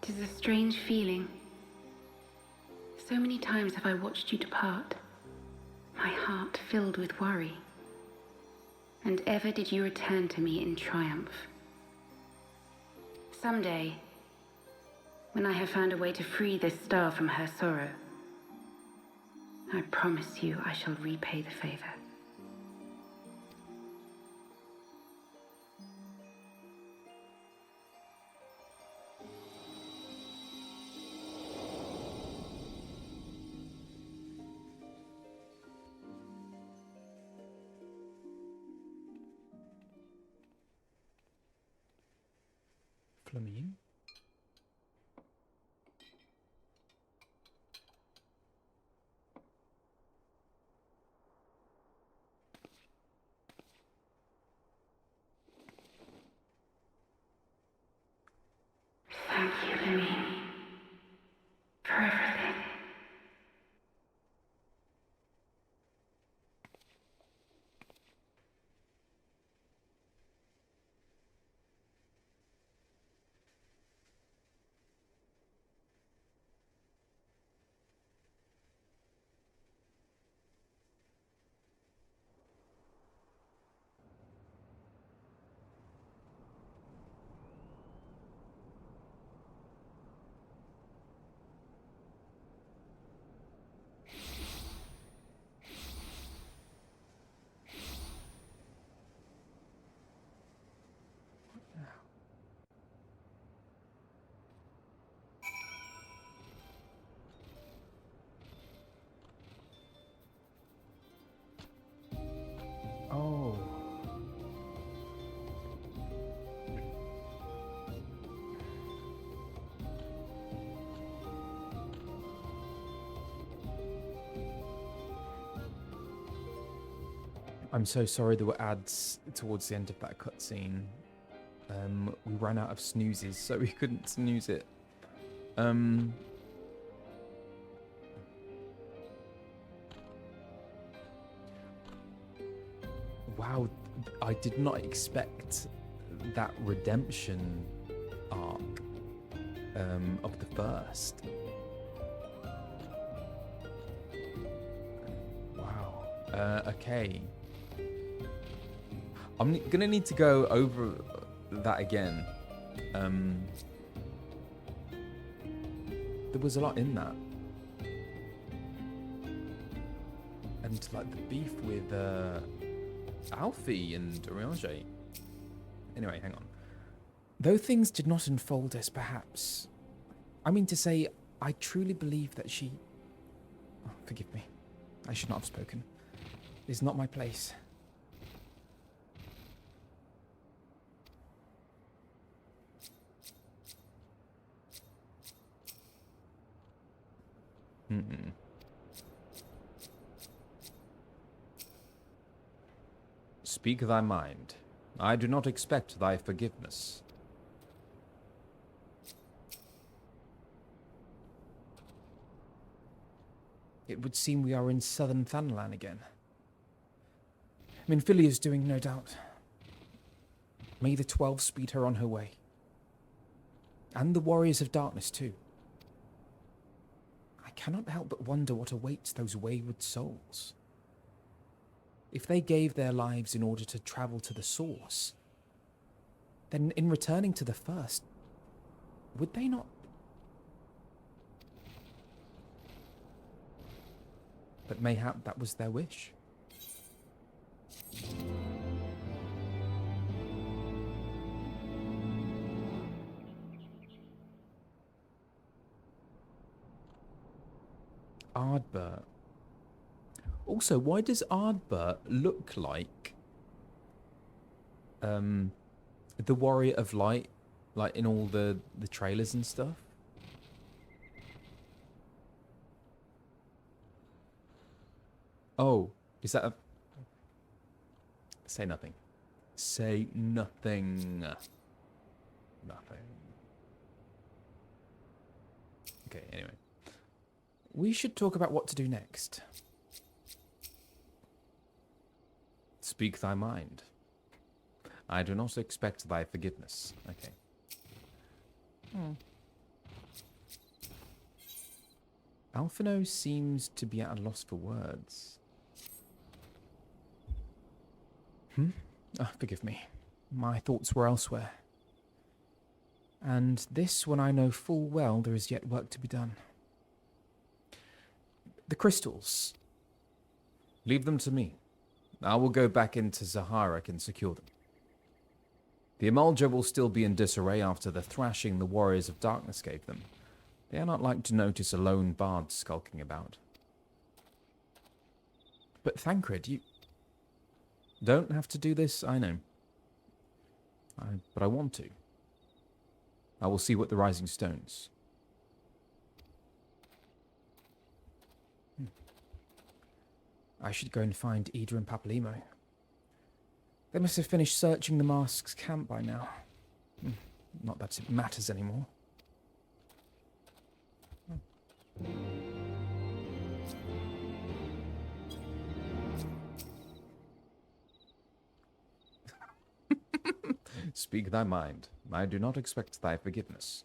It is a strange feeling. So many times have I watched you depart, my heart filled with worry. And ever did you return to me in triumph. Someday, when I have found a way to free this star from her sorrow, I promise you I shall repay the favor. Flamine? Thank you, Flamine, for everything. I'm so sorry there were ads towards the end of that cutscene. We ran out of snoozes, so we couldn't snooze it. Wow, I did not expect that redemption arc of the first. Wow. Okay. I'm gonna need to go over that again. There was a lot in that. And like the beef with Alfie and Oriange. Anyway, hang on. Though things did not unfold as perhaps... I mean to say, I truly believe that she... Oh, forgive me. I should not have spoken. It is not my place. Speak thy mind. I do not expect thy forgiveness. It would seem we are in southern Thanalan again. Minfilia's doing, no doubt. May the 12 speed her on her way. And the Warriors of Darkness, too. I cannot help but wonder what awaits those wayward souls. If they gave their lives in order to travel to the source, then in returning to the first, would they not... But mayhap that was their wish. Ardbert. Also, why does Ardbert look like the Warrior of Light, like in all the trailers and stuff? Oh, is that a... Say nothing. Say nothing. Nothing. Okay, anyway. We should talk about what to do next. Speak thy mind. I do not expect thy forgiveness. Okay. Alphinaud seems to be at a loss for words. Forgive me. My thoughts were elsewhere. And this when I know full well there is yet work to be done. The crystals. Leave them to me. I will go back into Zaharek and secure them. The Amalja will still be in disarray after the thrashing the Warriors of Darkness gave them. They are not like to notice a lone bard skulking about. But Thancred, you... Don't have to do this, I know. But I want to. I will see what the Rising Stones. I should go and find Ida and Papalimo. They must have finished searching the Mask's camp by now. Not that it matters anymore. Speak thy mind. I do not expect thy forgiveness.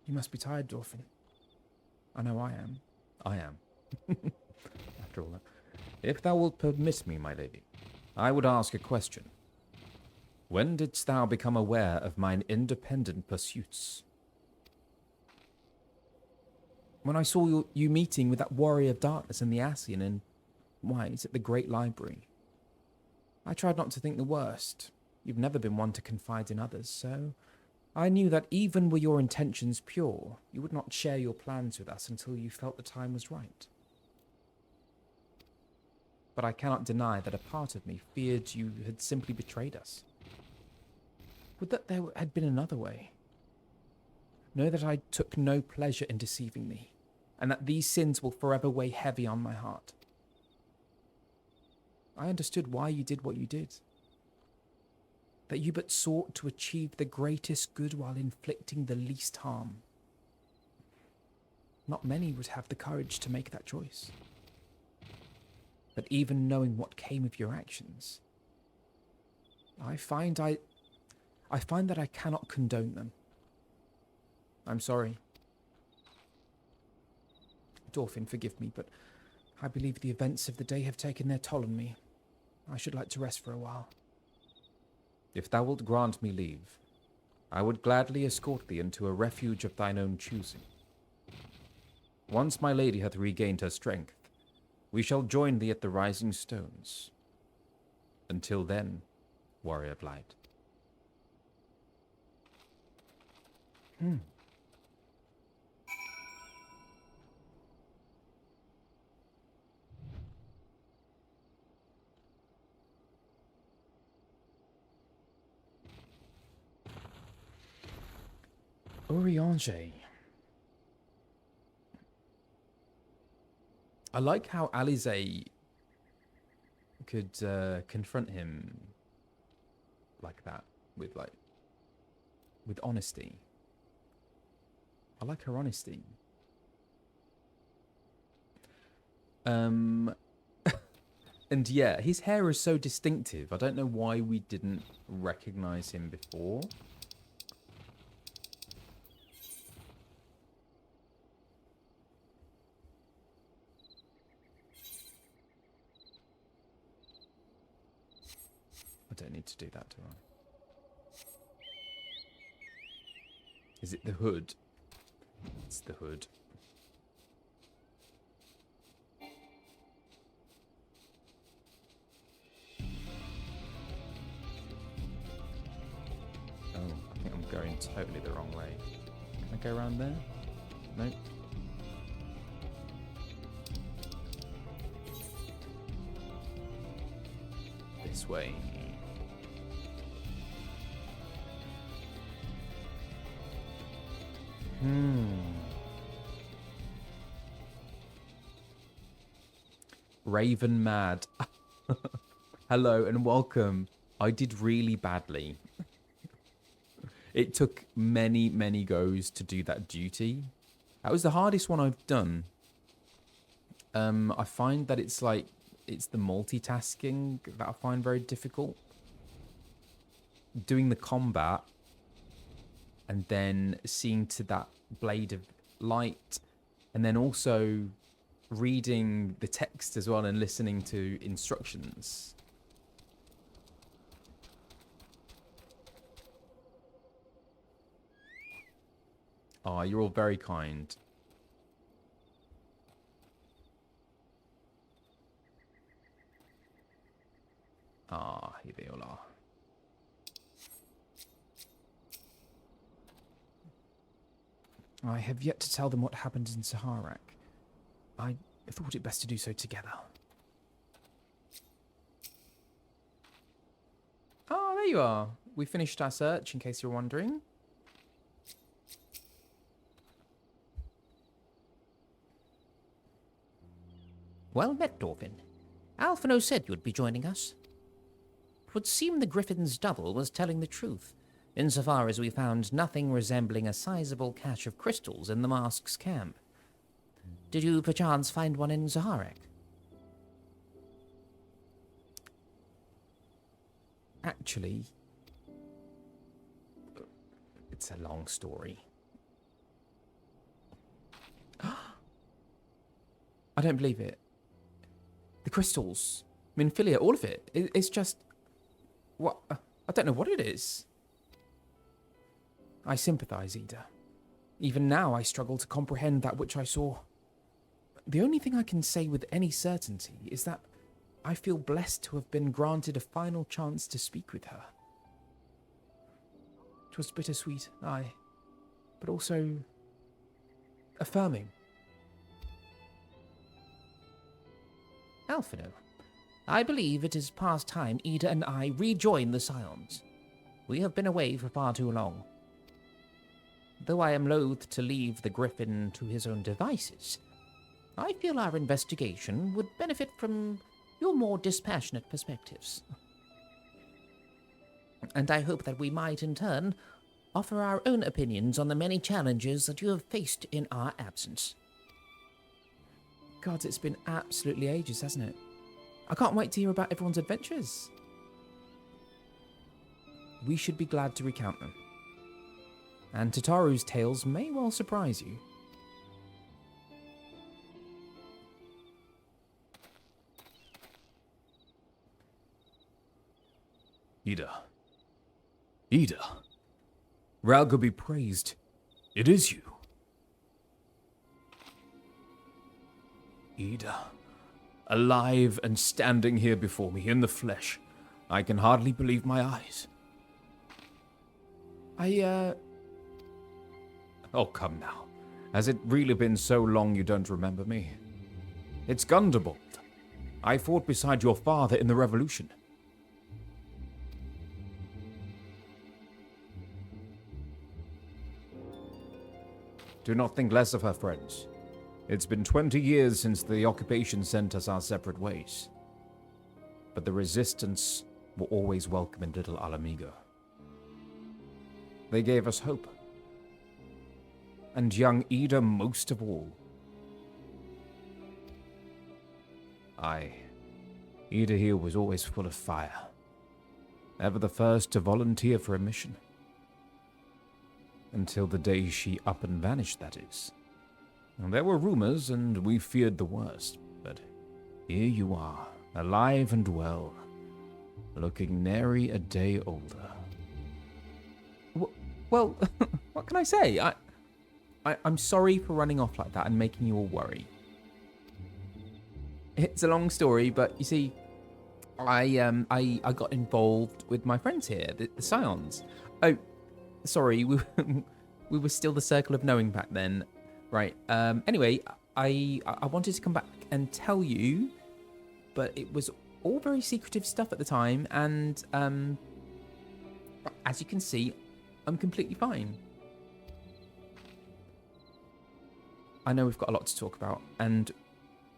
You must be tired, Dorfin. I know I am. I am. After all that. If thou wilt permit me, my lady, I would ask a question. When didst thou become aware of mine independent pursuits? When I saw you meeting with that Warrior of Darkness in the Ascian in... Why, is it the Great Library? I tried not to think the worst. You've never been one to confide in others, so... I knew that even were your intentions pure, you would not share your plans with us until you felt the time was right. But I cannot deny that a part of me feared you had simply betrayed us. Would that there had been another way? Know that I took no pleasure in deceiving thee, and that these sins will forever weigh heavy on my heart. I understood why you did what you did. That you but sought to achieve the greatest good while inflicting the least harm. Not many would have the courage to make that choice. But even knowing what came of your actions, I find that I cannot condone them. I'm sorry. Dorfin, forgive me, but I believe the events of the day have taken their toll on me. I should like to rest for a while. If thou wilt grant me leave, I would gladly escort thee into a refuge of thine own choosing. Once my lady hath regained her strength, we shall join thee at the Rising Stones. Until then, Warrior Blight. Urianger. I like how Alize could confront him like that, with honesty. I like her honesty. And yeah, his hair is so distinctive. I don't know why we didn't recognize him before. I don't need to do that, do I? Is it the hood? It's the hood. Oh, I think I'm going totally the wrong way. Can I go around there? Nope. This way. Raven Mad. Hello and welcome. I did really badly. It took many, many goes to do that duty. That was the hardest one I've done. I find that it's the multitasking that I find very difficult. Doing the combat and then seeing to that blade of light, and then also reading the text as well and listening to instructions. Oh, you're all very kind. Ah, here they all are. I have yet to tell them what happened in Saharak. I thought it best to do so together. Oh, there you are. We finished our search, in case you're wondering. Well met, Dorfin. Alphinaud said you'd be joining us. It would seem the Griffin's double was telling the truth, insofar as we found nothing resembling a sizable cache of crystals in the Mask's camp. Did you perchance find one in Zaharek? Actually, it's a long story. I don't believe it. The crystals, Minfilia, all of it. It's just... what? I don't know what it is. I sympathize, Ida. Even now I struggle to comprehend that which I saw. The only thing I can say with any certainty is that I feel blessed to have been granted a final chance to speak with her. 'Twas bittersweet, aye, but also affirming. Alphinaud, I believe it is past time Ida and I rejoin the Scions. We have been away for far too long. Though I am loath to leave the Griffin to his own devices, I feel our investigation would benefit from your more dispassionate perspectives. And I hope that we might, in turn, offer our own opinions on the many challenges that you have faced in our absence. God, it's been absolutely ages, hasn't it? I can't wait to hear about everyone's adventures. We should be glad to recount them. And Tataru's tales may well surprise you. Ida. Ralga be praised. It is you. Ida. Alive and standing here before me in the flesh. I can hardly believe my eyes. Oh, come now. Has it really been so long you don't remember me? It's Gundabald. I fought beside your father in the Revolution. Do not think less of her, friends. It's been 20 years since the occupation sent us our separate ways. But the resistance were always welcome in little Ala Mhigo. They gave us hope. And young Ida most of all. Ida here was always full of fire. Ever the first to volunteer for a mission. Until the day she up and vanished, that is. And there were rumors, and we feared the worst. But here you are, alive and well, looking nary a day older. Well, what can I say? I'm sorry for running off like that and making you all worry. It's a long story, but you see, I got involved with my friends here, the Scions. Oh, sorry, we were still the Circle of Knowing back then. Right, anyway, I wanted to come back and tell you, but it was all very secretive stuff at the time, and as you can see, I'm completely fine. I know we've got a lot to talk about, and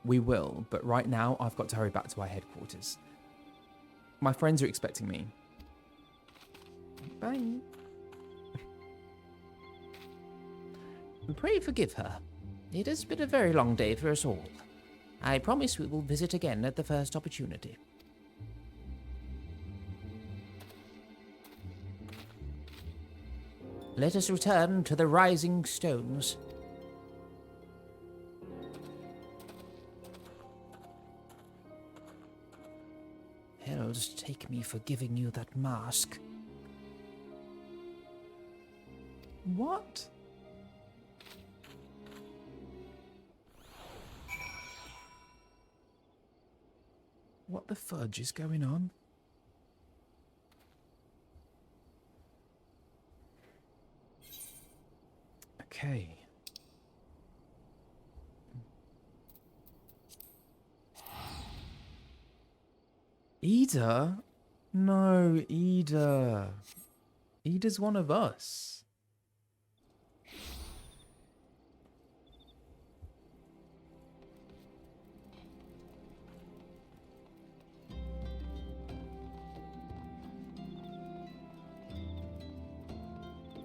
we will, but right now I've got to hurry back to our headquarters. My friends are expecting me. Bye. Pray forgive her. It has been a very long day for us all. I promise we will visit again at the first opportunity. Let us return to the Rising Stones. Hells take me for giving you that mask. What? What the fudge is going on? Okay. Ida? No, Ida. Ida's one of us.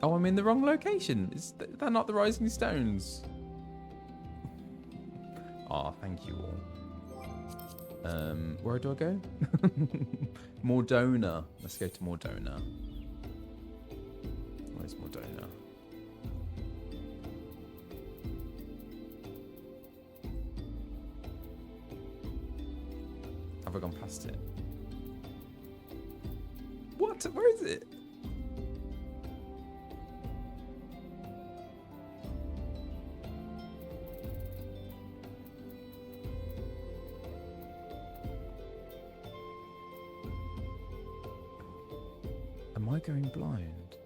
Oh, I'm in the wrong location. Is that not the Rising Stones? Oh, thank you all. Where do I go? Mordona. Let's go to Mordona. Where's Mordona? Have I gone past it? What? Where is it? Am I going blind?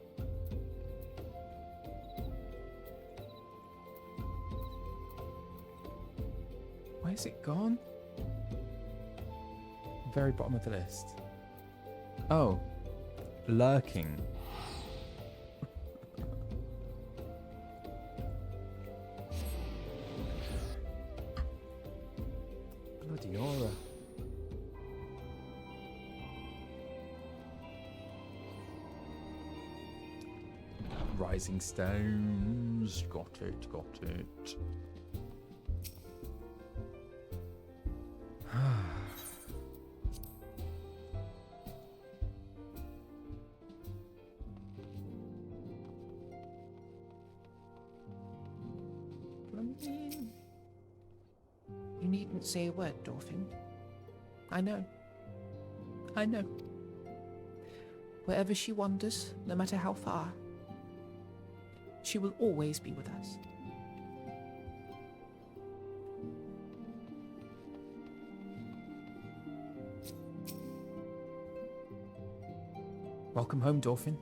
Where's it gone? Very bottom of the list. Oh, lurking. Diora. Rising stones. Got it, got it. You needn't say a word, Dolphin. I know. I know. Wherever she wanders, no matter how far, she will always be with us. Welcome home, Dolphin.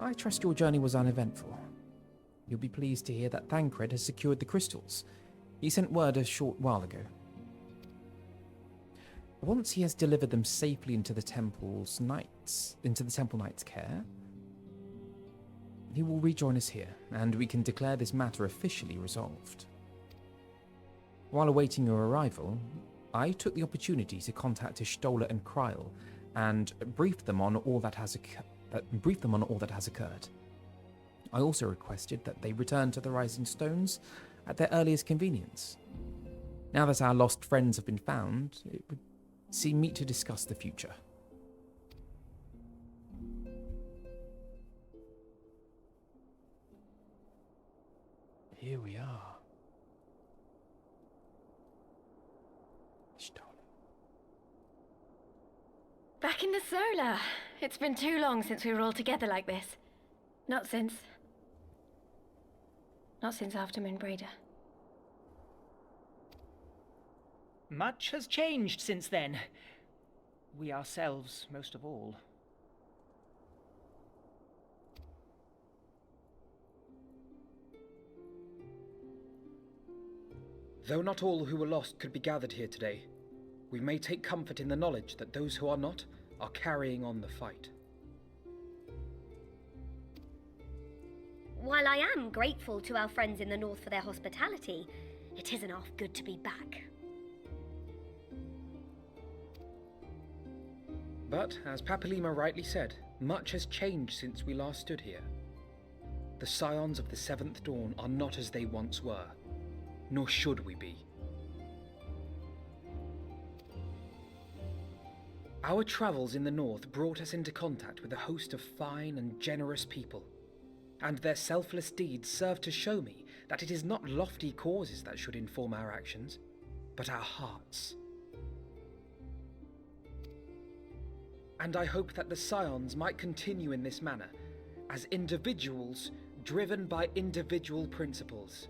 I trust your journey was uneventful. You'll be pleased to hear that Thancred has secured the crystals. He sent word a short while ago. Once he has delivered them safely into the Temple Knight's care, he will rejoin us here, and we can declare this matter officially resolved. While awaiting your arrival, I took the opportunity to contact Ishtola and Kryl and brief them on all that has occurred. I also requested that they return to the Rising Stones at their earliest convenience. Now that our lost friends have been found, it would seem meet to discuss the future. Here we are. Back in the Solar. It's been too long since we were all together like this. Not since after Moonbraider. Much has changed since then. We ourselves, most of all. Though not all who were lost could be gathered here today, we may take comfort in the knowledge that those who are not are carrying on the fight. While I am grateful to our friends in the north for their hospitality, it isn't half good to be back. But, as Papalima rightly said, much has changed since we last stood here. The Scions of the Seventh Dawn are not as they once were, nor should we be. Our travels in the north brought us into contact with a host of fine and generous people, and their selfless deeds serve to show me that it is not lofty causes that should inform our actions, but our hearts. And I hope that the Scions might continue in this manner, as individuals driven by individual principles.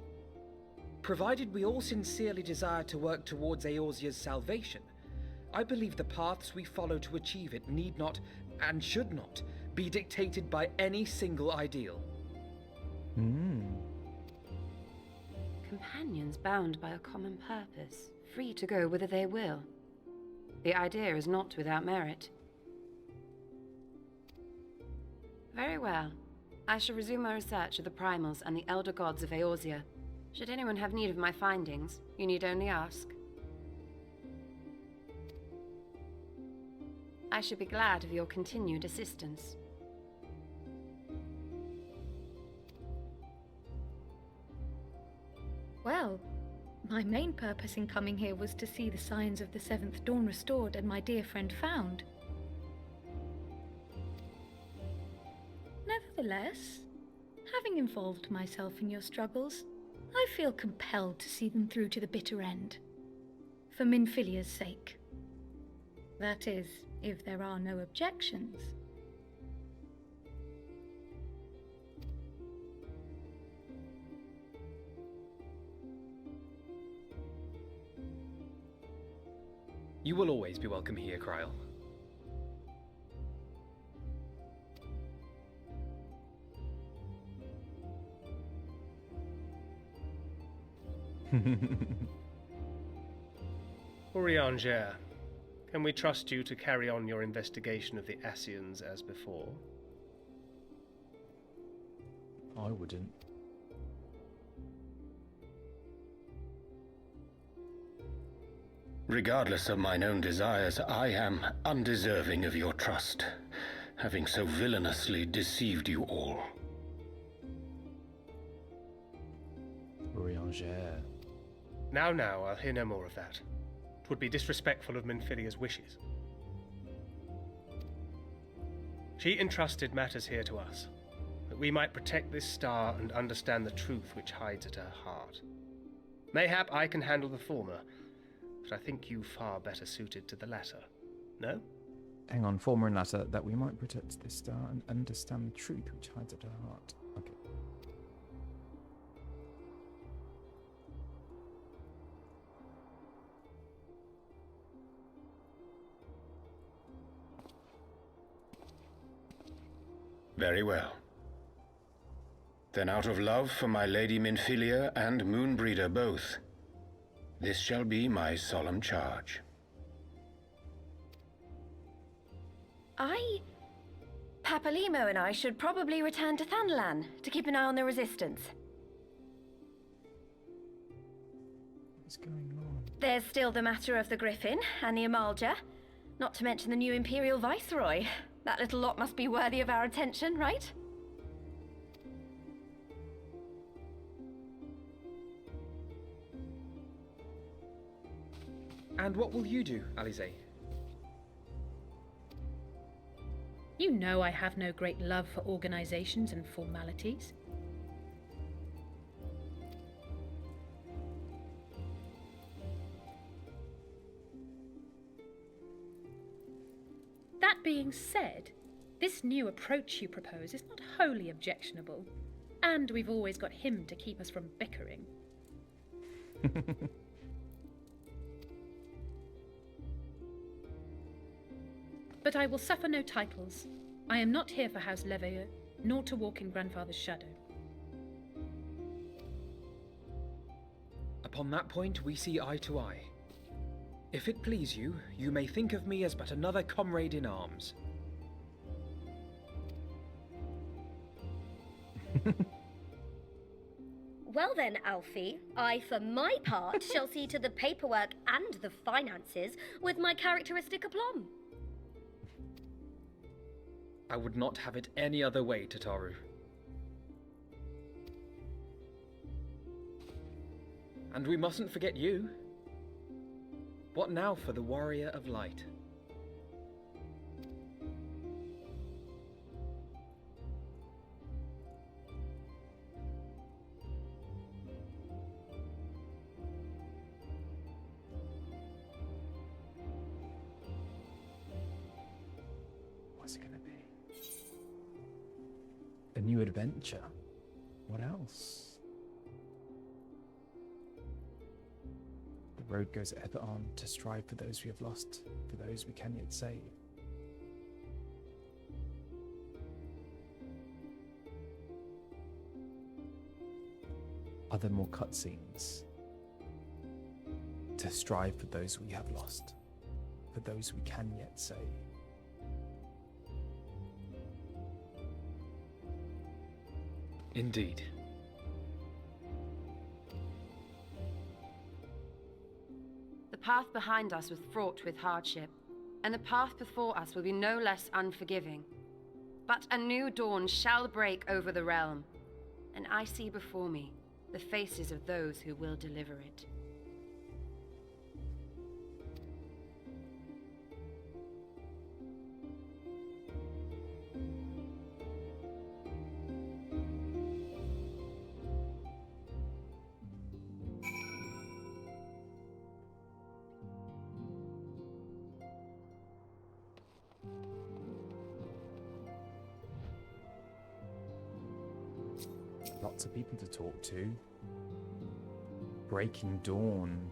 Provided we all sincerely desire to work towards Eorzea's salvation, I believe the paths we follow to achieve it need not, and should not, be dictated by any single ideal. Companions bound by a common purpose, free to go whither they will. The idea is not without merit. Very well. I shall resume my research of the primals and the elder gods of Eorzea. Should anyone have need of my findings, you need only ask. I should be glad of your continued assistance. Well, my main purpose in coming here was to see the signs of the Seventh Dawn restored and my dear friend found. Nevertheless, having involved myself in your struggles, I feel compelled to see them through to the bitter end. For Minfilia's sake. That is, if there are no objections. You will always be welcome here, Kryl. Urianger, can we trust you to carry on your investigation of the Ascians as before? I wouldn't. Regardless of mine own desires, I am undeserving of your trust, having so villainously deceived you all. Briangere. Now, I'll hear no more of that. 'Twould be disrespectful of Minfilia's wishes. She entrusted matters here to us, that we might protect this star and understand the truth which hides at her heart. Mayhap I can handle the former, but I think you far better suited to the latter. No? Hang on, former and latter, that we might protect this star and understand the truth which hides at her heart. Okay. Very well. Then out of love for my Lady Minfilia and Moonbreeder both, this shall be my solemn charge. Papalimo and I should probably return to Thanalan to keep an eye on the resistance. What's going on? There's still the matter of the Griffin and the Amalja, not to mention the new Imperial Viceroy. That little lot must be worthy of our attention, right? And what will you do, Alize? You know I have no great love for organizations and formalities. That being said, this new approach you propose is not wholly objectionable, and we've always got him to keep us from bickering. But I will suffer no titles. I am not here for House Leveilleur, nor to walk in Grandfather's shadow. Upon that point, we see eye to eye. If it please you, you may think of me as but another comrade in arms. Well then, Alfie, I, for my part, shall see to the paperwork and the finances with my characteristic aplomb. I would not have it any other way, Tataru. And we mustn't forget you. What now for the Warrior of Light? What's it gonna be? A new adventure? What else? The road goes ever on to strive for those we have lost, for those we can yet save. Are there more cutscenes? To strive for those we have lost, for those we can yet save. Indeed. The path behind us was fraught with hardship, and the path before us will be no less unforgiving. But a new dawn shall break over the realm, and I see before me the faces of those who will deliver it. Lots of people to talk to. Breaking Dawn.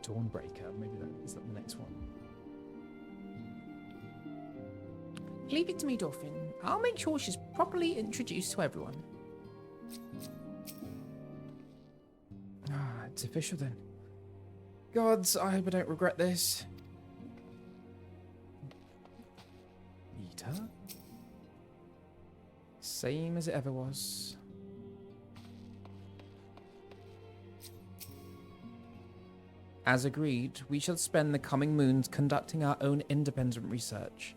Dawnbreaker, maybe is that the next one? Leave it to me, Dolphin. I'll make sure she's properly introduced to everyone. Ah, it's official then. Gods, I hope I don't regret this. Eater? Same as it ever was. As agreed, we shall spend the coming moons conducting our own independent research.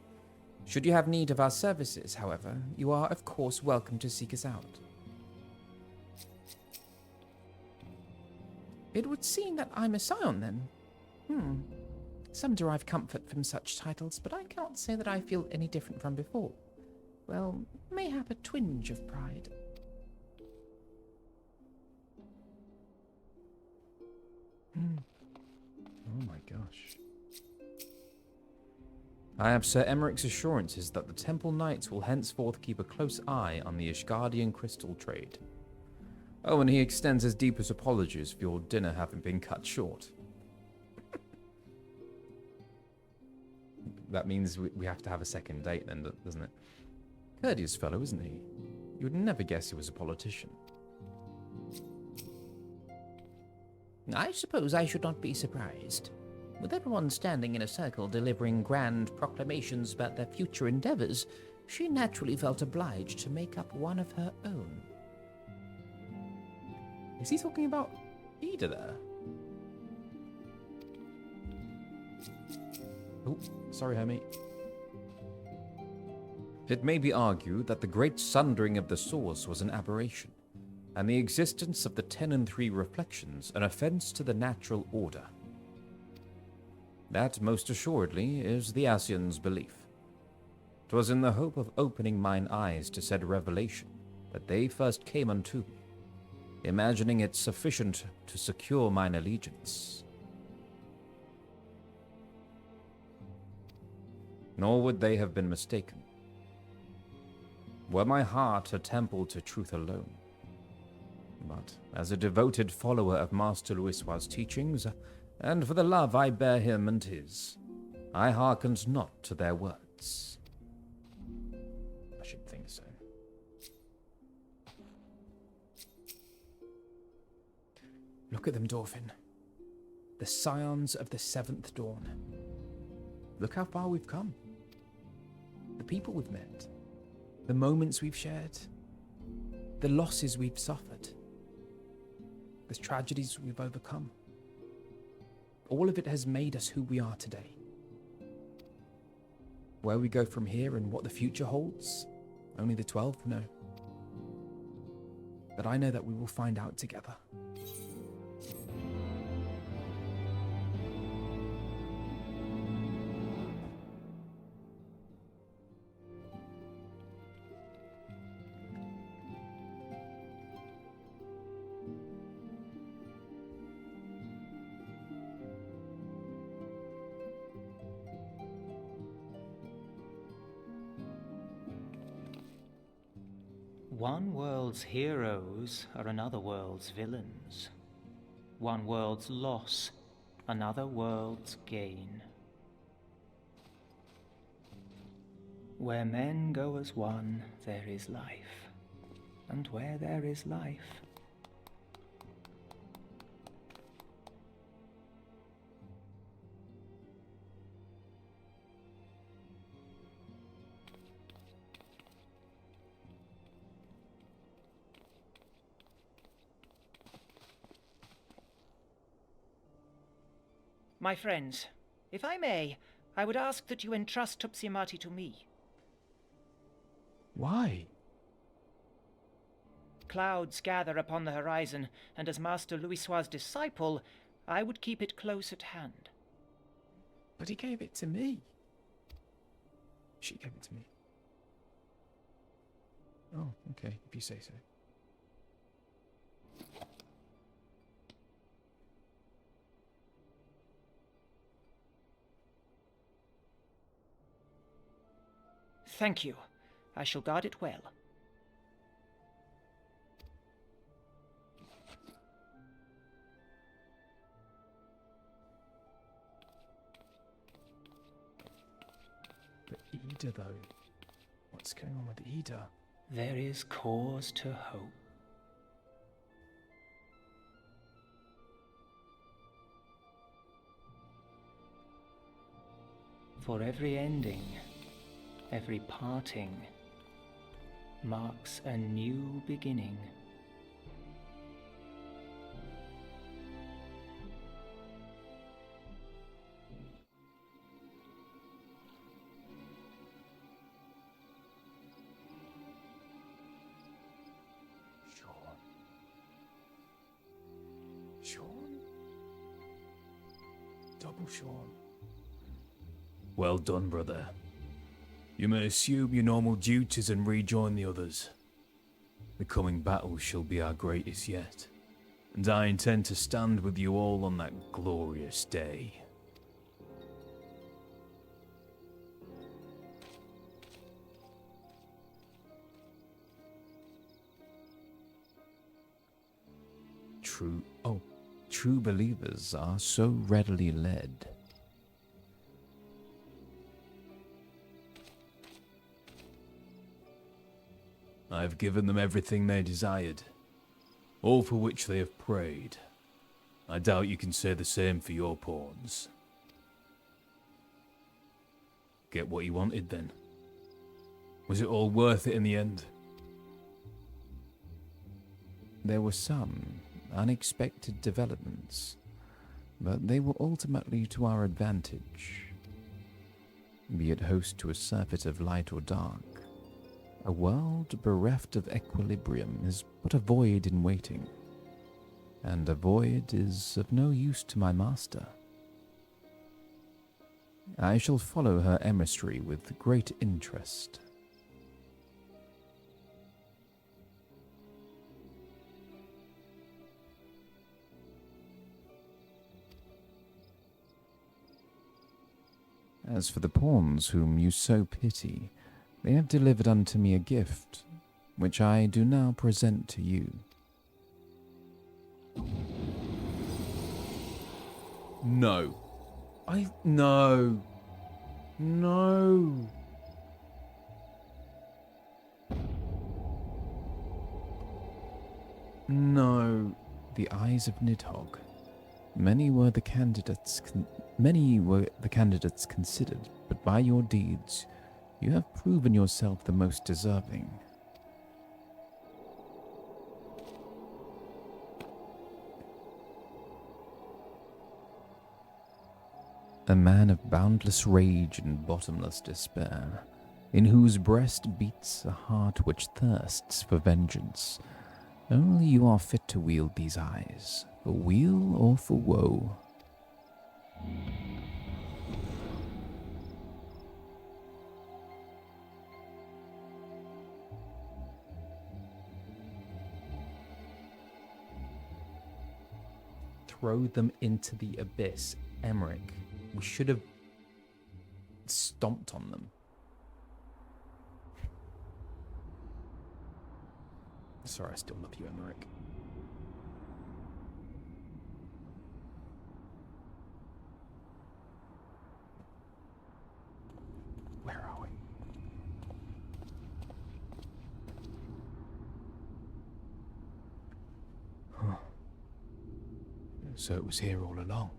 Should you have need of our services, however, you are of course welcome to seek us out. It would seem that I'm a scion, then. Some derive comfort from such titles, but I cannot say that I feel any different from before. Well, mayhap a twinge of pride. Oh my gosh. I have Sir Emmerich's assurances that the Temple Knights will henceforth keep a close eye on the Ishgardian crystal trade. Oh, and he extends his deepest apologies for your dinner having been cut short. That means we have to have a second date then, doesn't it? Courteous fellow, isn't he? You would never guess he was a politician. I suppose I should not be surprised. With everyone standing in a circle delivering grand proclamations about their future endeavors, she naturally felt obliged to make up one of her own. Is he talking about Ida there? Oh, sorry, homie. It may be argued that the great sundering of the source was an aberration, and the existence of the 10 and 3 reflections an offense to the natural order. That, most assuredly, is the Asian's belief. 'Twas in the hope of opening mine eyes to said revelation that they first came unto me, imagining it sufficient to secure mine allegiance. Nor would they have been mistaken. Were my heart a temple to truth alone, but as a devoted follower of Master Louisoix's teachings, and for the love I bear him and his, I hearkened not to their words. I should think so. Look at them, Dorfin. The scions of the 7th dawn. Look how far we've come. The people we've met. The moments we've shared. The losses we've suffered. The tragedies we've overcome. All of it has made us who we are today. Where we go from here and what the future holds, only the 12 know. But I know that we will find out together. One world's heroes are another world's villains. One world's loss, another world's gain. Where men go as one, there is life. And where there is life, my friends, if I may, I would ask that you entrust Tupsimati to me. Why? Clouds gather upon the horizon, and as Master Louisoix's disciple, I would keep it close at hand. But he gave it to me. She gave it to me. Oh, okay, if you say so. Thank you. I shall guard it well. But Ida, though. What's going on with Ida? There is cause to hope. For every ending, every parting marks a new beginning. double, Sean. Well done, brother. You may assume your normal duties and rejoin the others. The coming battle shall be our greatest yet, and I intend to stand with you all on that glorious day. True believers are so readily led. I have given them everything they desired, all for which they have prayed. I doubt you can say the same for your pawns. Get what you wanted then? Was it all worth it in the end? There were some unexpected developments, but they were ultimately to our advantage. Be it host to a surfeit of light or dark, a world bereft of equilibrium is but a void in waiting, and a void is of no use to my master. I shall follow her emissary with great interest. As for the pawns whom you so pity, they have delivered unto me a gift, which I do now present to you. No. No. No. No. The eyes of Nidhogg. Many were the candidates considered, but by your deeds, you have proven yourself the most deserving. A man of boundless rage and bottomless despair, in whose breast beats a heart which thirsts for vengeance. Only you are fit to wield these eyes, for weal or for woe. Throw them into the abyss. Emmerich, we should have stomped on them. Sorry, I still love you, Emmerich. Where are we? Huh. So it was here all along.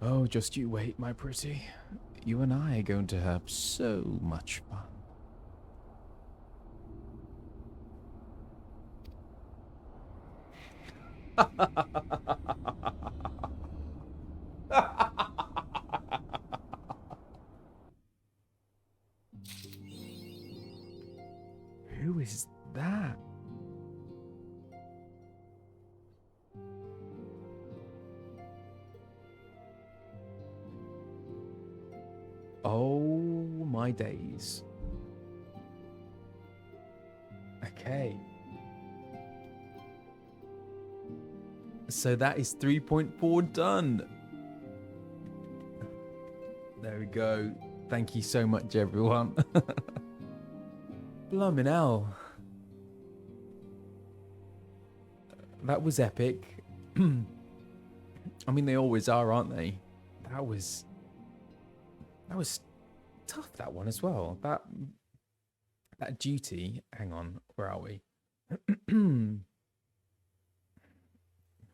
Oh, just you wait, my pretty. You and I are going to have so much fun. Who is that? Oh my days. Okay. So that is 3.4 done. There we go. Thank you so much, everyone. Blimmin' hell. That was epic. I mean, they always are, aren't they? That was tough, that one as well. That duty. Hang on, where are we?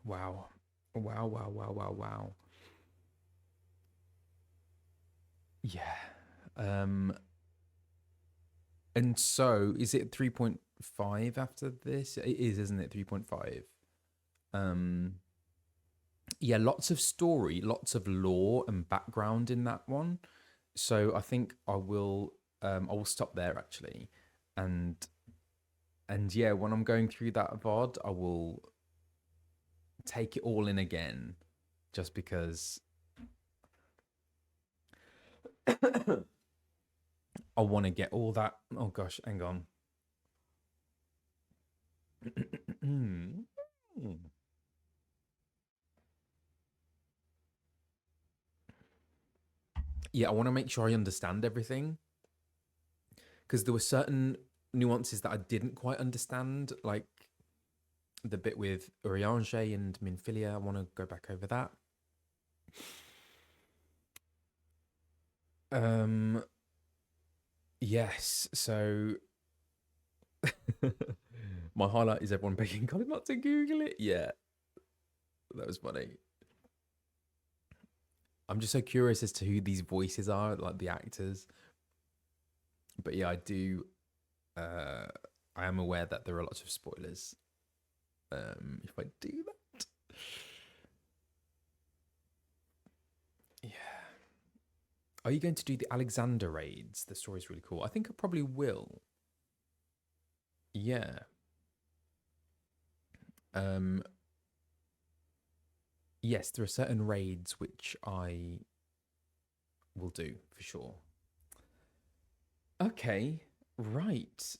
Wow. Wow. Yeah. And so is it 3.5 after this? It is, isn't it? 3.5. yeah, lots of story, lots of lore and background in that one. So I think I will stop there actually, and yeah, when I'm going through that VOD, I will take it all in again, just because I want to get all that. Oh gosh, hang on. Yeah, I want to make sure I understand everything, because there were certain nuances that I didn't quite understand, like the bit with Urianger and Minfilia. I want to go back over that. Yes, so my highlight is everyone begging Colin not to Google it. Yeah, that was funny. I'm just so curious as to who these voices are, like the actors. But yeah, I do. I am aware that there are lots of spoilers. If I do that, yeah. Are you going to do the Alexander raids? The story's really cool. I think I probably will. Yeah. Yes, there are certain raids which I will do for sure. Okay, right.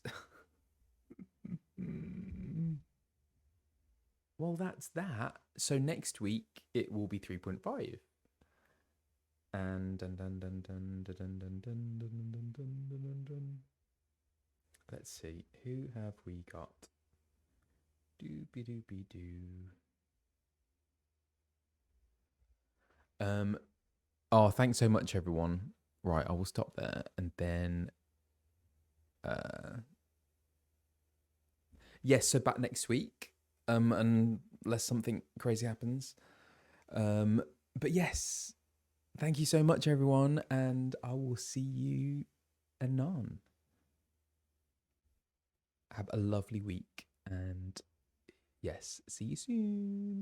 Well, that's that. So next week it will be 3.5. And let's see, who have we got? Doobie doobie doo. Oh, thanks so much, everyone. Right, I will stop there, and then yes, so back next week, unless something crazy happens. But yes, thank you so much, everyone, and I will see you anon. Have a lovely week, and yes, see you soon.